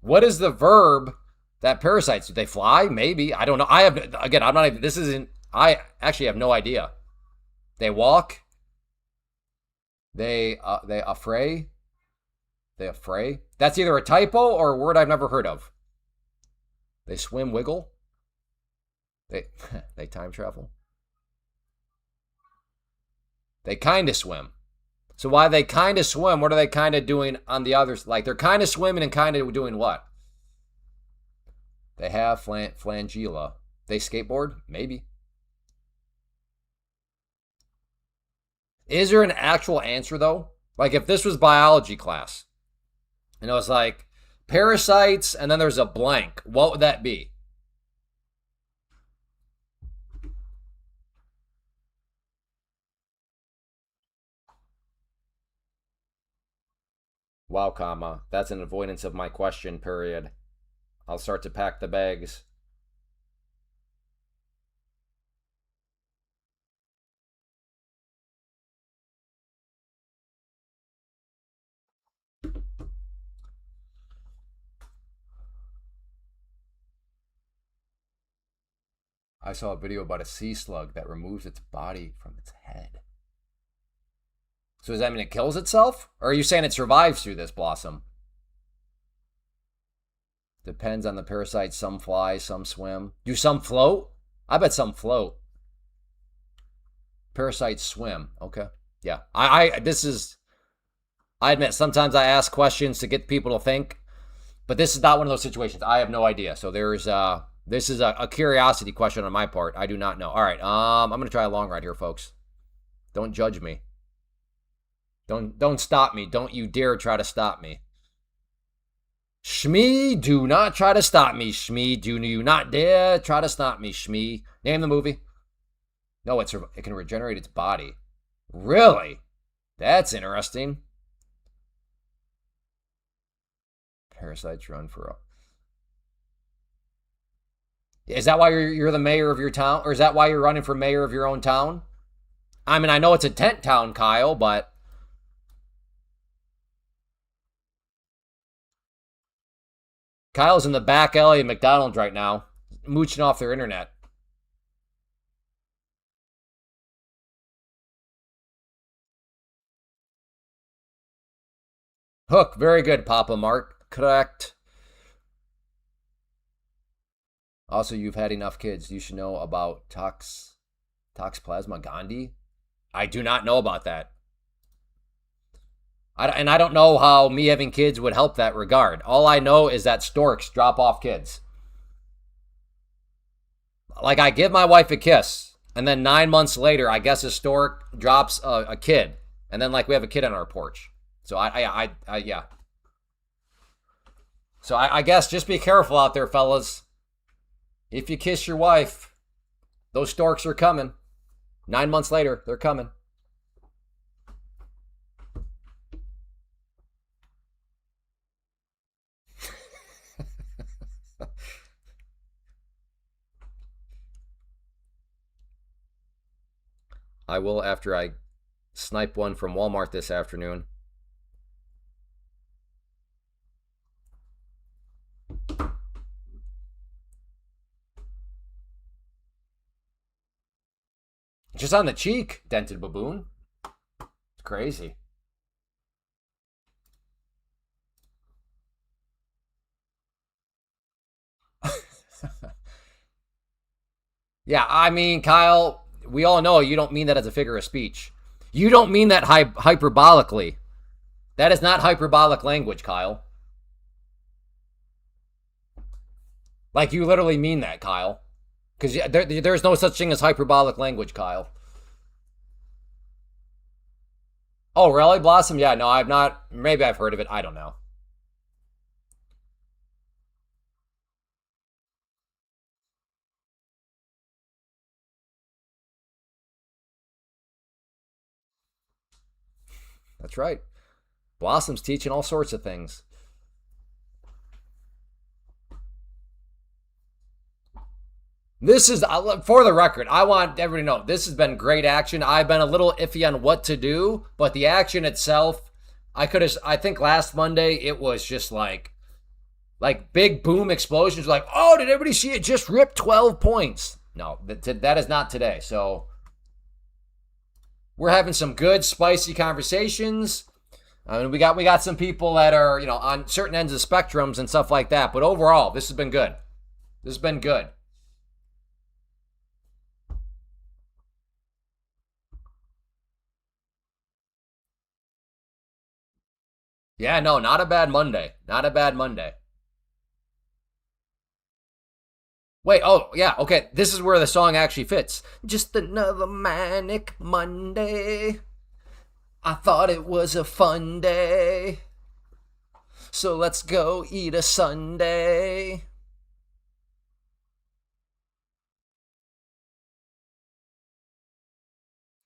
What is the verb that parasites do? They fly? Maybe. I don't know. I'm not even, this isn't, I actually have no idea. They walk. They affray. They affray. That's either a typo or a word I've never heard of. They swim, wiggle. They they time travel. They kind of swim. So why they kind of swim? What are they kind of doing on the others? Like they're kind of swimming and kind of doing what? They have flangella. They skateboard? Maybe. Is there an actual answer though? Like if this was biology class and it was like parasites and then there's a blank, what would that be? Wow, comma. That's an avoidance of my question, period. I'll start to pack the bags. I saw a video about a sea slug that removes its body from its head. So does that mean it kills itself? Or are you saying it survives through this, Blossom? Depends on the parasite. Some fly, some swim. Do some float? I bet some float. Parasites swim. Okay. Yeah. I admit sometimes I ask questions to get people to think, but this is not one of those situations. I have no idea. So this is a curiosity question on my part. I do not know. All right. I'm gonna try a long ride here, folks. Don't judge me. Don't stop me. Don't you dare try to stop me. Shmee, do not try to stop me. Shmee, do you not dare try to stop me. Shmee. Name the movie. No, it can regenerate its body. Really? That's interesting. Parasites run for. Is that why you're the mayor of your town? Or is that why you're running for mayor of your own town? I mean, I know it's a tent town, Kyle, but. Kyle's in the back alley of McDonald's right now, mooching off their internet. Hook, very good, Papa Mark. Correct. Also, you've had enough kids. You should know about Toxoplasma gondii. I do not know about that. And I don't know how me having kids would help that regard. All I know is that storks drop off kids. Like, I give my wife a kiss, and then 9 months later, I guess a stork drops a kid, and then, like, we have a kid on our porch. So, yeah. So, I guess just be careful out there, fellas. If you kiss your wife, those storks are coming. 9 months later, they're coming. I will after I snipe one from Walmart this afternoon. Just on the cheek, dented baboon. It's crazy. Yeah, I mean, Kyle, we all know you don't mean that as a figure of speech. You don't mean that hyperbolically. That is not hyperbolic language, Kyle. Like, you literally mean that, Kyle. Because there's no such thing as hyperbolic language, Kyle. Oh, really, Blossom? Yeah, no, I've not. Maybe I've heard of it. I don't know. That's right. Blossom's teaching all sorts of things. This is, for the record, I want everybody to know, this has been great action. I've been a little iffy on what to do, but the action itself, I think last Monday, it was just like big boom explosions. Like, oh, did everybody see it just rip 12 points? No, that is not today. So we're having some good, spicy conversations. I mean, we got some people that are, on certain ends of spectrums and stuff like that. But overall, this has been good. This has been good. Yeah, no, not a bad Monday. Not a bad Monday. Wait, oh, yeah, okay. This is where the song actually fits. Just another manic Monday. I thought it was a fun day. So let's go eat a sundae.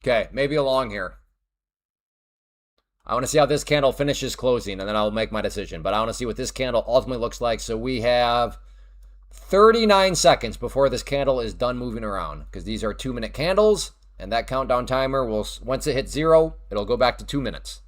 Okay, maybe along here. I want to see how this candle finishes closing, and then I'll make my decision. But I want to see what this candle ultimately looks like. So we have 39 seconds before this candle is done moving around, because these are 2-minute candles, and that countdown timer will, once it hits 0, it'll go back to 2 minutes.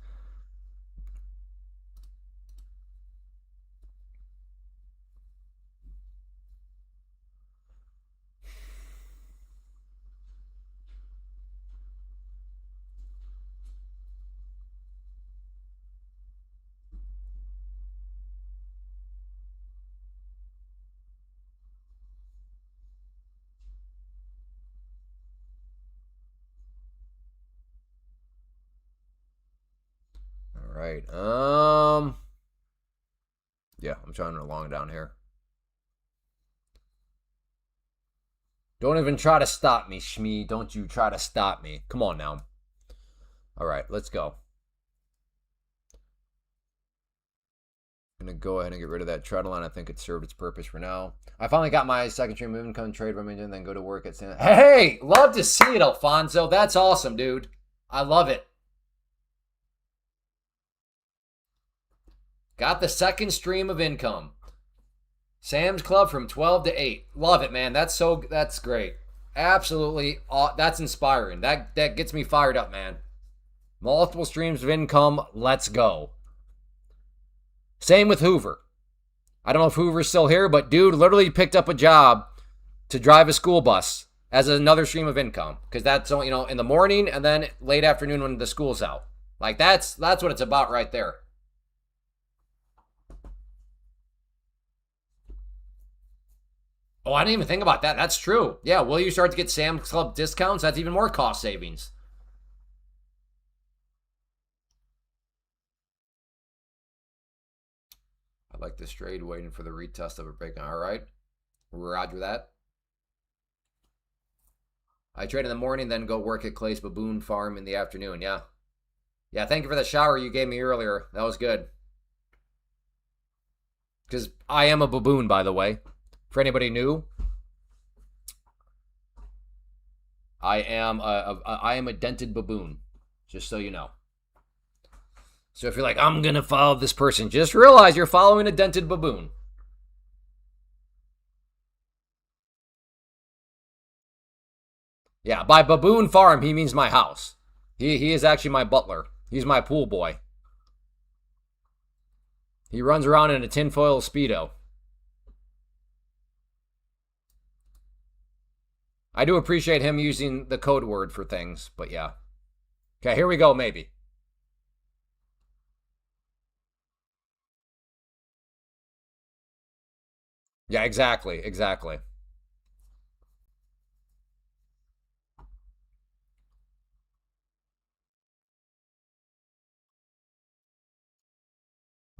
All right. Yeah, I'm trying to long down here. Don't even try to stop me, Shmee. Don't you try to stop me. Come on now. All right, let's go. I'm going to go ahead and get rid of that treadle line. I think it served its purpose for now. I finally got my second stream of income trade remainder and then go to work at San. Hey, love to see it, Alfonso. That's awesome, dude. I love it. Got the second stream of income. Sam's Club from 12 to 8. Love it, man. That's great. Absolutely. That's inspiring. That gets me fired up, man. Multiple streams of income. Let's go. Same with Hoover. I don't know if Hoover's still here, but dude literally picked up a job to drive a school bus as another stream of income. Because that's, in the morning and then late afternoon when the school's out. Like, that's what it's about right there. Oh, I didn't even think about that. That's true. Yeah, will you start to get Sam's Club discounts? That's even more cost savings. I like this trade, waiting for the retest of a break. All right. Roger that. I trade in the morning, then go work at Clay's Baboon Farm in the afternoon. Yeah. Yeah, thank you for the shower you gave me earlier. That was good. Because I am a baboon, by the way. For anybody new, I am a dented baboon, just so you know. So if you're like, I'm going to follow this person, just realize you're following a dented baboon. Yeah, by Baboon Farm, he means my house. He is actually my butler. He's my pool boy. He runs around in a tinfoil Speedo. I do appreciate him using the code word for things, but yeah. Okay, here we go, maybe. Yeah, exactly.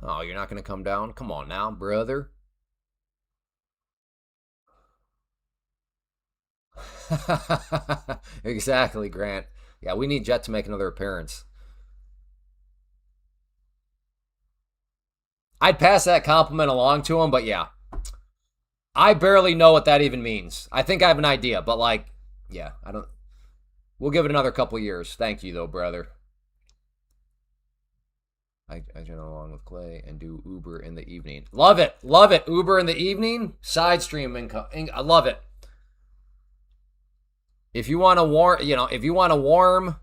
Oh, you're not going to come down? Come on now, brother. Exactly, Grant. Yeah, we need Jet to make another appearance. I'd pass that compliment along to him, but yeah. I barely know what that even means. I think I have an idea, but yeah, I don't. We'll give it another couple years. Thank you, though, brother. I join along with Clay and do Uber in the evening. Love it. Uber in the evening, side stream income. I love it. If you want to warm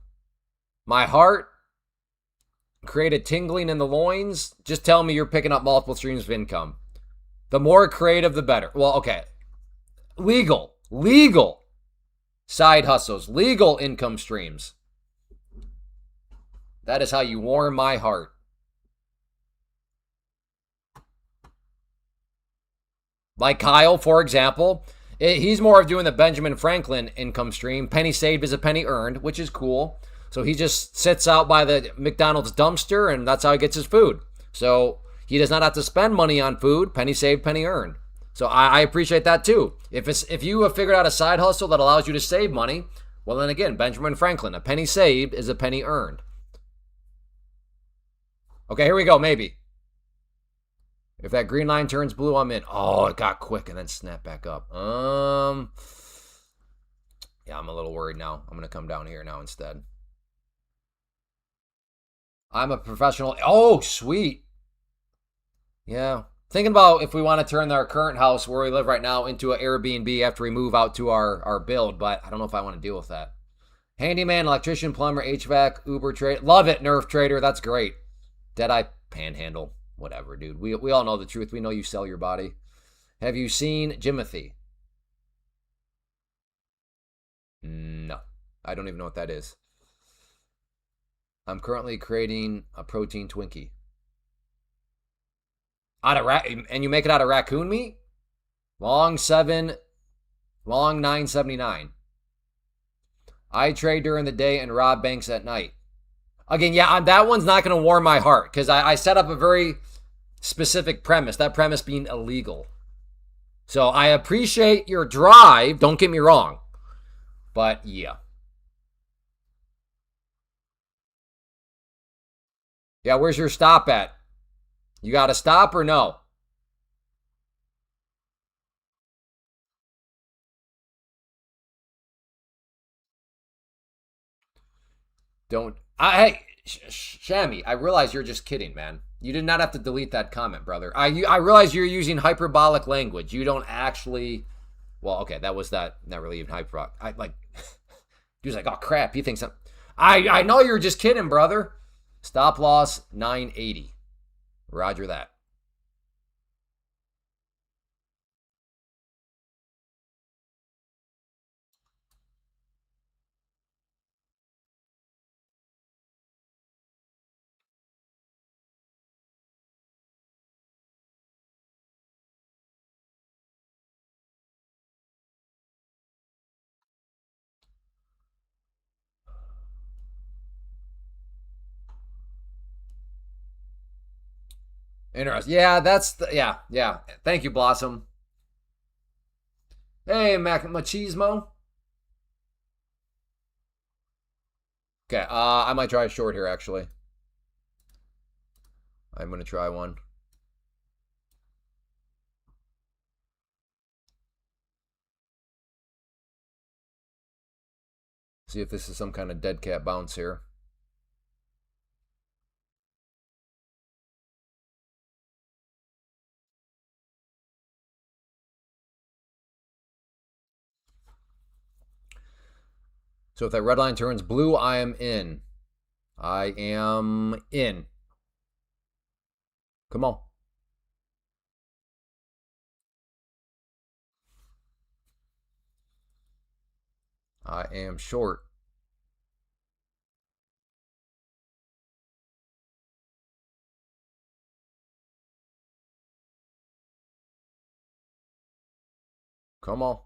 my heart, create a tingling in the loins, just tell me you're picking up multiple streams of income. The more creative, the better. Well, okay. Legal side hustles, legal income streams. That is how you warm my heart. Like Kyle, for example, he's more of doing the Benjamin Franklin income stream. Penny saved is a penny earned, which is cool. So he just sits out by the McDonald's dumpster, and that's how he gets his food. So he does not have to spend money on food. Penny saved, penny earned. So I appreciate that too. If you have figured out a side hustle that allows you to save money, well then again, Benjamin Franklin, a penny saved is a penny earned. Okay, here we go, maybe. If that green line turns blue, I'm in. Oh, it got quick and then snapped back up. Yeah, I'm a little worried now. I'm going to come down here now instead. I'm a professional. Oh, sweet. Yeah. Thinking about if we want to turn our current house where we live right now into an Airbnb after we move out to our build, but I don't know if I want to deal with that. Handyman, electrician, plumber, HVAC, Uber trade. Love it, Nerf trader. That's great. Deadeye panhandle. Whatever, dude. We all know the truth. We know you sell your body. Have you seen Jimothy? No. I don't even know what that is. I'm currently creating a protein Twinkie. And you make it out of raccoon meat? Long 979. I trade during the day and rob banks at night. Again, yeah, that one's not going to warm my heart because I set up a very specific premise, that premise being illegal. So I appreciate your drive, don't get me wrong. But yeah. Yeah, where's your stop at? You got to stop or no? Don't. Hey, Shammy, I realize you're just kidding, man. You did not have to delete that comment, brother. I realize you're using hyperbolic language. You don't actually. Well, okay, that was that. Not really even hyperbolic. I like. He was like, oh crap. He thinks I'm. I know you're just kidding, brother. Stop loss 980. Roger that. Interesting. Yeah, yeah. Thank you, Blossom. Hey, Machismo. Okay, I might try a short here actually. I'm gonna try one. See if this is some kind of dead cat bounce here. So if that red line turns blue, I am in. I am in. Come on. I am short. Come on.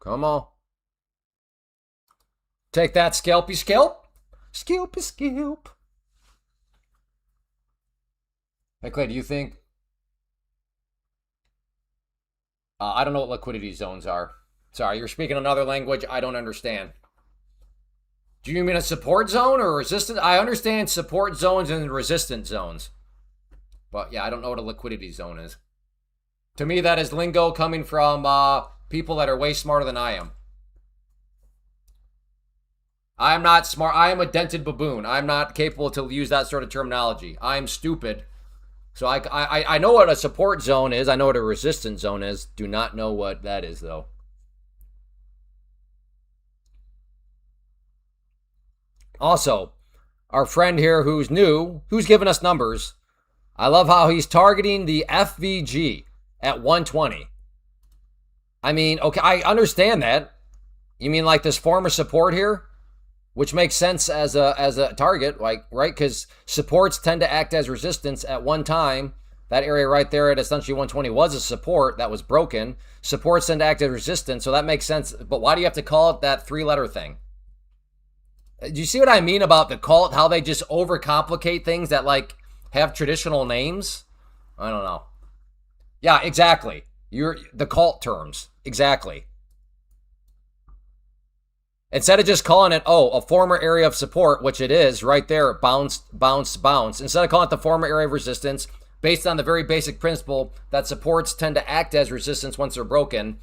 Come on. Take that, scalpy scalp. Scalpy scalp. Hey, Clay, do you think. I don't know what liquidity zones are. Sorry, you're speaking another language I don't understand. Do you mean a support zone or resistance? I understand support zones and resistance zones. But yeah, I don't know what a liquidity zone is. To me, that is lingo coming from people that are way smarter than I am. I am not smart. I am a dented baboon. I'm not capable to use that sort of terminology. I'm stupid. So I know what a support zone is. I know what a resistance zone is. Do not know what that is, though. Also, our friend here who's new, who's giving us numbers, I love how he's targeting the FVG at 120. I mean, okay, I understand that. You mean like this former support here? Which makes sense as a target, like right, because supports tend to act as resistance at one time. That area right there at essentially 120 was a support that was broken. Supports tend to act as resistance, so that makes sense. But why do you have to call it that three-letter thing? Do you see what I mean about the cult? How they just overcomplicate things that like have traditional names? I don't know. Yeah, exactly. You're the cult terms. Exactly. Instead of just calling it, oh, a former area of support, which it is right there, bounce, bounce, bounce. Instead of calling it the former area of resistance, based on the very basic principle that supports tend to act as resistance once they're broken,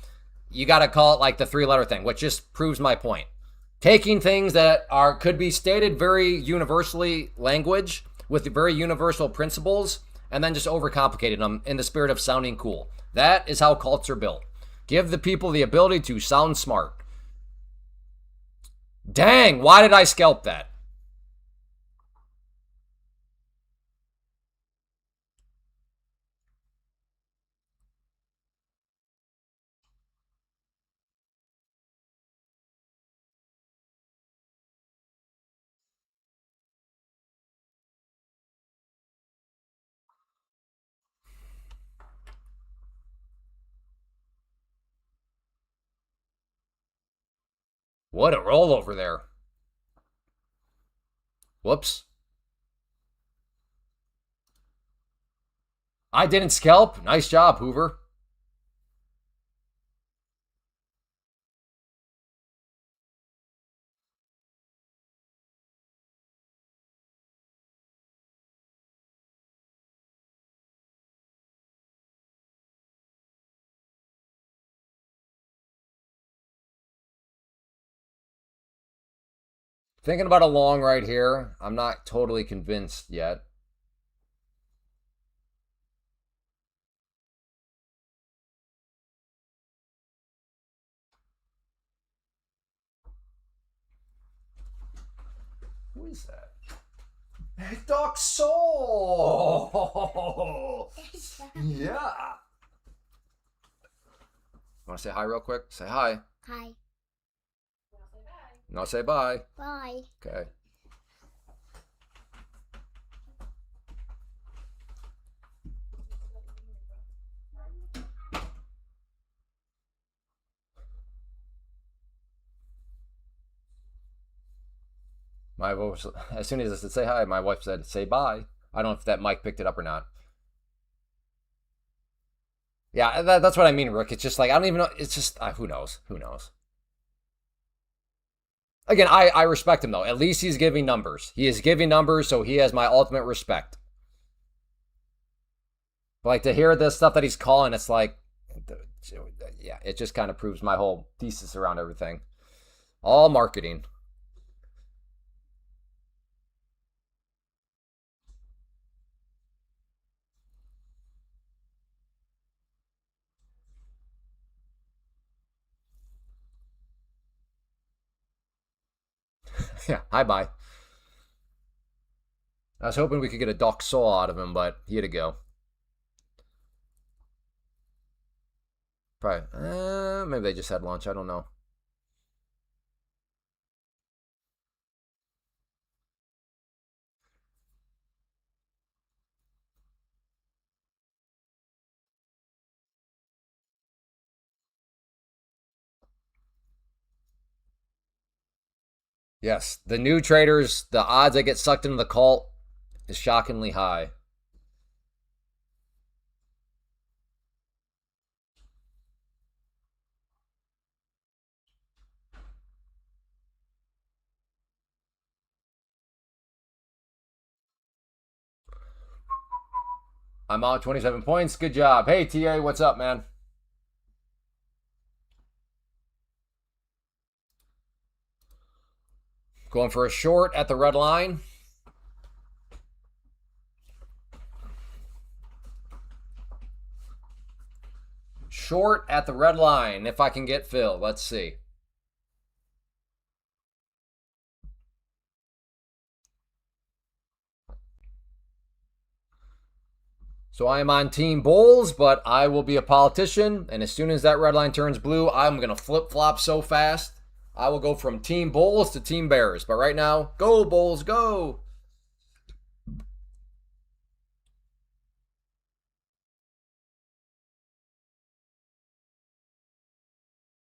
you got to call it like the three-letter thing, which just proves my point. Taking things that are could be stated very universally language with very universal principles, and then just overcomplicating them in the spirit of sounding cool. That is how cults are built. Give the people the ability to sound smart. Dang, why did I scalp that? What a rollover there. Whoops. I didn't scalp. Nice job, Hoover. Thinking about a long right here. I'm not totally convinced yet. Who is that? Doc Soul! Yeah. Want to say hi real quick? Say hi. Hi. No, say bye. Bye. Okay. My wife, as soon as I said say hi, my wife said say bye. I don't know if that mic picked it up or not. Yeah, that's what I mean, Rick. It's just like I don't even know. It's just who knows? Who knows? Again, I respect him though. At least he's giving numbers. He is giving numbers, so he has my ultimate respect. But like to hear this stuff that he's calling, it's like, yeah, it just kind of proves my whole thesis around everything. All marketing. Yeah, hi bye. I was hoping we could get a Doc Soul out of him, but he had to go. Probably. Maybe they just had lunch. I don't know. Yes, the new traders, the odds I get sucked into the cult is shockingly high. I'm out 27 points. Good job. Hey, TA, what's up, man? Going for a short at the red line. Short at the red line, if I can get filled. Let's see. So I am on Team Bulls, but I will be a politician. And as soon as that red line turns blue, I'm going to flip flop so fast. I will go from Team Bulls to Team Bears. But right now, go Bulls, go.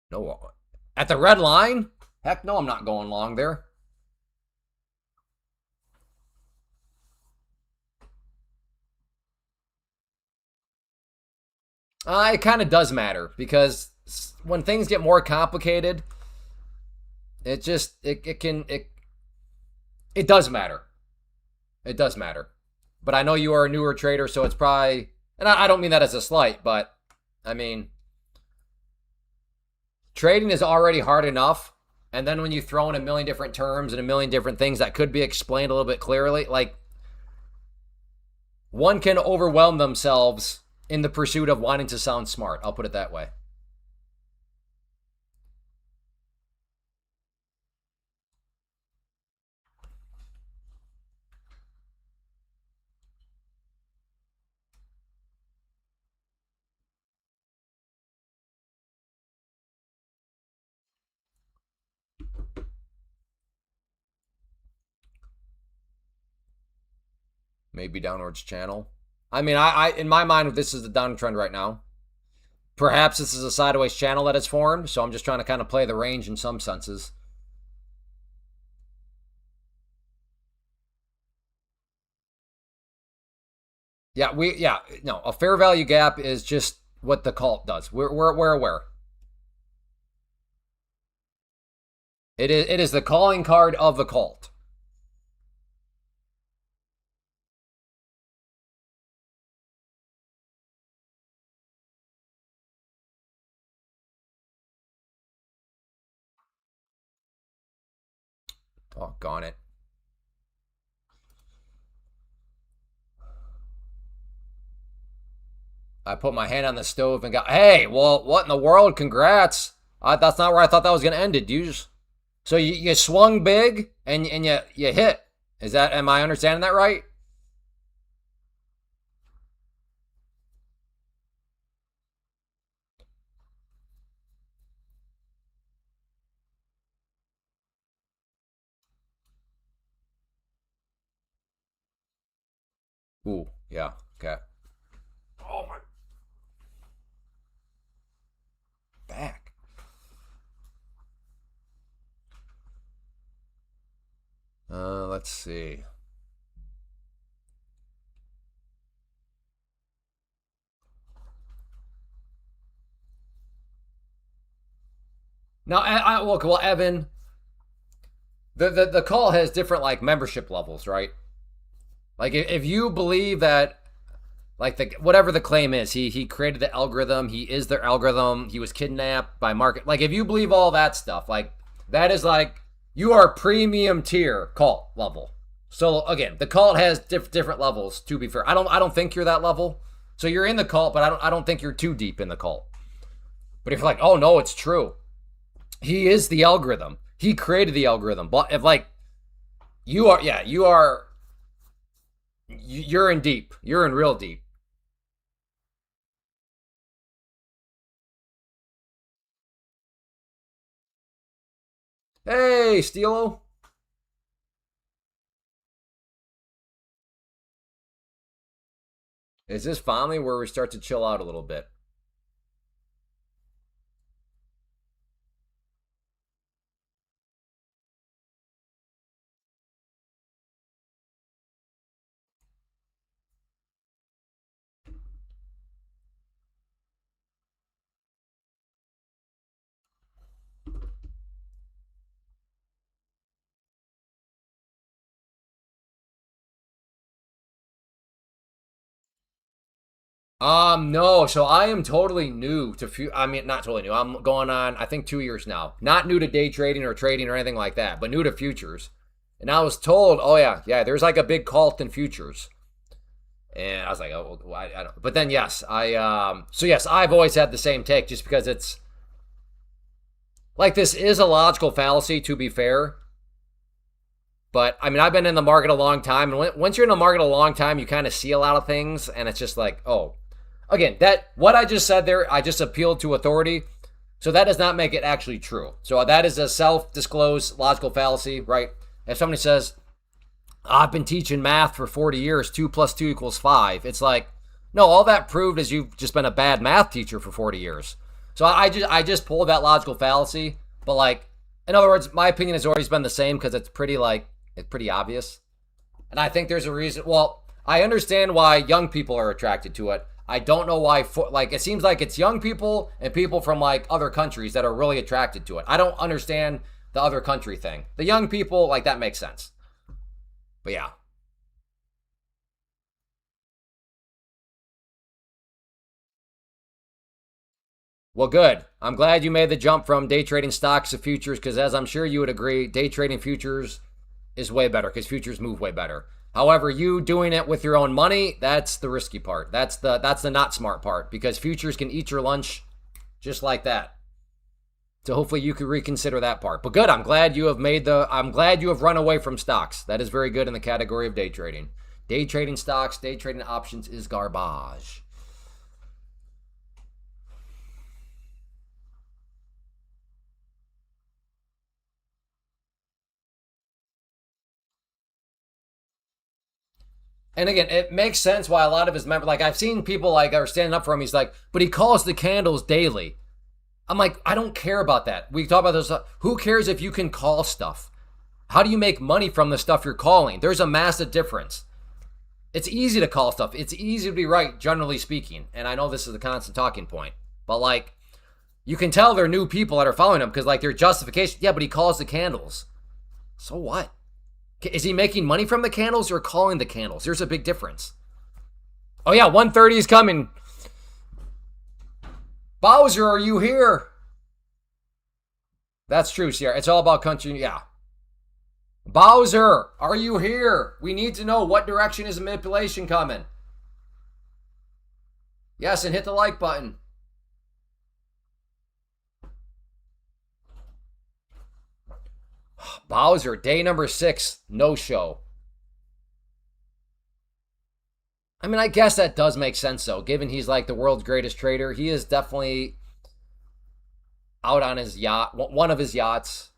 No, at the red line? Heck no, I'm not going long there. It kind of does matter because when things get more complicated, it just it does matter. It does matter. But I know you are a newer trader, so it's probably, and I don't mean that as a slight, but I mean trading is already hard enough, and then when you throw in a million different terms and a million different things that could be explained a little bit clearly, like one can overwhelm themselves in the pursuit of wanting to sound smart. I'll put it that way. Maybe downwards channel. I mean, I in my mind, this is the downtrend right now. Perhaps this is a sideways channel that has formed, so I'm just trying to kind of play the range in some senses. No, a fair value gap is just what the cult does. We're aware. It is the calling card of the cult. Doggone it. I put my hand on the stove and got, hey, well, what in the world? Congrats. That's not where I thought that was going to end it. So you swung big and you hit. Am I understanding that right? Ooh, yeah, okay. Oh, my back. Let's see. Now, well, Evan, the call has different like membership levels, right? Like if you believe that like whatever the claim is, he created the algorithm, he is their algorithm, he was kidnapped by market. Like if you believe all that stuff, like that is like you are premium tier cult level. So again, the cult has different levels. To be fair, I don't think you're that level. So you're in the cult, but I don't think you're too deep in the cult. But if you're like, oh no, it's true, he is the algorithm. He created the algorithm. But if like you are, yeah, you're in deep. You're in real deep. Hey, Steelo. Is this finally where we start to chill out a little bit? No. So I am totally new to I mean, not totally new. I'm going on, I think, 2 years now. Not new to day trading or trading or anything like that, but new to futures. And I was told, oh yeah, there's like a big cult in futures. And I was like, oh, well, I don't. But then yes, so yes, I've always had the same take, just because it's like this is a logical fallacy, to be fair. But I mean, I've been in the market a long time, and once you're in the market a long time, you kind of see a lot of things, and it's just like, oh, again, that what I just said there, I just appealed to authority, so that does not make it actually true. So that is a self-disclosed logical fallacy, right? If somebody says, I've been teaching math for 40 years, 2 plus 2 equals 5, it's like, no, all that proved is you've just been a bad math teacher for 40 years. So I just pulled that logical fallacy, but like, in other words, my opinion has always been the same because it's pretty obvious. And I think there's a reason. Well, I understand why young people are attracted to it. I don't know why. Like, it seems like it's young people and people from like other countries that are really attracted to it. I don't understand the other country thing. The young people, like, that makes sense. But yeah. Well, good. I'm glad you made the jump from day trading stocks to futures, because as I'm sure you would agree, day trading futures is way better because futures move way better. However, you doing it with your own money, that's the risky part. That's the not smart part, because futures can eat your lunch just like that. So hopefully you could reconsider that part. But good, I'm glad you have run away from stocks. That is very good in the category of day trading. Day trading stocks, day trading options is garbage. And again, it makes sense why a lot of his members, like I've seen people like are standing up for him. He's like, but he calls the candles daily. I'm like, I don't care about that. We talk about this. Who cares if you can call stuff? How do you make money from the stuff you're calling? There's a massive difference. It's easy to call stuff. It's easy to be right, generally speaking. And I know this is a constant talking point, but like, you can tell they're new people that are following him because like their justification, yeah, but he calls the candles. So what? Is he making money from the candles or calling the candles? There's a big difference. Oh yeah, 1:30 is coming. Bowser, are you here? That's true, Sierra. It's all about country. Yeah. Bowser, are you here? We need to know what direction is the manipulation coming. Yes, and hit the like button. Bowser, day number 6, no show. I mean, I guess that does make sense though, given he's like the world's greatest trader. He is definitely out on his yacht, one of his yachts.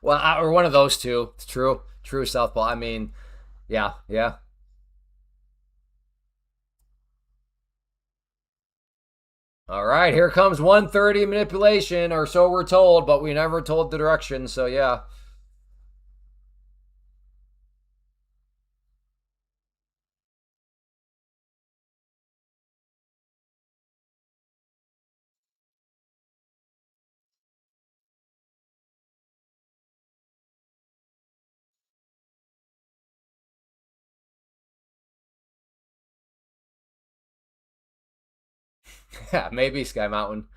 Well, or one of those two. It's true. True Southpaw. I mean, yeah, yeah. All right, here comes 130 manipulation, or so we're told, but we never told the direction, so yeah. Yeah, maybe Sky Mountain.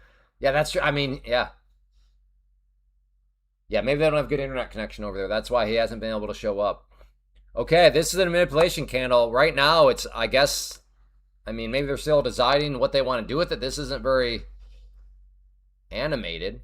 Yeah, that's true. I mean, yeah. Yeah, maybe they don't have good internet connection over there. That's why he hasn't been able to show up. Okay, this is a manipulation candle. Right now, it's, I guess, I mean, maybe they're still deciding what they want to do with it. This isn't very animated.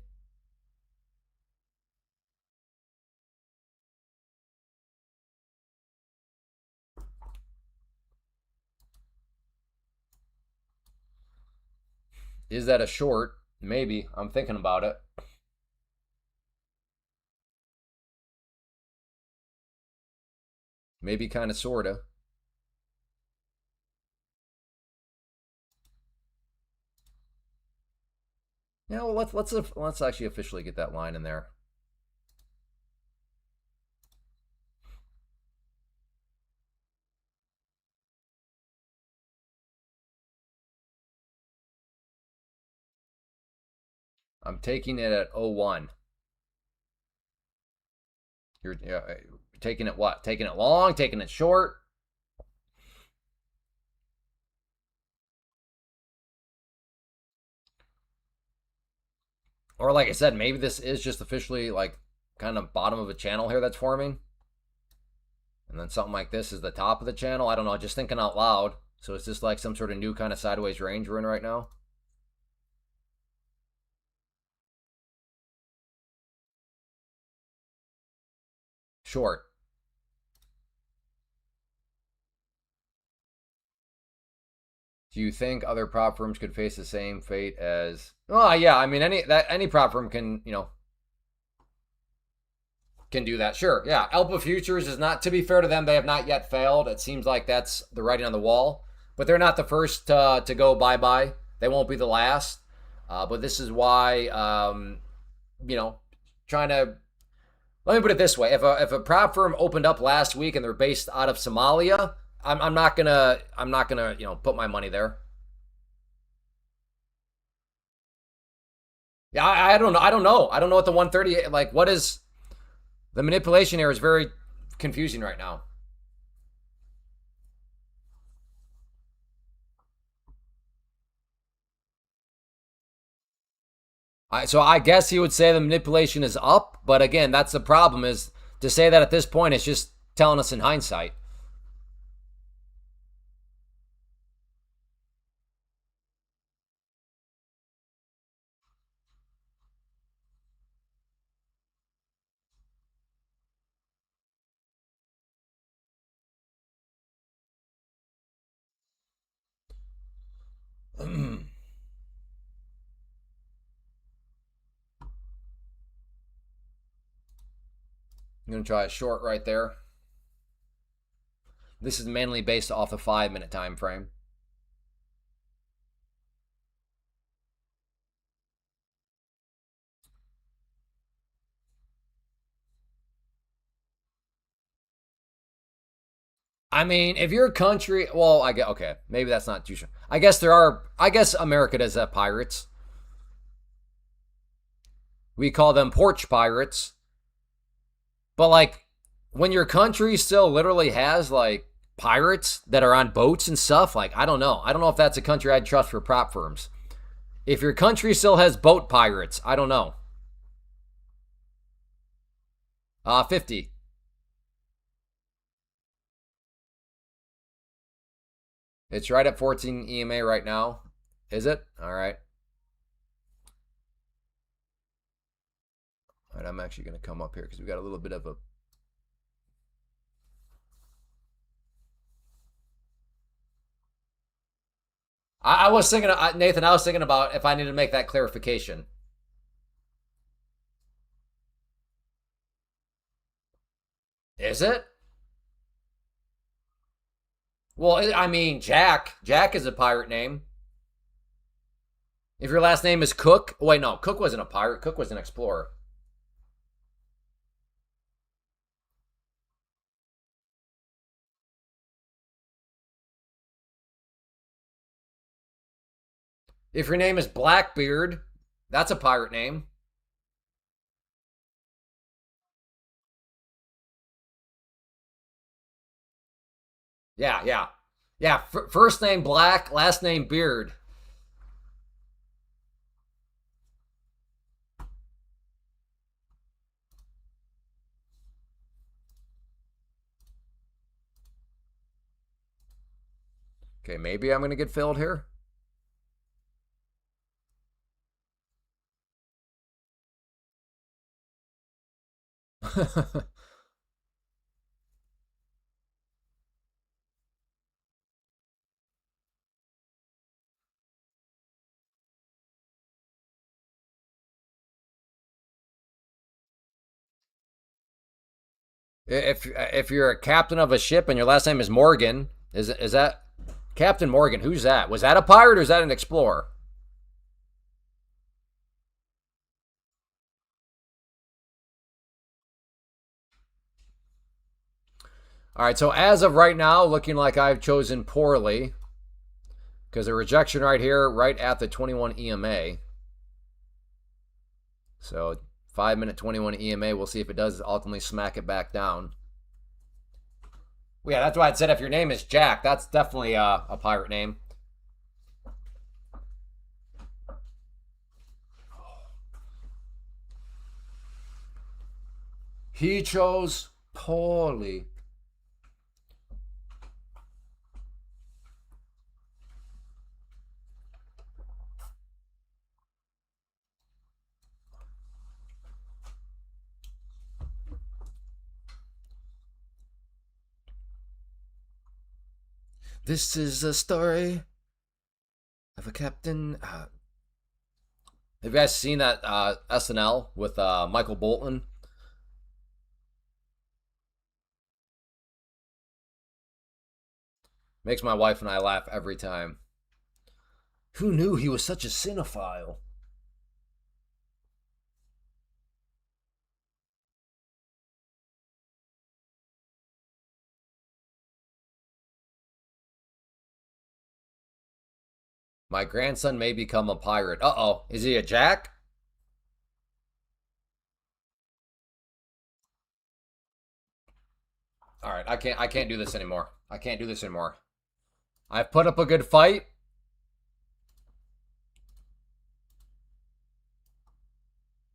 Is that a short? Maybe. I'm thinking about it. Maybe kind of sorta. Yeah, well, let's actually officially get that line in there. I'm taking it at 01. You're taking it what? Taking it long? Taking it short? Or like I said, maybe this is just officially like kind of bottom of a channel here that's forming, and then something like this is the top of the channel. I don't know. Just thinking out loud. So it's just like some sort of new kind of sideways range we're in right now. Short. Do you think other prop firms could face the same fate as? Oh yeah, I mean any prop firm can can do that. Sure, yeah. Alpha Futures is not. To be fair to them, they have not yet failed. It seems like that's the writing on the wall. But they're not the first to go bye bye. They won't be the last. But this is why you know trying to. Let me put it this way: if a prop firm opened up last week and they're based out of Somalia, I'm not gonna put my money there. Yeah, I don't know. I don't know. I don't know what the 130 like. What is the manipulation here is very confusing right now. So I guess he would say the manipulation is up, but again, that's the problem. Is to say that at this point, it's just telling us in hindsight. I'm gonna try a short right there. This is mainly based off a 5 minute time frame. I mean, if your country, well, I get okay. Maybe that's not too sure. I guess there are. I guess America does have pirates. We call them porch pirates. But like, when your country still literally has like pirates that are on boats and stuff, like I don't know. I don't know if that's a country I'd trust for prop firms. If your country still has boat pirates, I don't know. 50. It's right at 14 EMA right now. Is it? All right. All right, I'm actually going to come up here because we got a little bit of a. I was thinking, Nathan, I was thinking about if I need to make that clarification. Is it? Well, I mean, Jack. Jack is a pirate name. If your last name is Cook, oh, wait, no, Cook wasn't a pirate. Cook was an explorer. If your name is Blackbeard, that's a pirate name. Yeah, yeah, yeah. First name Black, last name Beard. Okay, maybe I'm gonna get filled here. If you're a captain of a ship and your last name is Morgan, is that Captain Morgan? Who's that? Was that a pirate or is that an explorer? All right, so as of right now, looking like I've chosen poorly because a rejection right here, right at the 21 EMA. So 5 minute 21 EMA. We'll see if it does ultimately smack it back down. Well, yeah, that's why I said if your name is Jack, that's definitely a pirate name. He chose poorly. This is a story of a captain. Have you guys seen that SNL with Michael Bolton? Makes my wife and I laugh every time. Who knew he was such a cinephile? My grandson may become a pirate. Uh oh. Is he a Jack? All right, I can't do this anymore. I can't do this anymore. I've put up a good fight,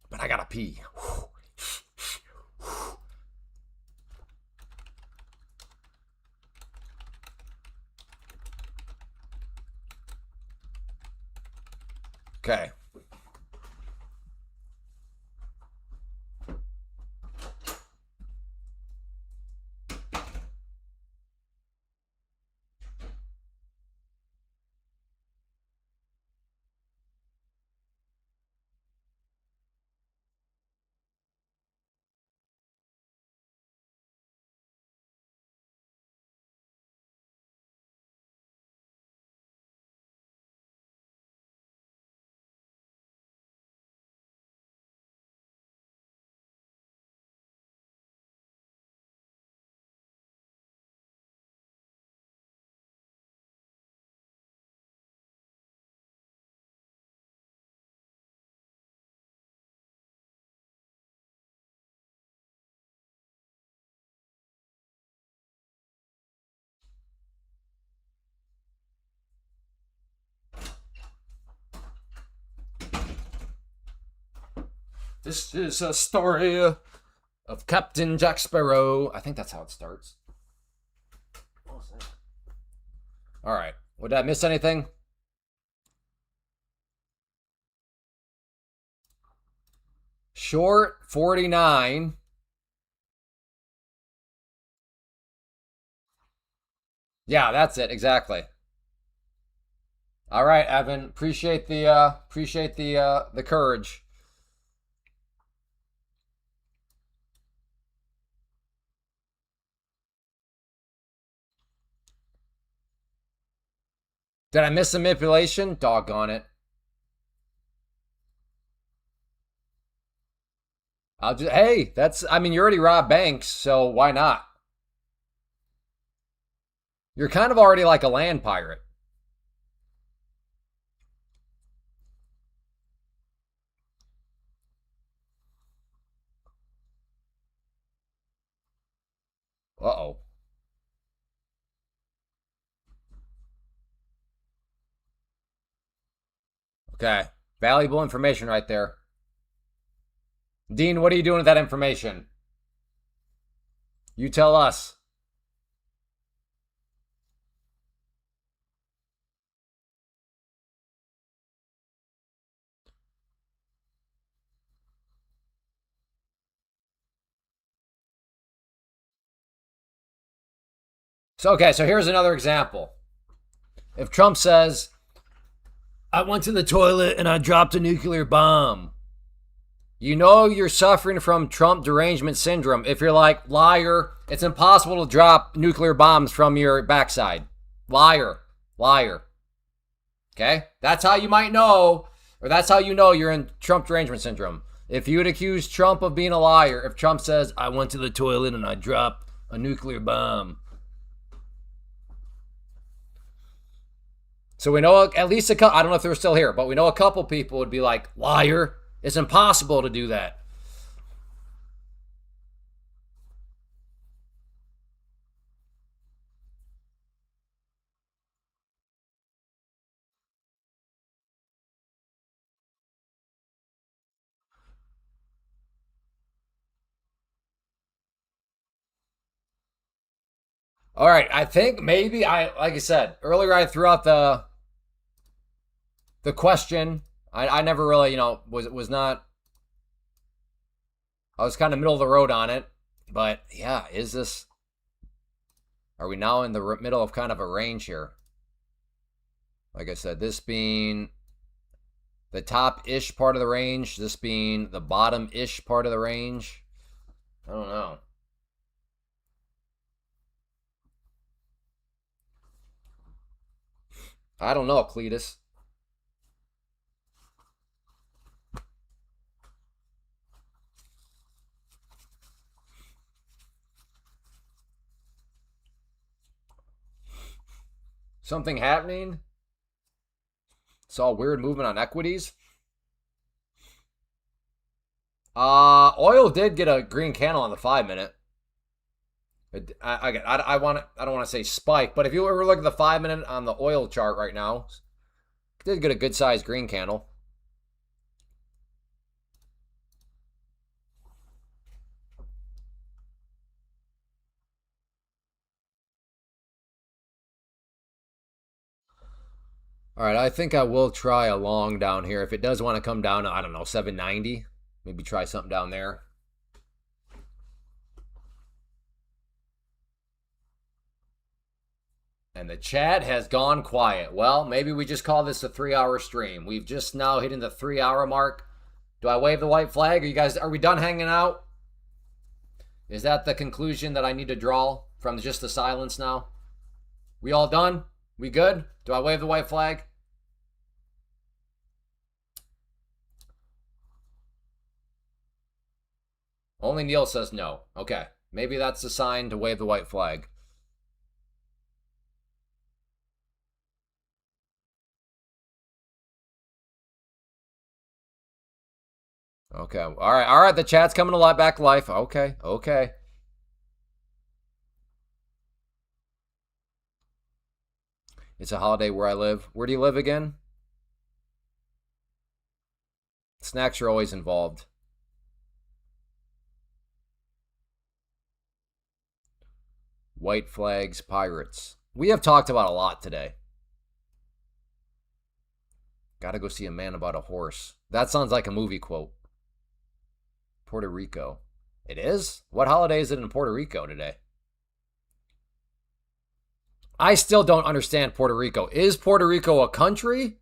but I gotta pee. Okay. This is a story of Captain Jack Sparrow. I think that's how it starts. What was that? All right. Did I miss anything? Short 49. Yeah, that's it exactly. All right, Evan. Appreciate the courage. Did I miss a manipulation? Doggone it. Hey, I mean, you already robbed banks, so why not? You're kind of already like a land pirate. Uh-oh. Okay. Valuable information right there. Dean, what are you doing with that information? You tell us. So here's another example. If Trump says, I went to the toilet and I dropped a nuclear bomb, you know you're suffering from Trump derangement syndrome if you're like, liar, it's impossible to drop nuclear bombs from your backside. Liar. Liar. Okay? That's how you might know, or that's how you know you're in Trump derangement syndrome. If you would accuse Trump of being a liar, if Trump says, I went to the toilet and I dropped a nuclear bomb. So we know at least a couple, I don't know if they're still here, but we know a couple people would be like, liar, it's impossible to do that. All right, I think maybe like I said earlier, I threw out the question. I never really, was not. I was kind of middle of the road on it, but yeah, is this? Are we now in the middle of kind of a range here? Like I said, this being the top-ish part of the range, this being the bottom-ish part of the range. I don't know. I don't know, Cletus. Something happening? Saw weird movement on equities. Oil did get a green candle on the 5 minute. I don't want to say spike, but if you ever look at the 5 minute on the oil chart right now, it did get a good sized green candle. All right, I think I will try a long down here. If it does want to come down to, I don't know, 790, maybe try something down there. And the chat has gone quiet. Well, maybe we just call this a 3-hour stream. We've just now hitting the 3-hour mark. Do I wave the white flag? Are we done hanging out? Is that the conclusion that I need to draw from just the silence now? We all done? We good? Do I wave the white flag? Only Neil says no. Okay. Maybe that's the sign to wave the white flag. Okay. All right. All right. The chat's coming a lot back to life. Okay. Okay. It's a holiday where I live. Where do you live again? Snacks are always involved. White flags, pirates. We have talked about a lot today. Gotta go see a man about a horse. That sounds like a movie quote. Puerto Rico. It is? What holiday is it in Puerto Rico today? I still don't understand Puerto Rico. Is Puerto Rico a country?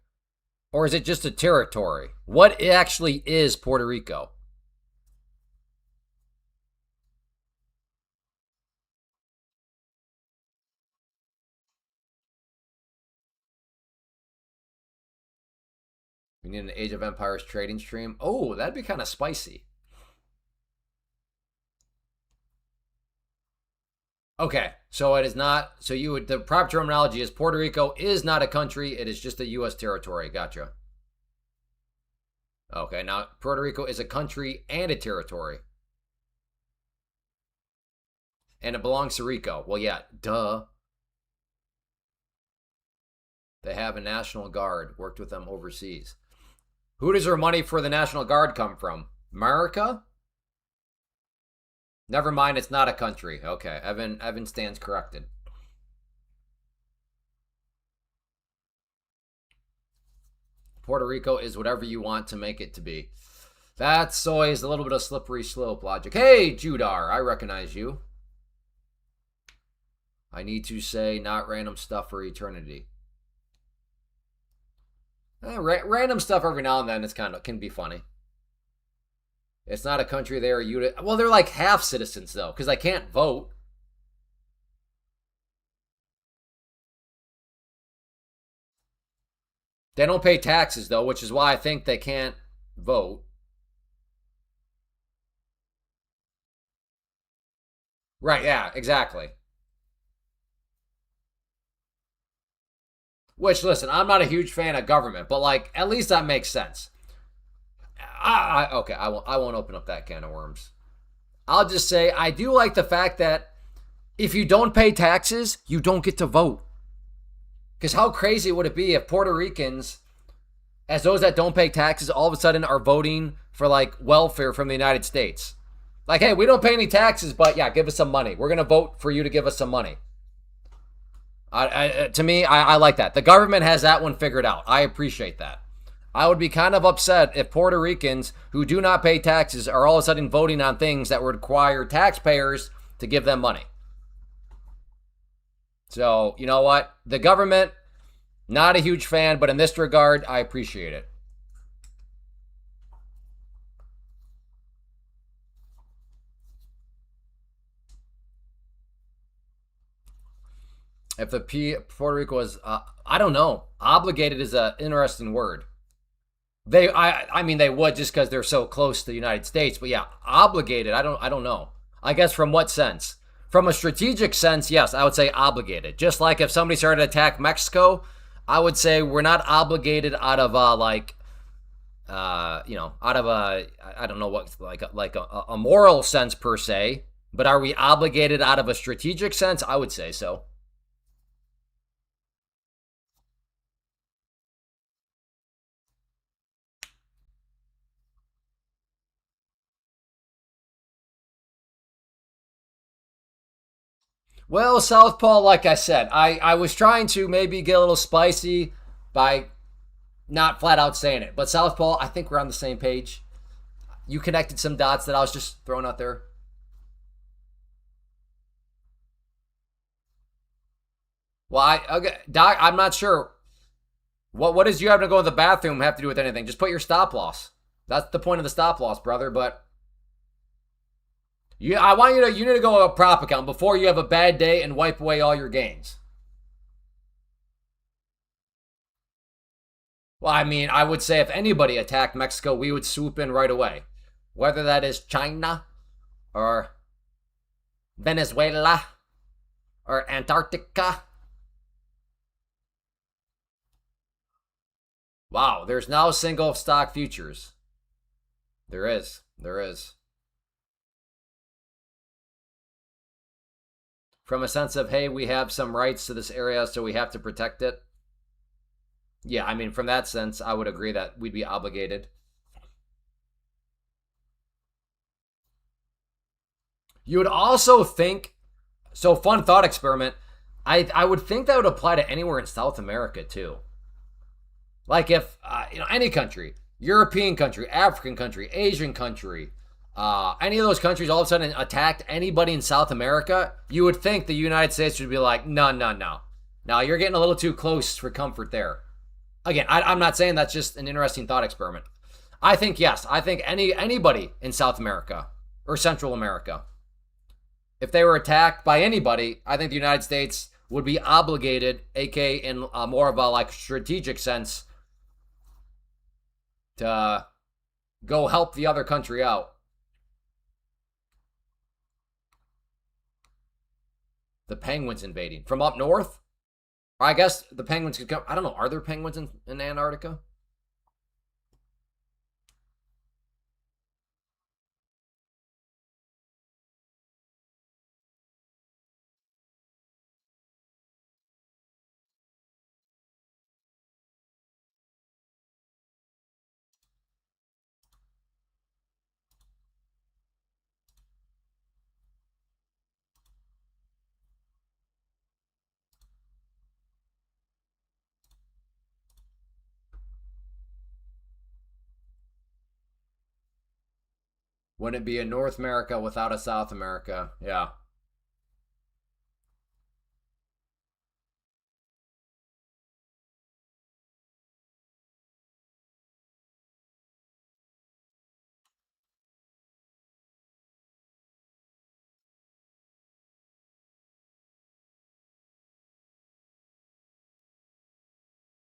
Or is it just a territory? What actually is Puerto Rico? We need an Age of Empires trading stream. Oh, that'd be kind of spicy. Okay, so it is not. So you would. The proper terminology is Puerto Rico is not a country. It is just a U.S. territory. Gotcha. Okay, now Puerto Rico is a country and a territory, and it belongs to Rico. Well, yeah, duh. They have a National Guard. Worked with them overseas. Who does their money for the National Guard come from? America? Never mind, it's not a country. Okay, Evan stands corrected. Puerto Rico is whatever you want to make it to be. That's always a little bit of slippery slope logic. Hey, Judar, I recognize you. I need to say not random stuff for eternity. Random stuff every now and then is can be funny. It's not a country they are unit. Well, they're like half citizens though, because they can't vote. They don't pay taxes though, which is why I think they can't vote. Right? Yeah, exactly. Which, listen, I'm not a huge fan of government, but like at least that makes sense. Okay, I won't open up that can of worms. I'll just say I do like the fact that if you don't pay taxes, you don't get to vote. Because how crazy would it be if Puerto Ricans, as those that don't pay taxes, all of a sudden are voting for like welfare from the United States? Like, hey, we don't pay any taxes, but yeah, give us some money. We're gonna vote for you to give us some money. To me, I like that. The government has that one figured out. I appreciate that. I would be kind of upset if Puerto Ricans who do not pay taxes are all of a sudden voting on things that would require taxpayers to give them money. So, you know what? The government, not a huge fan, but in this regard, I appreciate it. If the Puerto Rico was, I don't know, obligated is an interesting word. I mean, they would just because they're so close to the United States. But yeah, obligated. I don't know. I guess from what sense? From a strategic sense, yes, I would say obligated. Just like if somebody started to attack Mexico, I would say we're not obligated out of out of I don't know what like a moral sense per se. But are we obligated out of a strategic sense? I would say so. Well, Southpaw, like I said, I was trying to maybe get a little spicy by not flat out saying it. But Southpaw, I think we're on the same page. You connected some dots that I was just throwing out there. Well, okay, Doc, I'm not sure. What does you having to go to the bathroom have to do with anything? Just put your stop loss. That's the point of the stop loss, brother. But I want you need to go a prop account before you have a bad day and wipe away all your gains. Well, I mean, I would say if anybody attacked Mexico, we would swoop in right away. Whether that is China or Venezuela or Antarctica. Wow, there's now single stock futures. There is. There is. From a sense of, hey, we have some rights to this area, so we have to protect it. Yeah, I mean, from that sense, I would agree that we'd be obligated. You would also think, So fun thought experiment. I would think that would apply to anywhere in South America too. Like if any country, European country, African country, Asian country, any of those countries all of a sudden attacked anybody in South America, you would think the United States would be like, no, no, no. Now you're getting a little too close for comfort there. Again, I'm not saying that's just an interesting thought experiment. I think yes. I think anybody in South America or Central America, if they were attacked by anybody, I think the United States would be obligated, aka in more of a like strategic sense, to go help the other country out. The penguins invading from up north? Or I guess the penguins could come. I don't know. Are there penguins in Antarctica? Wouldn't it be a North America without a South America? Yeah.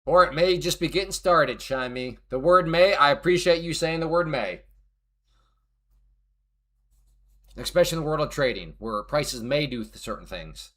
Or it may just be getting started, Shimey. The word may, I appreciate you saying the word may. Especially in the world of trading, where prices may do certain things.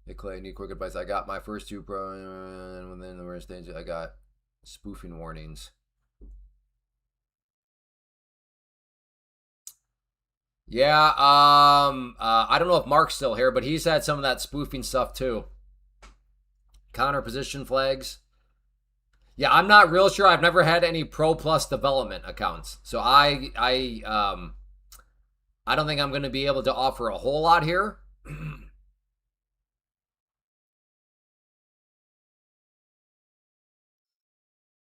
Hey Clay, I need quick advice. I got my first two pro, and within the worst stage, I got spoofing warnings. Yeah, I don't know if Mark's still here, but he's had some of that spoofing stuff too. Counter position flags. Yeah, I'm not real sure. I've never had any Pro Plus development accounts, so I don't think I'm going to be able to offer a whole lot here.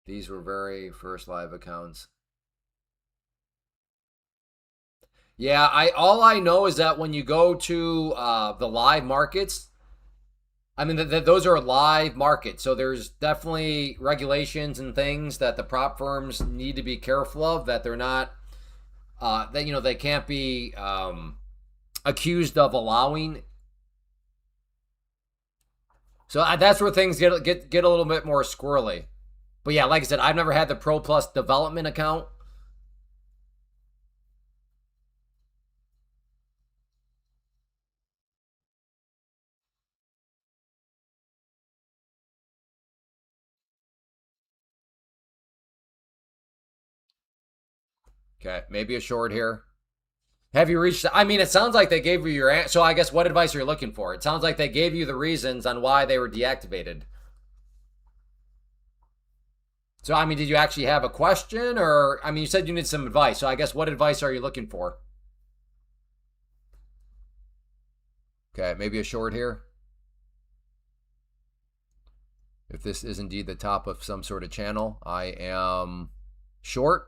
These were very first live accounts. Yeah, I all I know is that when you go to the live markets, I mean those are live markets, so there's definitely regulations and things that the prop firms need to be careful of. That they're not, that they can't be accused of allowing. So that's where things get a little bit more squirrely. But yeah, like I said, I've never had the Pro Plus development account. Okay, maybe a short here. Have you reached? I mean, it sounds like they gave you your answer. So I guess what advice are you looking for? It sounds like they gave you the reasons on why they were deactivated. So I mean, did you actually have a question, or I mean, you said you need some advice. So I guess what advice are you looking for? Okay, maybe a short here. If this is indeed the top of some sort of channel, I am short.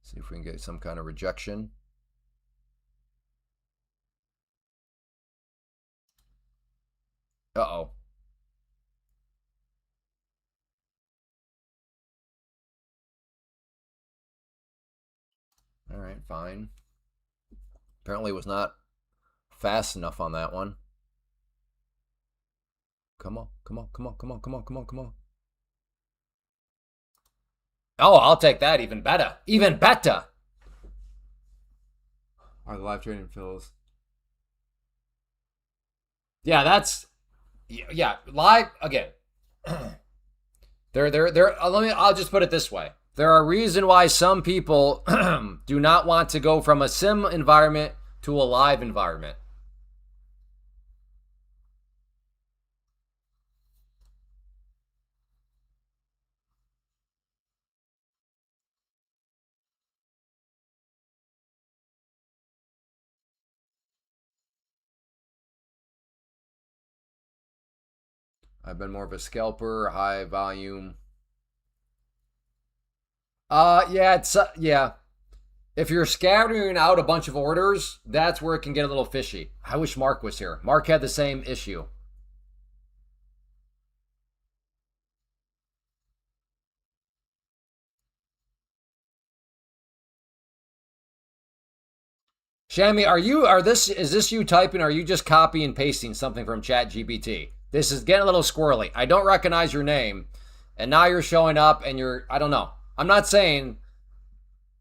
See if we can get some kind of rejection. Uh-oh. All right, fine. Apparently it was not fast enough on that one. Come on, come on, come on, come on, come on, come on, come on. Oh, I'll take that. Even better. Even better. Are the live trading fills? Yeah, that's live again. I'll just put it this way. There are reasons why some people do not want to go from a sim environment to a live environment. I've been more of a scalper, high volume. Yeah, yeah. If you're scattering out a bunch of orders, that's where it can get a little fishy. I wish Mark was here. Mark had the same issue. Shammy, are this is this you typing? Or are you just copy and pasting something from Chat GPT? This is getting a little squirrely. I don't recognize your name, and now you're showing up, and I don't know. I'm not saying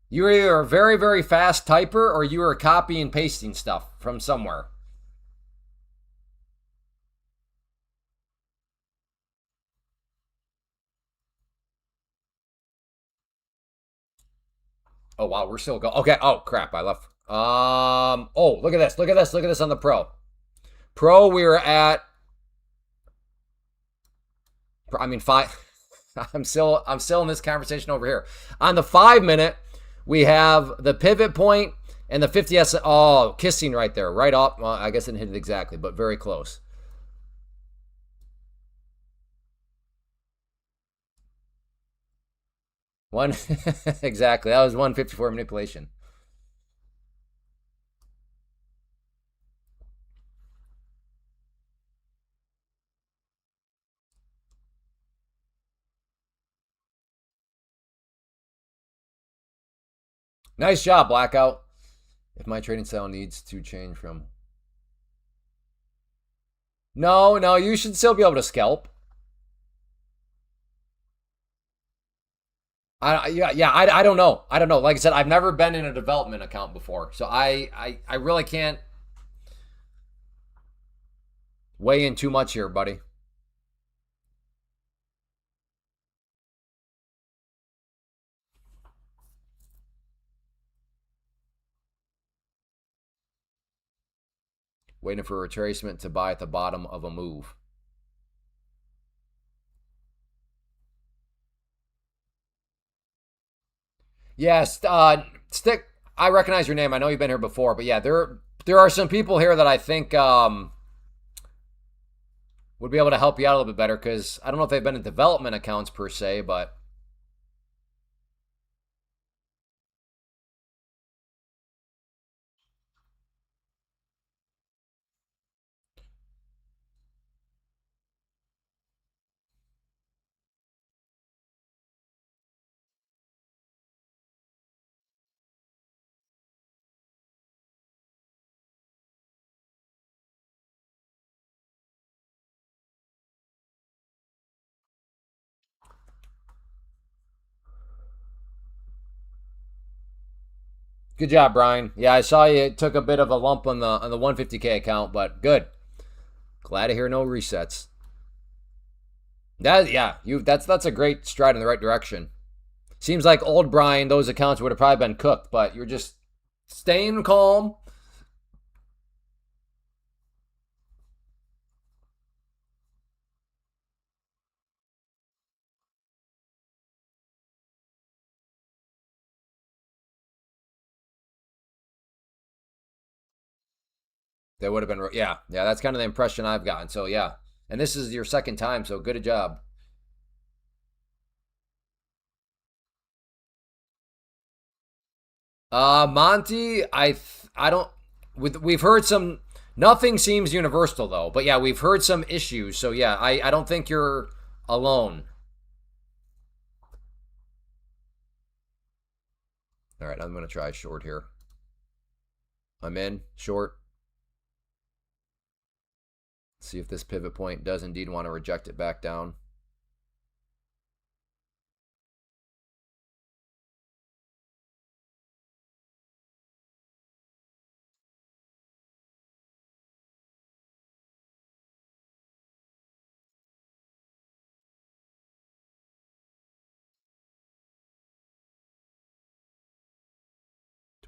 you're either a very very fast typer or you are copy and pasting stuff from somewhere. Oh wow, we're still going. Okay. Oh crap, I left. Oh, look at this. Look at this. Look at this on the pro. Pro, we were at. I mean, five. I'm still in this conversation over here. On the 5 minute, we have the pivot point and the 50s. Oh, kissing right there, right off. Well, I guess I didn't hit it exactly, but very close. One exactly. That was 154 manipulation. Nice job, Blackout. If my trading style needs to change from. No, no, you should still be able to scalp. I don't know. I don't know. Like I said, I've never been in a development account before, so I really can't weigh in too much here, buddy. Waiting for a retracement to buy at the bottom of a move. Yes, Stick. I recognize your name. I know you've been here before, but yeah, there are some people here that I think would be able to help you out a little bit better because I don't know if they've been in development accounts per se, but good job, Brian. Yeah, I saw you took a bit of a lump on the 150K account, but good. Glad to hear no resets. That yeah, you that's a great stride in the right direction. Seems like old Brian, those accounts would have probably been cooked, but you're just staying calm. They would have been yeah, yeah. That's kind of the impression I've gotten. So yeah, and this is your second time, so good a job. Monty, I don't. We've heard some. Nothing seems universal though, but yeah, we've heard some issues. So yeah, I don't think you're alone. All right, I'm gonna try short here. I'm in short. See if this pivot point does indeed want to reject it back down.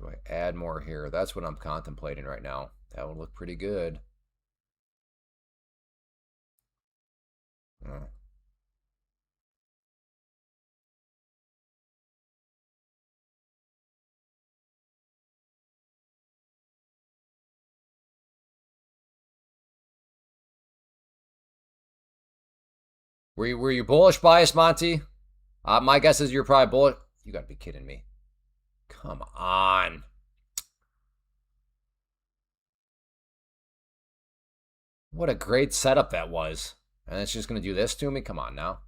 Do I add more here? That's what I'm contemplating right now. That would look pretty good. Oh. Were you bullish bias, Monty? My guess is you're probably bullish. You gotta be kidding me. Come on. What a great setup that was. And it's just gonna do this to me? Come on now.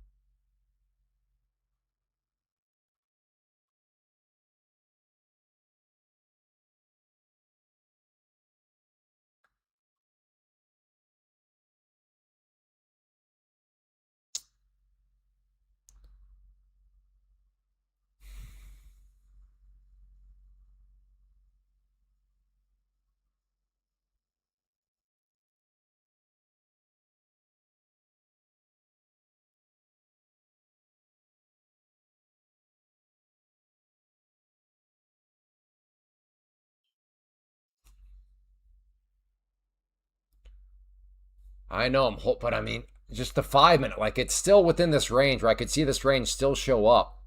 I know but I mean, just the 5 minute, like it's still within this range where I could see this range still show up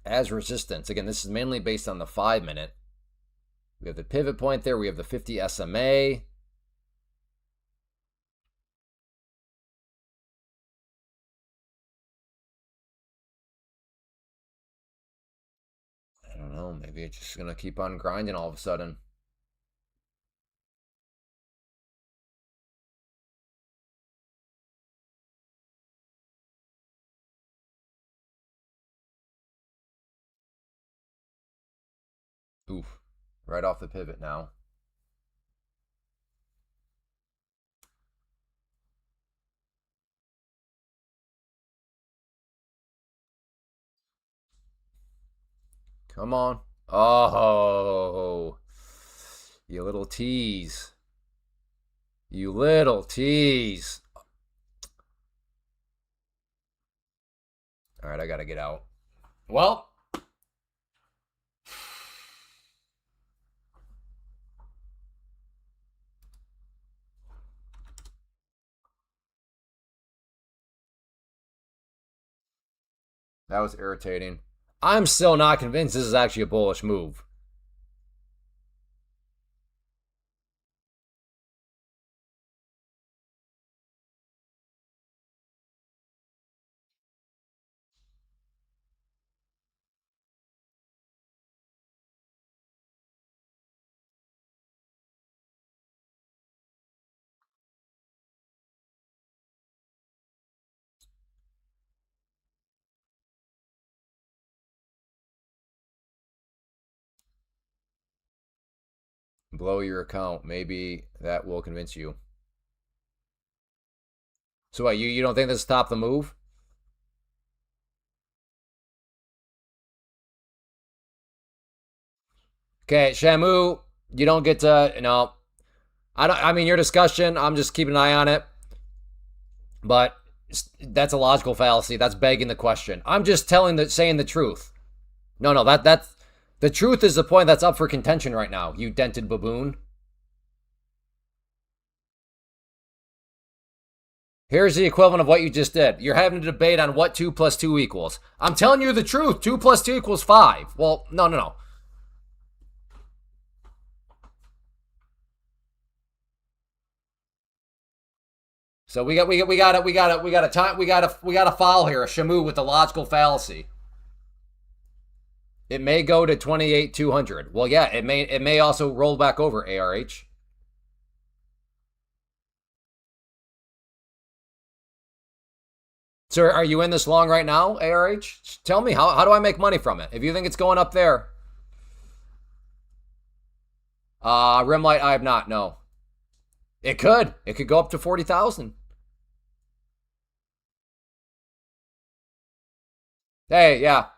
as resistance. Again, this is mainly based on the 5 minute. We have the pivot point there. We have the 50 SMA. I don't know. Maybe it's just going to keep on grinding all of a sudden. Oof. Right off the pivot now. Come on. Oh. You little tease. You little tease. All right, I got to get out. Well, that was irritating. I'm still not convinced this is actually a bullish move. Blow your account. Maybe that will convince you. So what, you don't think this stopped the move? Okay, Shamu, you don't get to I mean your discussion, I'm just keeping an eye on it. But that's a logical fallacy. That's begging the question. I'm just saying the truth. No, that's the truth is the point that's up for contention right now, you dented baboon. Here's the equivalent of what you just did. You're having a debate on what 2 plus 2 equals. I'm telling you the truth. 2 plus 2 equals 5. Well, no. So we got a file here, a Shamu with the logical fallacy. It may go to 28,200. Well, yeah, it may also roll back over ARH. So are you in this long right now, ARH? Tell me, how do I make money from it? If you think it's going up there. Rimlight, I have not, no. It could. It could go up to 40,000. Hey, yeah.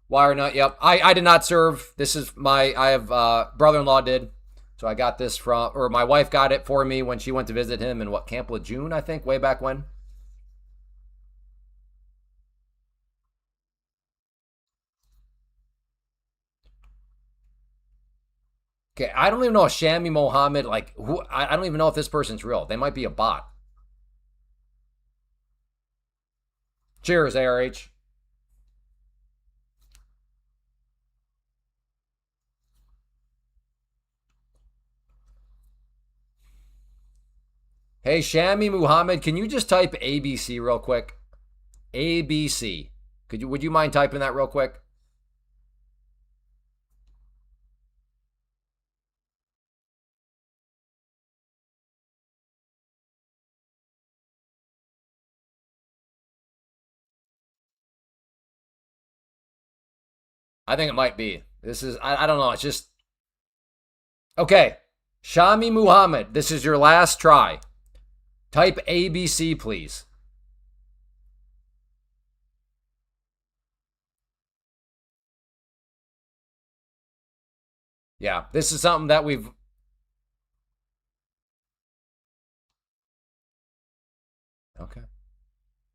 Wire nut, yep. I did not serve. This is I have brother-in-law did. So I got this or my wife got it for me when she went to visit him in Camp Lejeune, I think, way back when. Okay, I don't even know if Shami Mohammed, like, who, I don't even know if this person's real. They might be a bot. Cheers, ARH. Hey, Shami Muhammad, can you just type ABC real quick? ABC. Would you mind typing that real quick? I think it might be. This is, I don't know. It's just, okay. Shami Muhammad, this is your last try. Type ABC, please. Yeah, this is something that we've. Okay.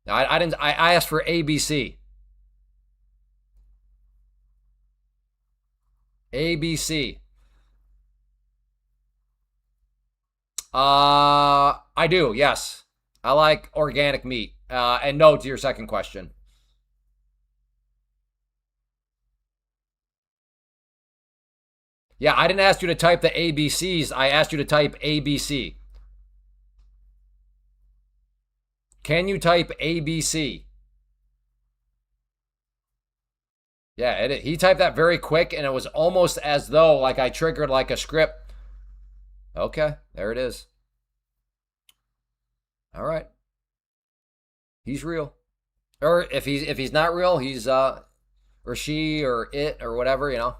I didn't. I asked for ABC. ABC. I do. Yes, I like organic meat. And no to your second question. Yeah, I didn't ask you to type the ABCs. I asked you to type ABC. Can you type ABC? Yeah, he typed that very quick, and it was almost as though like I triggered like a script. Okay, there it is. All right, he's real. Or if he's not real, he's or she or it or whatever, you know.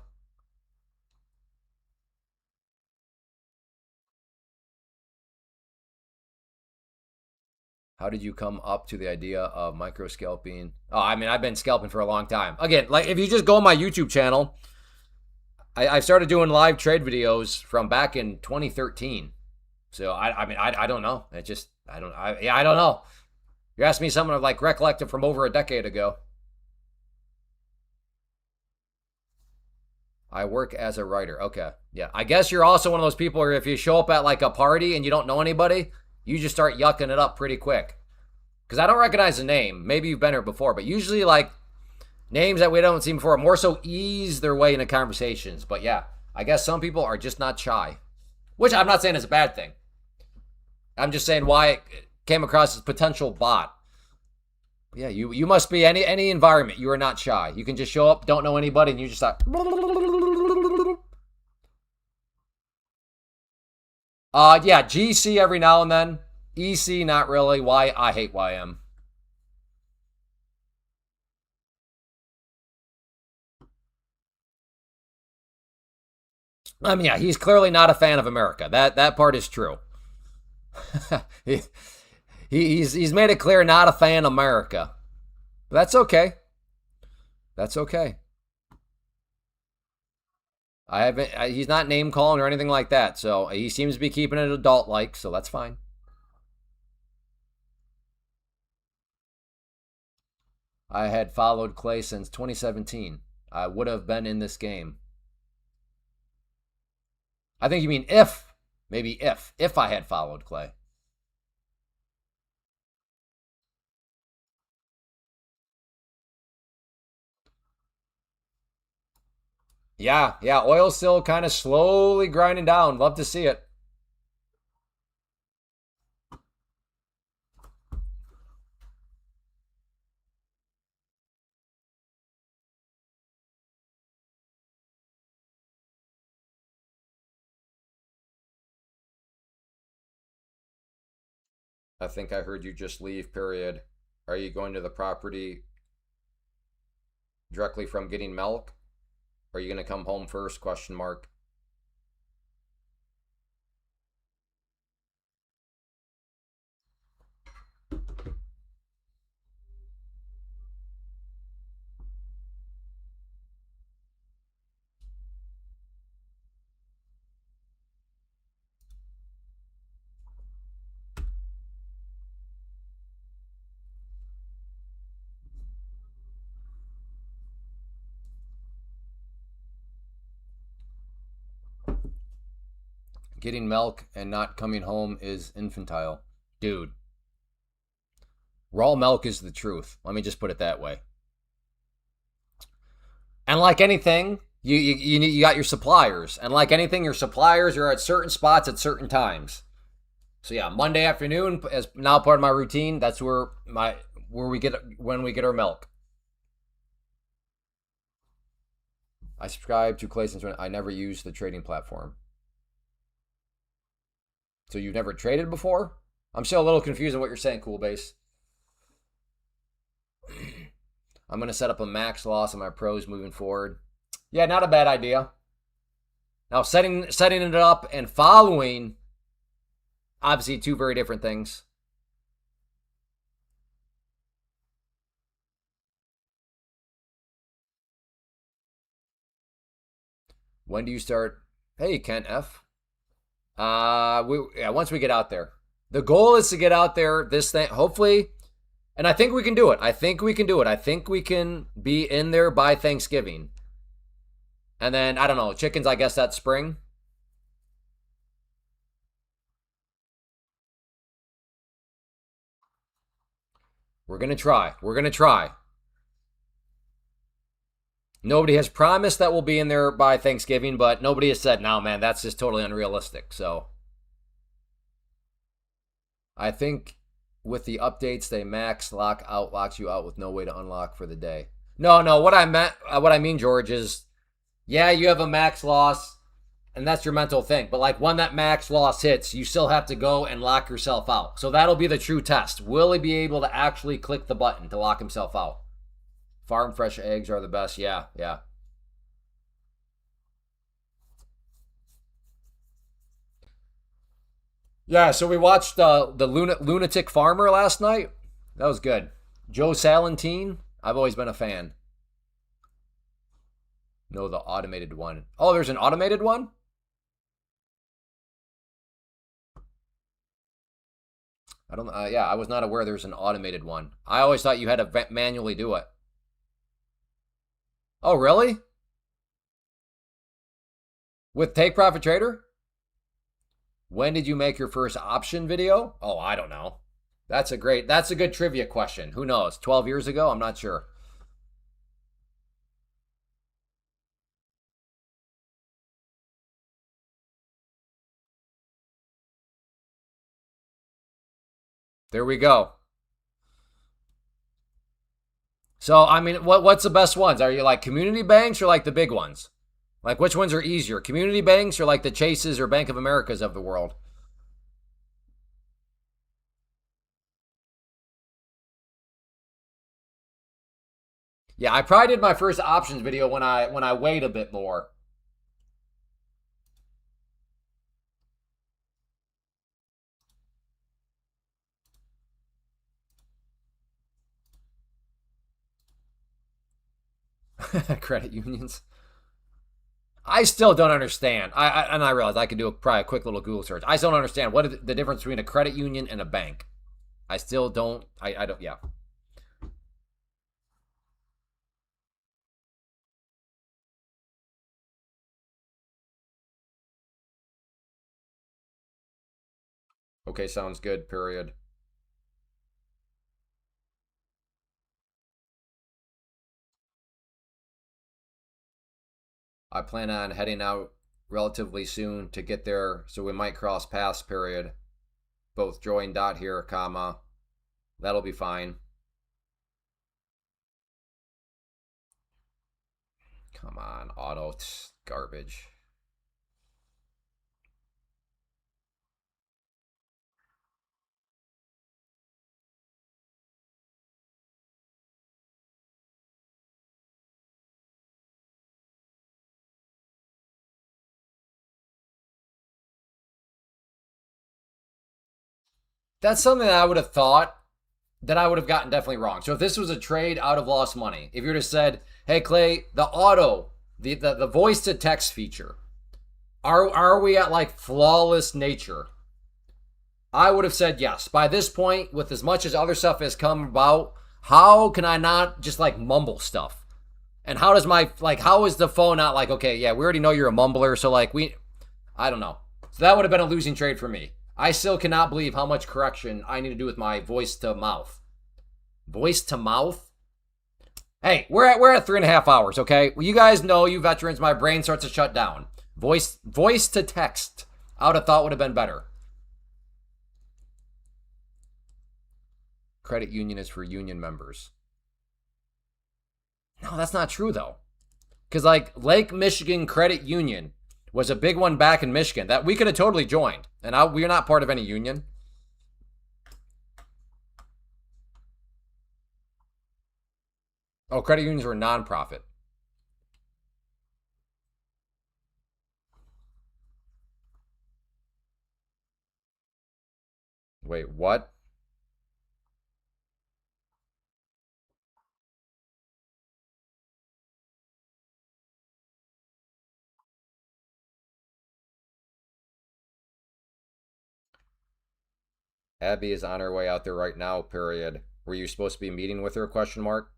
How did you come up to the idea of micro scalping? Oh, I mean, I've been scalping for a long time. Again, like if you just go on my YouTube channel, I started doing live trade videos from back in 2013. So I mean, I don't know. It just I don't know. You're asking me something I've like recollected from over a decade ago. I work as a writer. Okay. Yeah. I guess you're also one of those people where if you show up at like a party and you don't know anybody, you just start yucking it up pretty quick. Because I don't recognize the name. Maybe you've been here before, but usually like names that we don't see before more so ease their way into conversations. But yeah, I guess some people are just not shy, which I'm not saying is a bad thing. I'm just saying why it came across as potential bot. But yeah, you must be any environment. You are not shy. You can just show up, don't know anybody, and you just like. Yeah, GC every now and then. EC not really. Why I hate YM. I mean, yeah, he's clearly not a fan of America. That part is true. he, he's made it clear not a fan of America. But that's okay. That's okay. I haven't. He's not name calling or anything like that. So he seems to be keeping it adult like. So that's fine. I had followed Clay since 2017. I would have been in this game. I think you mean if, maybe if I had followed Clay. Yeah, yeah, oil still kind of slowly grinding down. Love to see it. I think I heard you just leave, period. Are you going to the property directly from getting milk? Are you going to come home first? Question mark. Getting milk and not coming home is infantile. Dude, raw milk is the truth. Let me just put it that way. And like anything, you got your suppliers. And like anything, your suppliers are at certain spots at certain times. So yeah, Monday afternoon as now part of my routine. That's where we get when we get our milk. I subscribe to Clayton's. I never use the trading platform. So you've never traded before? I'm still a little confused on what you're saying, Cool Base. I'm going to set up a max loss on my pros moving forward. Yeah, not a bad idea. Now, setting it up and following, obviously two very different things. When do you start? Hey, Kent F. Once we get out there. The goal is to get out there this thing, hopefully, and I think we can do it. I think we can be in there by Thanksgiving. And then, I don't know, chickens, I guess that's spring. We're going to try. Nobody has promised that we'll be in there by Thanksgiving, but nobody has said, no, man, that's just totally unrealistic. So I think with the updates, they locks you out with no way to unlock for the day. No, what I mean, George, is yeah, you have a max loss, and that's your mental thing. But like when that max loss hits, you still have to go and lock yourself out. So that'll be the true test. Will he be able to actually click the button to lock himself out? Farm fresh eggs are the best. Yeah. Yeah, so we watched the Lunatic Farmer last night. That was good. Joe Salentine, I've always been a fan. No, the automated one. Oh, there's an automated one? I don't. Yeah, I was not aware there's an automated one. I always thought you had to manually do it. Oh, really? With Take Profit Trader? When did you make your first option video? Oh, I don't know. That's a good trivia question. Who knows? 12 years ago? I'm not sure. There we go. So, I mean, what's the best ones? Are you like community banks or like the big ones? Like which ones are easier? Community banks or like the Chases or Bank of Americas of the world? Yeah, I probably did my first options video when I weighed a bit more. Credit unions. I still don't understand. I realize I could do probably a quick little Google search. I still don't understand what is the difference between a credit union and a bank. I still don't. I don't. Yeah. Okay, sounds good. Period. I plan on heading out relatively soon to get there, so we might cross paths. Period. Both join dot here, comma. That'll be fine. Come on, auto garbage. That's something that I would have thought that I would have gotten definitely wrong. So if this was a trade, I would have lost money. If you would have said, "Hey Clay, the auto, the voice to text feature, are we at like flawless nature?" I would have said yes. By this point, with as much as other stuff has come about, how can I not just like mumble stuff? And how is the phone not like, okay, yeah, we already know you're a mumbler, so like I don't know. So that would have been a losing trade for me. I still cannot believe how much correction I need to do with my voice to mouth. Voice to mouth? Hey, we're at 3.5 hours, okay? Well, you guys know, you veterans, my brain starts to shut down. Voice to text. I would have thought would have been better. Credit union is for union members. No, that's not true though. Because like Lake Michigan Credit Union was a big one back in Michigan that we could have totally joined. And we're not part of any union. Oh, credit unions were a nonprofit. Wait, what? Abby is on her way out there right now, period. Were you supposed to be meeting with her, question mark?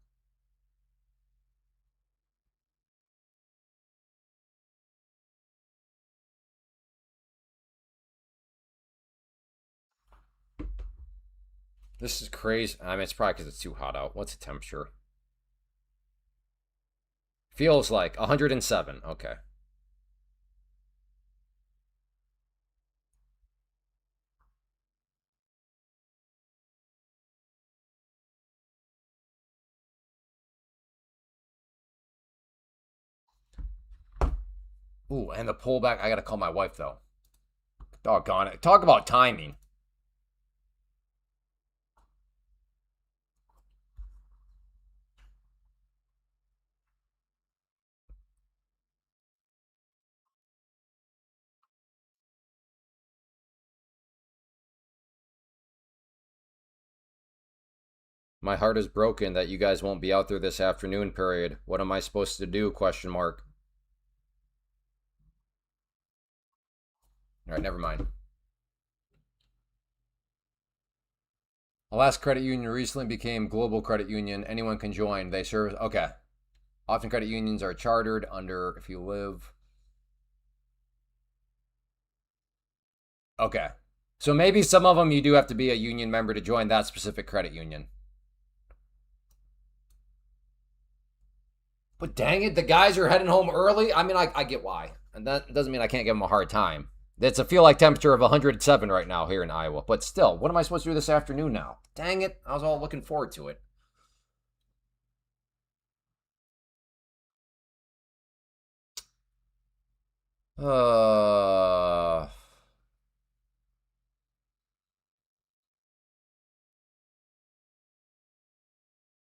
This is crazy. I mean, it's probably because it's too hot out. What's the temperature? Feels like 107. Okay. Ooh, and the pullback. I gotta call my wife though. Doggone it. Talk about timing. My heart is broken that you guys won't be out there this afternoon, period. What am I supposed to do, question mark. All right, never mind. Alaska Credit Union recently became Global Credit Union. Anyone can join. They serve. Okay. Often credit unions are chartered under if you live. Okay. So maybe some of them you do have to be a union member to join that specific credit union. But dang it, the guys are heading home early. I mean, I get why. And that doesn't mean I can't give them a hard time. It's a feel like temperature of 107 right now here in Iowa. But still, what am I supposed to do this afternoon now? Dang it, I was all looking forward to it. Uh...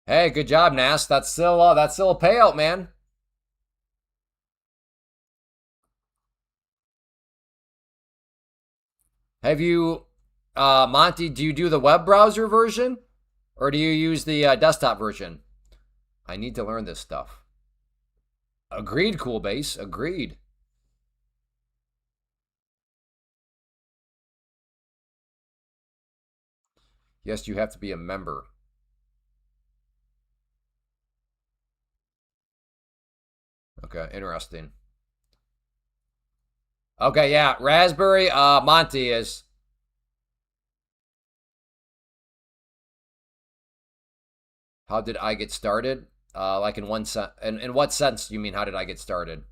Hey, good job, Nas. That's still a payout, man. Have you, Monty? Do you do the web browser version, or do you use the desktop version? I need to learn this stuff. Agreed, Cool Base. Agreed. Yes, you have to be a member. Okay, interesting. Okay, yeah, Raspberry. Monty is. How did I get started? Like in one sense. In what sense do you mean? How did I get started?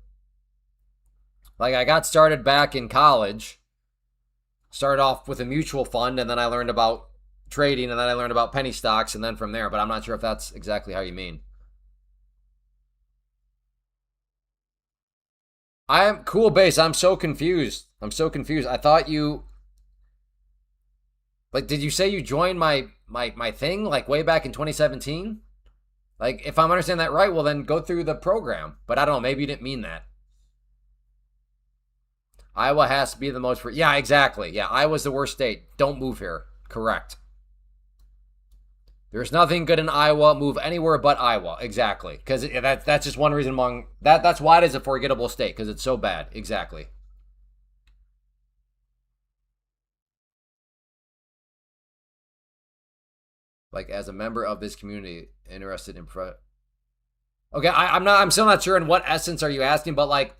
Like I got started back in college. Started off with a mutual fund, and then I learned about trading, and then I learned about penny stocks, and then from there. But I'm not sure if that's exactly how you mean. I am Cool Base. I'm so confused. I'm so confused. I thought you like. Did you say you joined my thing like way back in 2017? Like, if I'm understanding that right, well then go through the program. But I don't know. Maybe you didn't mean that. Iowa has to be the most. Yeah, exactly. Yeah, Iowa's the worst state. Don't move here. Correct. There's nothing good in Iowa. Move anywhere but Iowa. Exactly. Because that's just one reason among that. That's why it is a forgettable state because it's so bad. Exactly. Like as a member of this community, interested in. Okay, I'm not. I'm still not sure in what essence are you asking, but like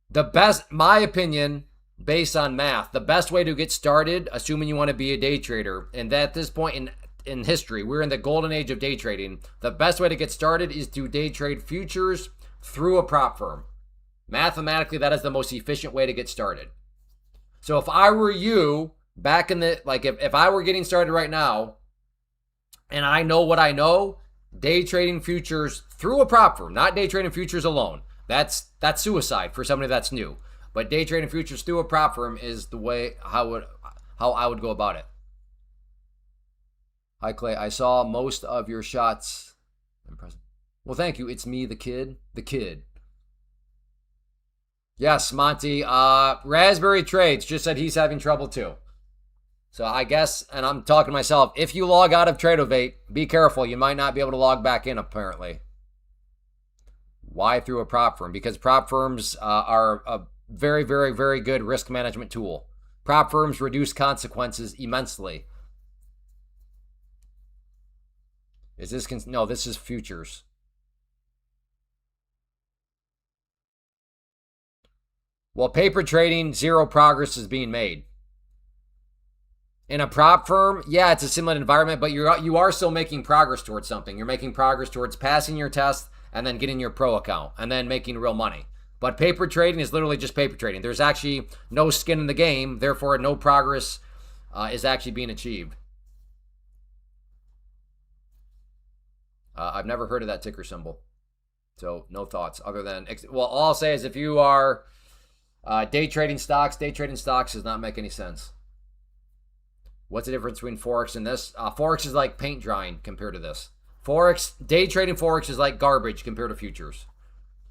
the best, my opinion. based on math. The best way to get started, assuming you want to be a day trader, and at this point in history, we're in the golden age of day trading. The best way to get started is to day trade futures through a prop firm. Mathematically, that is the most efficient way to get started. So if I were you back in the, like, if I were getting started right now and I know what I know, day trading futures through a prop firm, not day trading futures alone. That's suicide for somebody that's new. But day trading futures through a prop firm is the way how I would go about it. Hi Clay, I saw most of your shots. Impressive. Well, thank you. It's me, the kid. The kid. Yes, Monty. Raspberry Trades just said he's having trouble too. So I guess, and I'm talking to myself, if you log out of Tradovate, be careful. You might not be able to log back in, apparently. Why through a prop firm? Because prop firms are a very, very, very good risk management tool. Prop firms reduce consequences immensely. Is this, no, this is futures. Well, paper trading, zero progress is being made. In a prop firm, yeah, it's a similar environment, but you are still making progress towards something. You're making progress towards passing your test and then getting your pro account and then making real money. But paper trading is literally just paper trading. There's actually no skin in the game, therefore no progress is actually being achieved. I've never heard of that ticker symbol, so no thoughts other than, well, all I'll say is if you are day trading stocks does not make any sense. What's the difference between Forex and this? Forex is like paint drying compared to this. Forex, day trading Forex is like garbage compared to futures.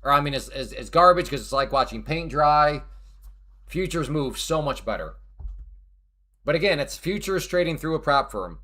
Or I mean, it's garbage because it's like watching paint dry. Futures move so much better. But again, it's futures trading through a prop firm.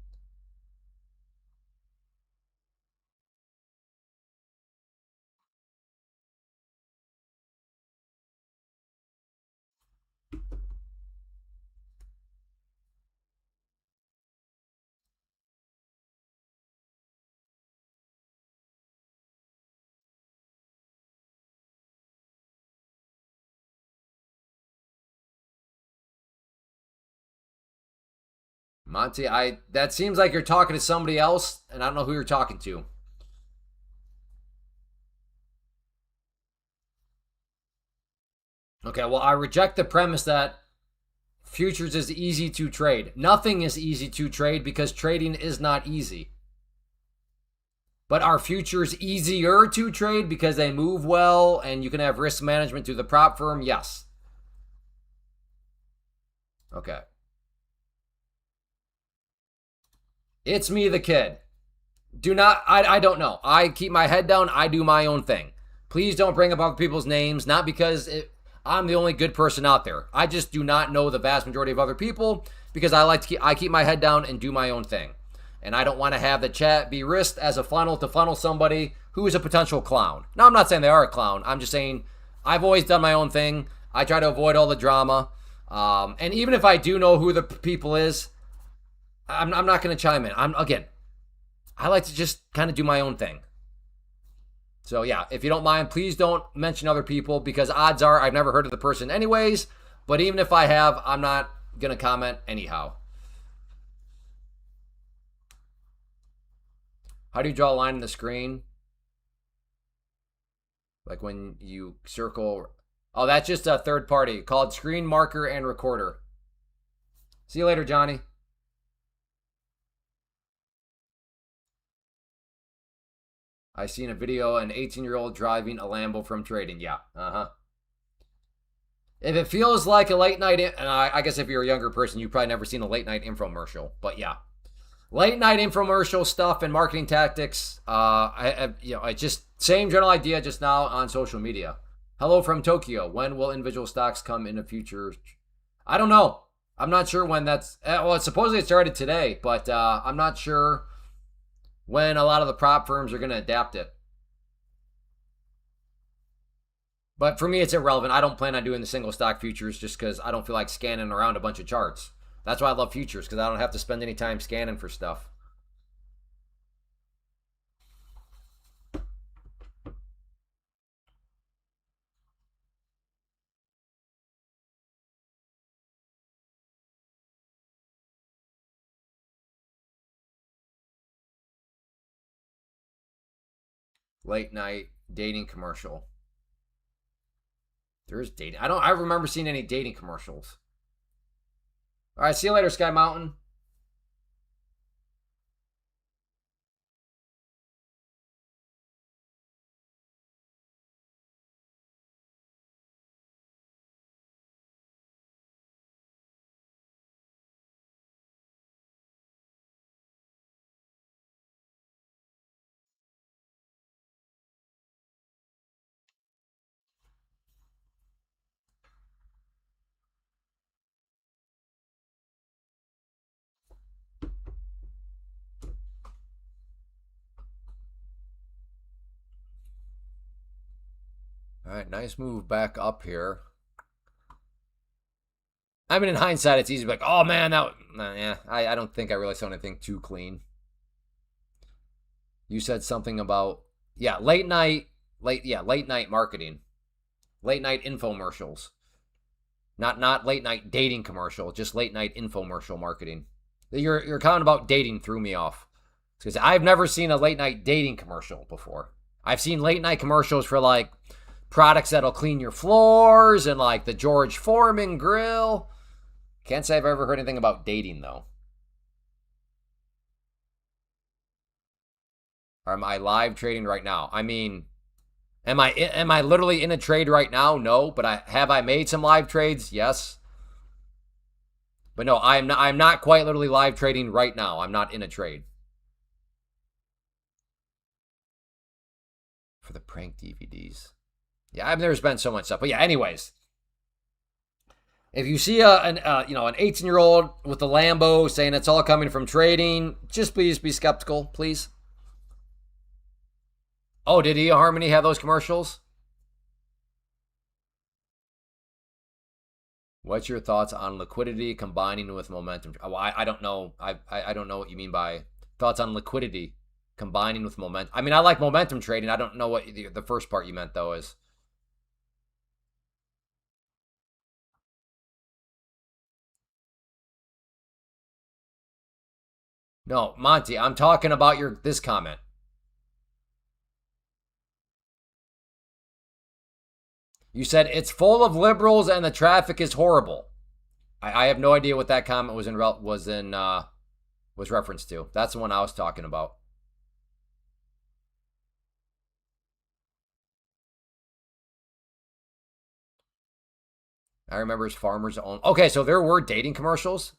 Monty, that seems like you're talking to somebody else, and I don't know who you're talking to. Okay, well, I reject the premise that futures is easy to trade. Nothing is easy to trade because trading is not easy. But are futures easier to trade because they move well and you can have risk management through the prop firm? Yes. Okay. It's me, the kid. I don't know. I keep my head down. I do my own thing. Please don't bring up other people's names, not because I'm the only good person out there. I just do not know the vast majority of other people because I keep my head down and do my own thing. And I don't want to have the chat be risked as a funnel to funnel somebody who is a potential clown. Now, I'm not saying they are a clown. I'm just saying I've always done my own thing. I try to avoid all the drama. And even if I do know who the people is, I'm not going to chime in. I like to just kind of do my own thing. So yeah, if you don't mind, please don't mention other people because odds are I've never heard of the person anyways. But even if I have, I'm not going to comment anyhow. How do you draw a line in the screen? Like when you circle. Oh, that's just a third party called Screen Marker and Recorder. See you later, Johnny. I seen a video an 18-year-old driving a Lambo from trading. Yeah. If it feels like a late night, and I guess if you're a younger person, you've probably never seen a late night infomercial. But yeah, late night infomercial stuff and marketing tactics. It's just same general idea, just now on social media. Hello from Tokyo. When will individual stocks come into futures? I don't know. I'm not sure when that's. Well, supposedly it started today, but I'm not sure when a lot of the prop firms are going to adapt it. But for me, it's irrelevant. I don't plan on doing the single stock futures just because I don't feel like scanning around a bunch of charts. That's why I love futures because I don't have to spend any time scanning for stuff. Late night dating commercial. There's dating. I remember seeing any dating commercials. All right, see you later, Sky Mountain. All right, nice move back up here. I mean, in hindsight, it's easy to be like, oh man, yeah, I don't think I really saw anything too clean. You said something about, yeah, late night marketing, late night infomercials, not late night dating commercial, just late night infomercial marketing. Your comment about dating threw me off because I've never seen a late night dating commercial before. I've seen late night commercials for like products that'll clean your floors and like the George Foreman grill. Can't say I've ever heard anything about dating though. Or am I live trading right now? I mean, am I literally in a trade right now? No, but I made some live trades? Yes. But no, I'm not quite literally live trading right now. I'm not in a trade. For the prank DVDs. Yeah, I've never spent so much stuff. But yeah, anyways. If you see an 18-year-old with a Lambo saying it's all coming from trading, just please be skeptical, please. Oh, did eHarmony have those commercials? What's your thoughts on liquidity combining with momentum? Oh, I don't know. I don't know what you mean by thoughts on liquidity combining with momentum. I mean, I like momentum trading. I don't know what the first part you meant though is. No, Monty, I'm talking about this comment. You said it's full of liberals and the traffic is horrible. I have no idea what that comment was referenced to. That's the one I was talking about. I remember his farmers own. Okay, so there were dating commercials.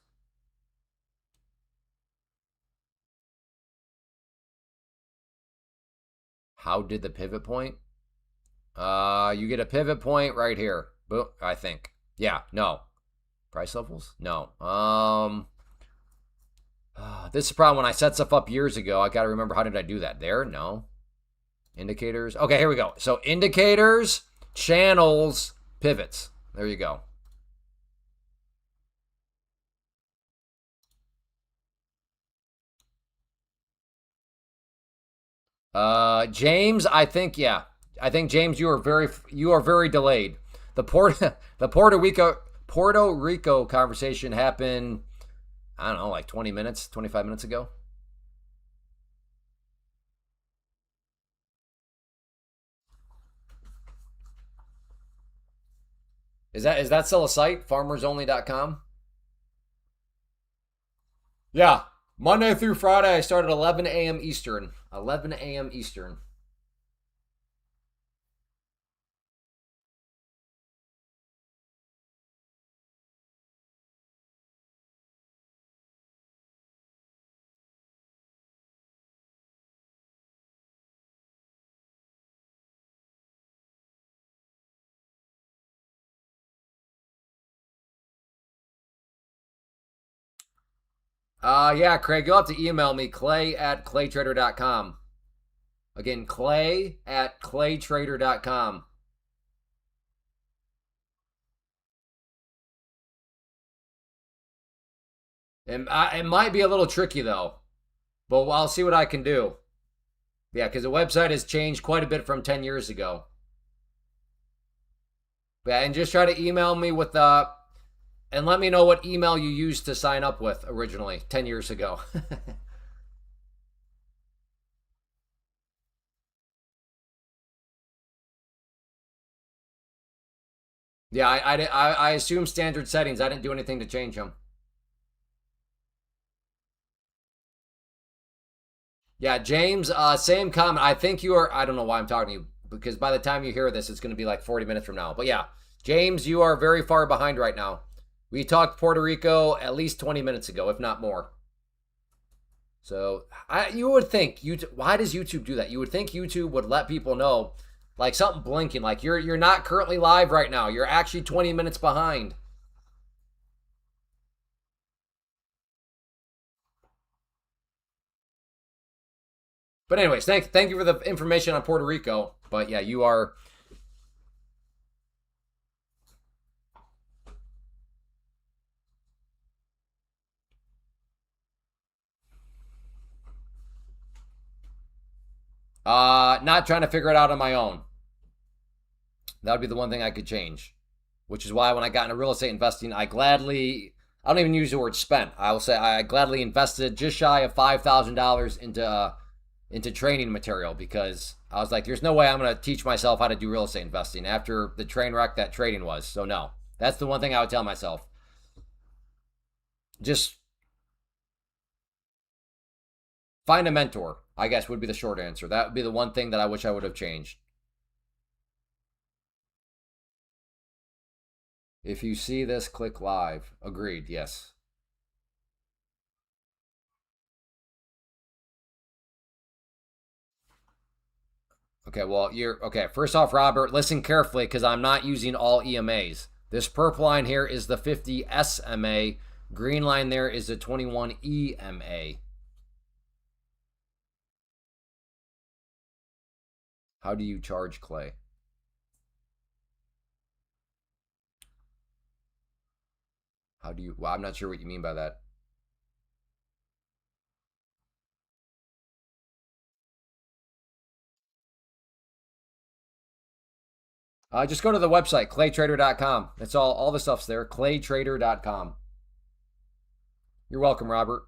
How did the pivot point? You get a pivot point right here. Boom, I think. Yeah, no. Price levels? No. This is a problem when I set stuff up years ago. I got to remember, how did I do that? There? No. Indicators. Okay, here we go. So indicators, channels, pivots. There you go. James, I think James, you are very delayed. The Puerto Rico conversation happened, I don't know, like 20 minutes, 25 minutes ago. Is that still a site? Farmersonly.com? Yeah. Monday through Friday, I start at 11 a.m. Eastern. 11 a.m. Eastern. Yeah, Craig, you'll have to email me, clay@claytrader.com. Again, clay@claytrader.com. And it might be a little tricky though, but I'll see what I can do. Yeah, because the website has changed quite a bit from 10 years ago. Yeah, and just try to email me with and let me know what email you used to sign up with originally 10 years ago. Yeah, I assume standard settings. I didn't do anything to change them. Yeah, James, same comment. I think you are. I don't know why I'm talking to you because by the time you hear this, it's going to be like 40 minutes from now. But yeah, James, you are very far behind right now. We talked Puerto Rico at least 20 minutes ago, if not more. So you would think YouTube. Why does YouTube do that? You would think YouTube would let people know, like something blinking, like you're not currently live right now. You're actually 20 minutes behind. But anyways, thank you for the information on Puerto Rico. But yeah, you are. Not trying to figure it out on my own. That would be the one thing I could change. Which is why when I got into real estate investing, I don't even use the word spent. I will say I gladly invested just shy of $5,000 into training material because I was like, there's no way I'm going to teach myself how to do real estate investing after the train wreck that trading was. So no, that's the one thing I would tell myself. Just find a mentor, I guess would be the short answer. That would be the one thing that I wish I would have changed. If you see this, click live. Agreed, yes. Okay, well, you're okay. First off, Robert, listen carefully because I'm not using all EMAs. This purple line here is the 50 SMA. Green line there is the 21 EMA. How do you charge Clay? How do you? Well, I'm not sure what you mean by that. Just go to the website, claytrader.com. That's all the stuff's there, claytrader.com. You're welcome, Robert.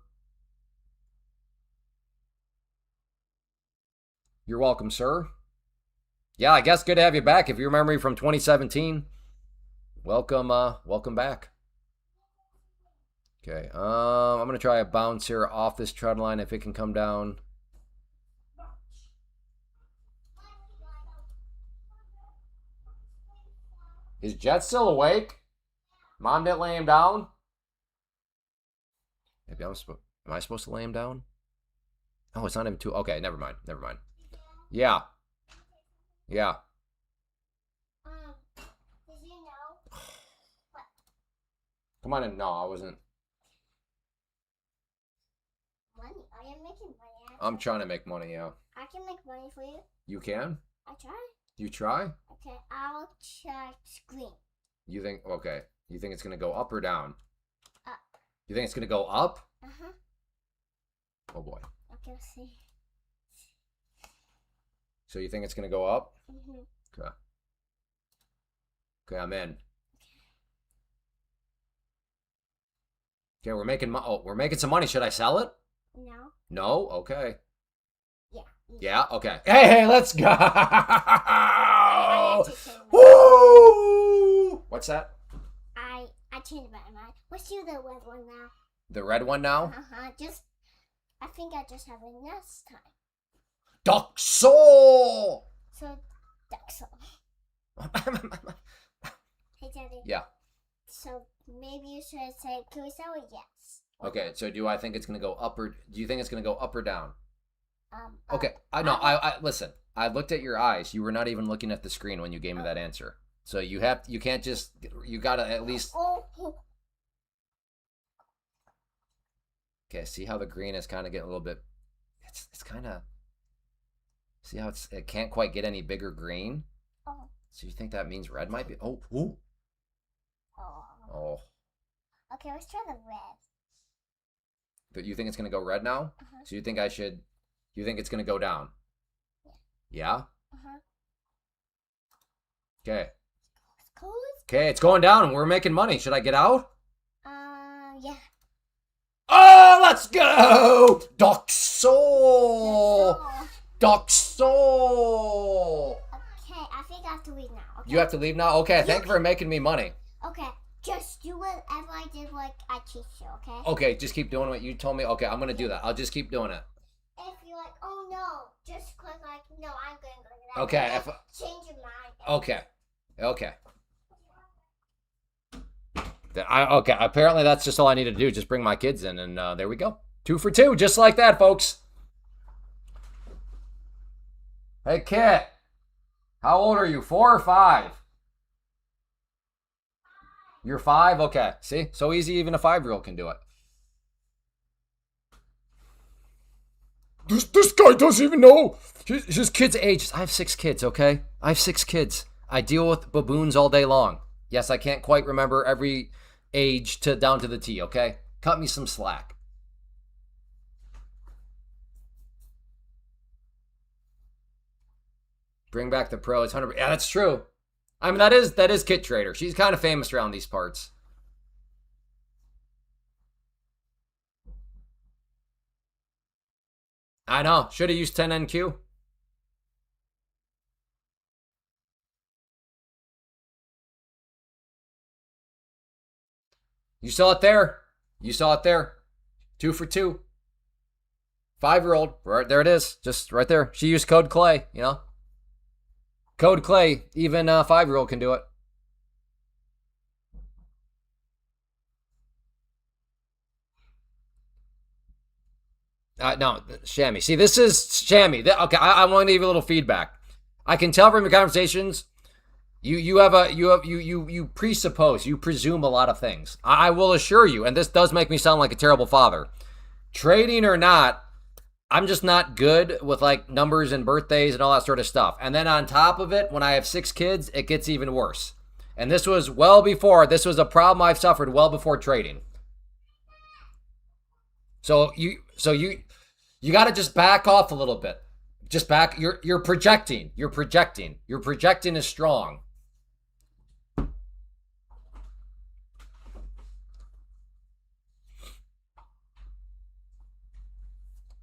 You're welcome, sir. Yeah, I guess good to have you back. If you remember me from 2017, welcome back. Okay, I'm gonna try a bounce here off this trend line if it can come down. Is Jet still awake? Mom didn't lay him down? Maybe am I supposed to lay him down? Oh, it's not even two. Okay, never mind. Yeah. Yeah. Did you know? Come on in. No, I wasn't. Money? I am making money. I'm trying to make money, yeah. I can make money for you. You can? I try. You try? Okay, I'll check screen. You think, okay. You think it's going to go up or down? Up. You think it's going to go up? Uh-huh. Oh, boy. Okay, let's see. So you think it's going to go up? Mm-hmm. Okay. Okay, I'm in. Okay, we're making some money. Should I sell it? No. No? Okay. Yeah. Yeah, okay. Hey, let's go! I Woo! What's that? I changed my mind. Let's do the red one now. The red one now? I think I just have it next time. Duxo! So, Duxo. Hey, Daddy. Yeah. So, maybe you should say, can we sell it? Yes. Okay, so do I think it's going to go up or... Do you think it's going to go up or down? Okay, I listen. I looked at your eyes. You were not even looking at the screen when you gave me that answer. So you can't just... You got to at least... Okay, see how the green is kind of getting a little bit... It's kind of... See how it can't quite get any bigger green? Oh. So you think that means red might be... Oh, ooh. Oh. Okay, let's try the red. But you think it's going to go red now? So you think you think it's going to go down? Yeah? Okay. Okay, it's going down and we're making money. Should I get out? Yeah. Oh, let's go! Doxo! Doxo! Okay, I think I have to leave now. You have to leave now? Okay, thank you for can- making me money. Okay, just do whatever I did like I teach you, okay? Okay, just keep doing what you told me. Okay, I'm going to do that. I'll just keep doing it. If you're like, oh no, just click like, no, I'm going to go to that. Okay, Like, change your mind. Okay. Okay, apparently that's just all I need to do. Just bring my kids in, and there we go. 2 for 2, just like that, folks. Hey, Kit. How old are you? 4 or 5? You're 5? Okay. See? So easy, even a 5-year-old can do it. This guy doesn't even know his kid's age. I have 6 kids, okay? I have 6 kids. I deal with baboons all day long. Yes, I can't quite remember every age down to the T, okay? Cut me some slack. Bring back the pros. 100. Yeah, that's true. I mean, that is Kit Trader. She's kind of famous around these parts. I know. Should have used 10NQ. You saw it there. 2 for 2. 5-year-old. Right there it is. Just right there. She used code Clay, you know? Code Clay. Even a 5-year-old can do it. No, Shammy. See, this is Shammy. Okay, I want to give you a little feedback. I can tell from your conversations, you presuppose, you presume a lot of things. I will assure you, and this does make me sound like a terrible father. Trading or not, I'm just not good with like numbers and birthdays and all that sort of stuff. And then on top of it, when I have 6 kids, it gets even worse. And this was this was a problem I've suffered well before trading. So you got to just back off a little bit. Just back. You're projecting. You're projecting is strong.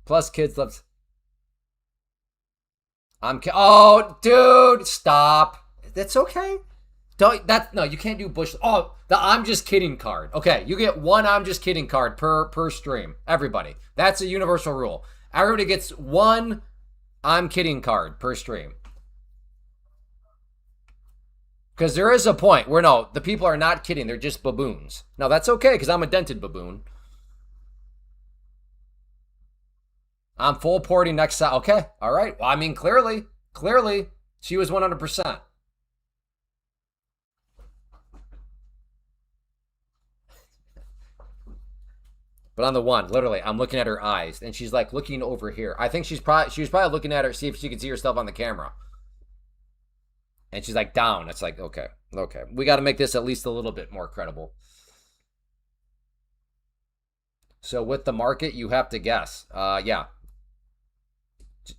Plus, kids loves. Oh, dude, stop. That's okay. No, you can't do Bush. Oh, the I'm just kidding card. Okay, you get 1 I'm just kidding card per stream. Everybody. That's a universal rule. Everybody gets 1 I'm kidding card per stream. Because there is a point where no, the people are not kidding. They're just baboons. No, that's okay because I'm a dented baboon. I'm full porting next side. Okay, all right. Well, I mean, clearly, she was 100%. But on the 1, literally, I'm looking at her eyes, and she's like looking over here. I think she was probably looking at her, see if she could see herself on the camera. And she's like down. It's like, okay. We got to make this at least a little bit more credible. So with the market, you have to guess. Yeah.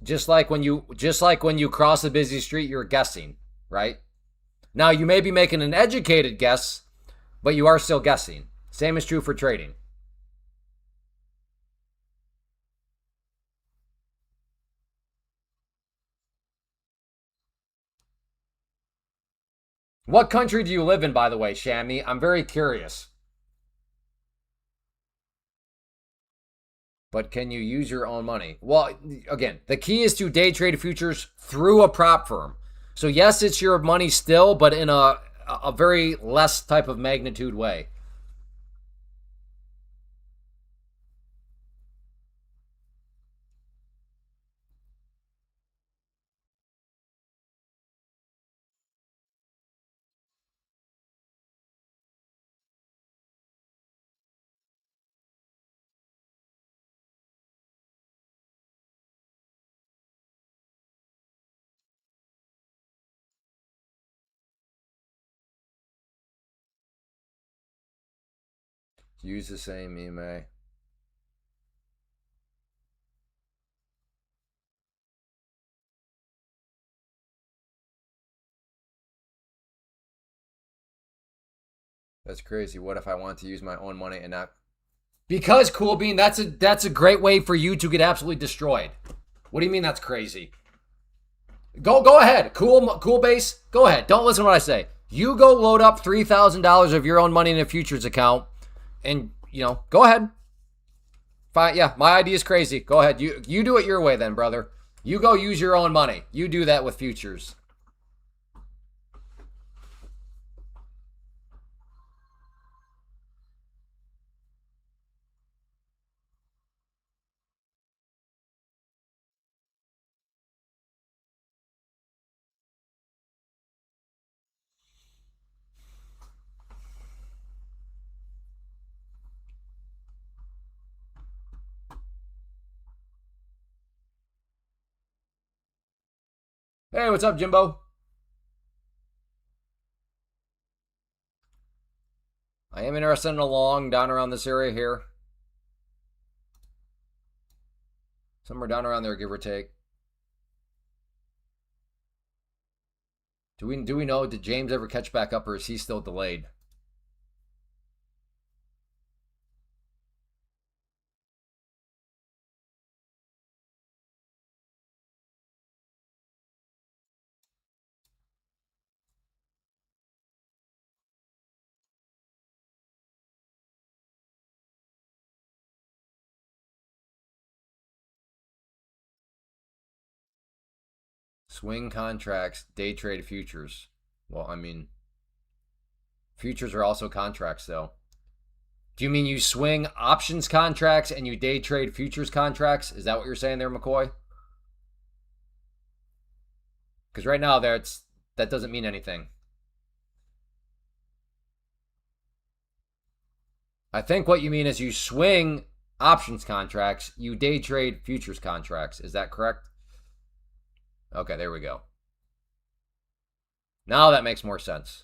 Just like when you cross a busy street, you're guessing, right? Now you may be making an educated guess, but you are still guessing. Same is true for trading. What country do you live in, by the way, Shammy? I'm very curious. But can you use your own money? Well, again, the key is to day trade futures through a prop firm. So yes, it's your money still, but in a very less type of magnitude way. Use the same email. That's crazy. What if I want to use my own money and not? Because Cool Bean, that's a great way for you to get absolutely destroyed. What do you mean that's crazy? Go ahead. Cool base. Go ahead. Don't listen to what I say. You go load up $3,000 of your own money in a futures account, and go ahead. Fine. Yeah, my idea is crazy. Go ahead. You do it your way then, brother. You go use your own money. You do that with futures. Hey, what's up, Jimbo? I am interested in a long down around this area here. Somewhere down around there, give or take. Do we know, did James ever catch back up, or is he still delayed? Swing contracts, day trade futures. Well, I mean, futures are also contracts, though. Do you mean you swing options contracts and you day trade futures contracts? Is that what you're saying there, McCoy? Because right now that doesn't mean anything. I think what you mean is you swing options contracts, you day trade futures contracts. Is that correct? Okay, there we go. Now that makes more sense.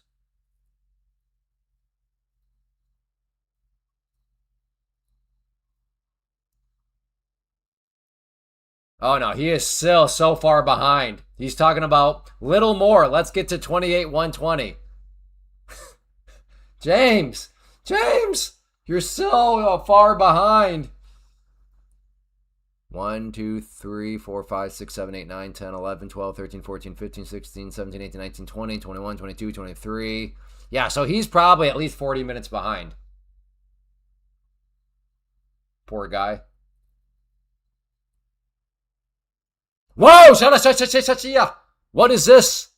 Oh no, he is still so far behind. He's talking about little more. Let's get to 28,120. James, you're so far behind. 1, 2, 3, 4, 5, 6, 7, 8, 9, 10, 11, 12, 13, 14, 15, 16, 17, 18, 19, 20, 21, 22, 23. Yeah, so he's probably at least 40 minutes behind. Poor guy. Whoa! What is this?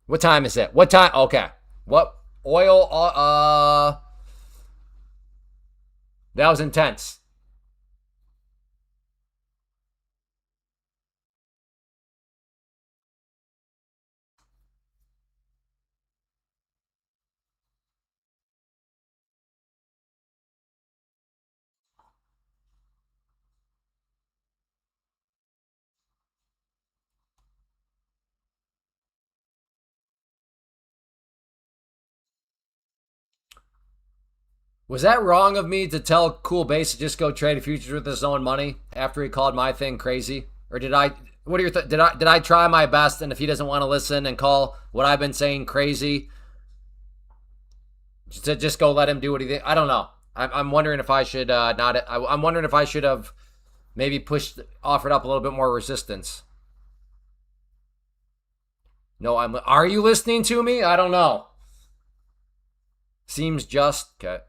What time is it? What time? Okay. What oil? That was intense. Was that wrong of me to tell Cool Base to just go trade futures with his own money after he called my thing crazy? Or did I? What are your did I try my best? And if he doesn't want to listen and call what I've been saying crazy, to just go let him do what he did? I don't know. I'm wondering if I should not. I'm wondering if I should have maybe offered up a little bit more resistance. No, Are you listening to me? I don't know. Seems just okay.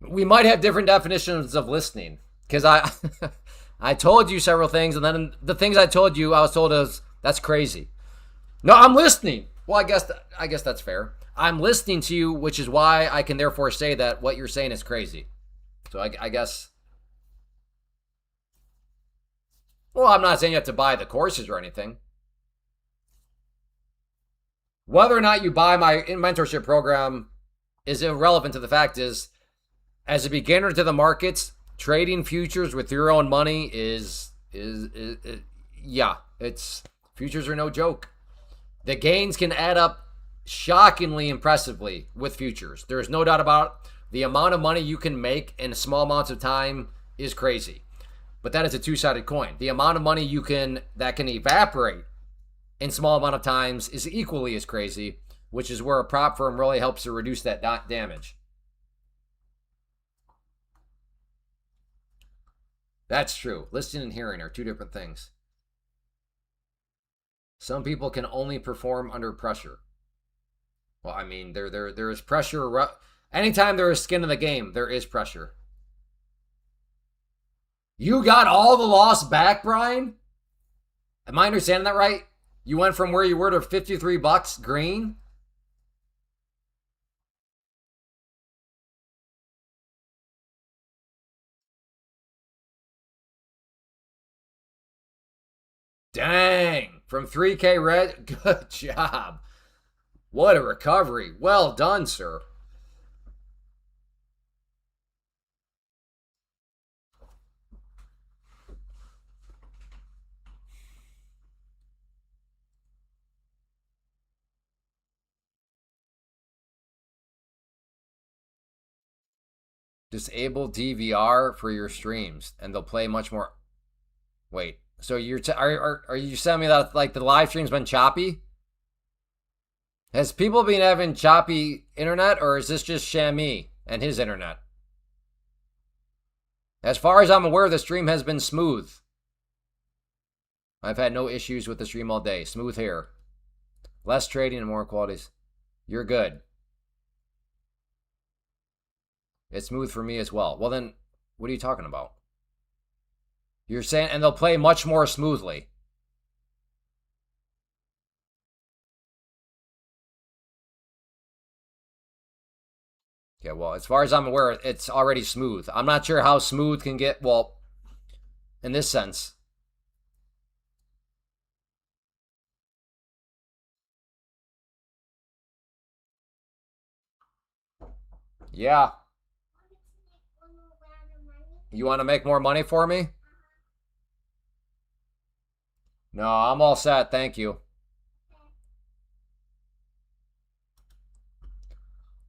We might have different definitions of listening, because I told you several things, and then the things I told you, I was told that's crazy. No, I'm listening. Well, I guess that's fair. I'm listening to you, which is why I can therefore say that what you're saying is crazy. So I guess. Well, I'm not saying you have to buy the courses or anything. Whether or not you buy my mentorship program is irrelevant to the fact is, as a beginner to the markets, trading futures with your own money is yeah, futures are no joke. The gains can add up shockingly impressively with futures. There's no doubt about it. The amount of money you can make in small amounts of time is crazy. But that is a two-sided coin. The amount of money that can evaporate in small amount of times is equally as crazy, which is where a prop firm really helps to reduce that damage. That's true. Listening and hearing are two different things. Some people can only perform under pressure. Well, I mean, there is pressure. Anytime there is skin in the game, there is pressure. You got all the loss back, Brian? Am I understanding that right? You went from where you were to $53 green? Dang. From 3K red. Good job. What a recovery. Well done, sir. Disable DVR for your streams, and they'll play much more. Wait, so are you telling me that like the live stream's been choppy? Has people been having choppy internet, or is this just Shammy and his internet? As far as I'm aware, the stream has been smooth. I've had no issues with the stream all day. Smooth here. Less trading and more qualities. You're good. It's smooth for me as well. Well, then, what are you talking about? You're saying, and they'll play much more smoothly. Okay, well, as far as I'm aware, it's already smooth. I'm not sure how smooth can get, well, in this sense. Yeah. You want to make more money for me? No, I'm all set. Thank you.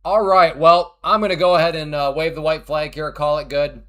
All right. Well, I'm going to go ahead and wave the white flag here, call it good.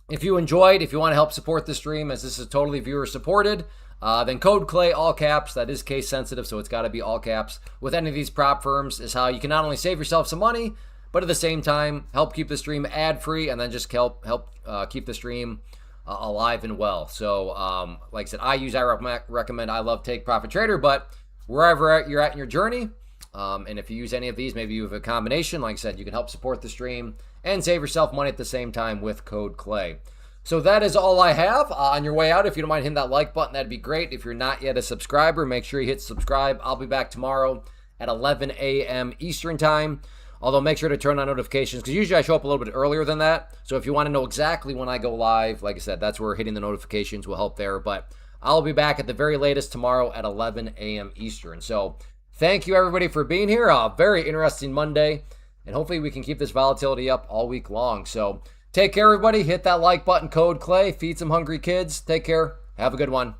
If you enjoyed, if you want to help support the stream, as this is totally viewer supported, then code CLAY, all caps. That is case sensitive, so it's got to be all caps. With any of these prop firms is how you can not only save yourself some money, but at the same time, help keep the stream ad-free and then just help keep the stream alive and well. So, like I said, I recommend I love Take Profit Trader, but wherever you're at in your journey, and if you use any of these, maybe you have a combination. Like I said, you can help support the stream and save yourself money at the same time with code CLAY. So that is all I have. On your way out, if you don't mind hitting that like button, that'd be great. If you're not yet a subscriber, make sure you hit subscribe. I'll be back tomorrow at 11 a.m. Eastern time. Although make sure to turn on notifications because usually I show up a little bit earlier than that. So if you want to know exactly when I go live, like I said, that's where hitting the notifications will help there. But I'll be back at the very latest tomorrow at 11 a.m. Eastern. So thank you, everybody, for being here. Very interesting Monday. And hopefully we can keep this volatility up all week long. So take care, everybody. Hit that like button, code CLAY. Feed some hungry kids. Take care. Have a good one.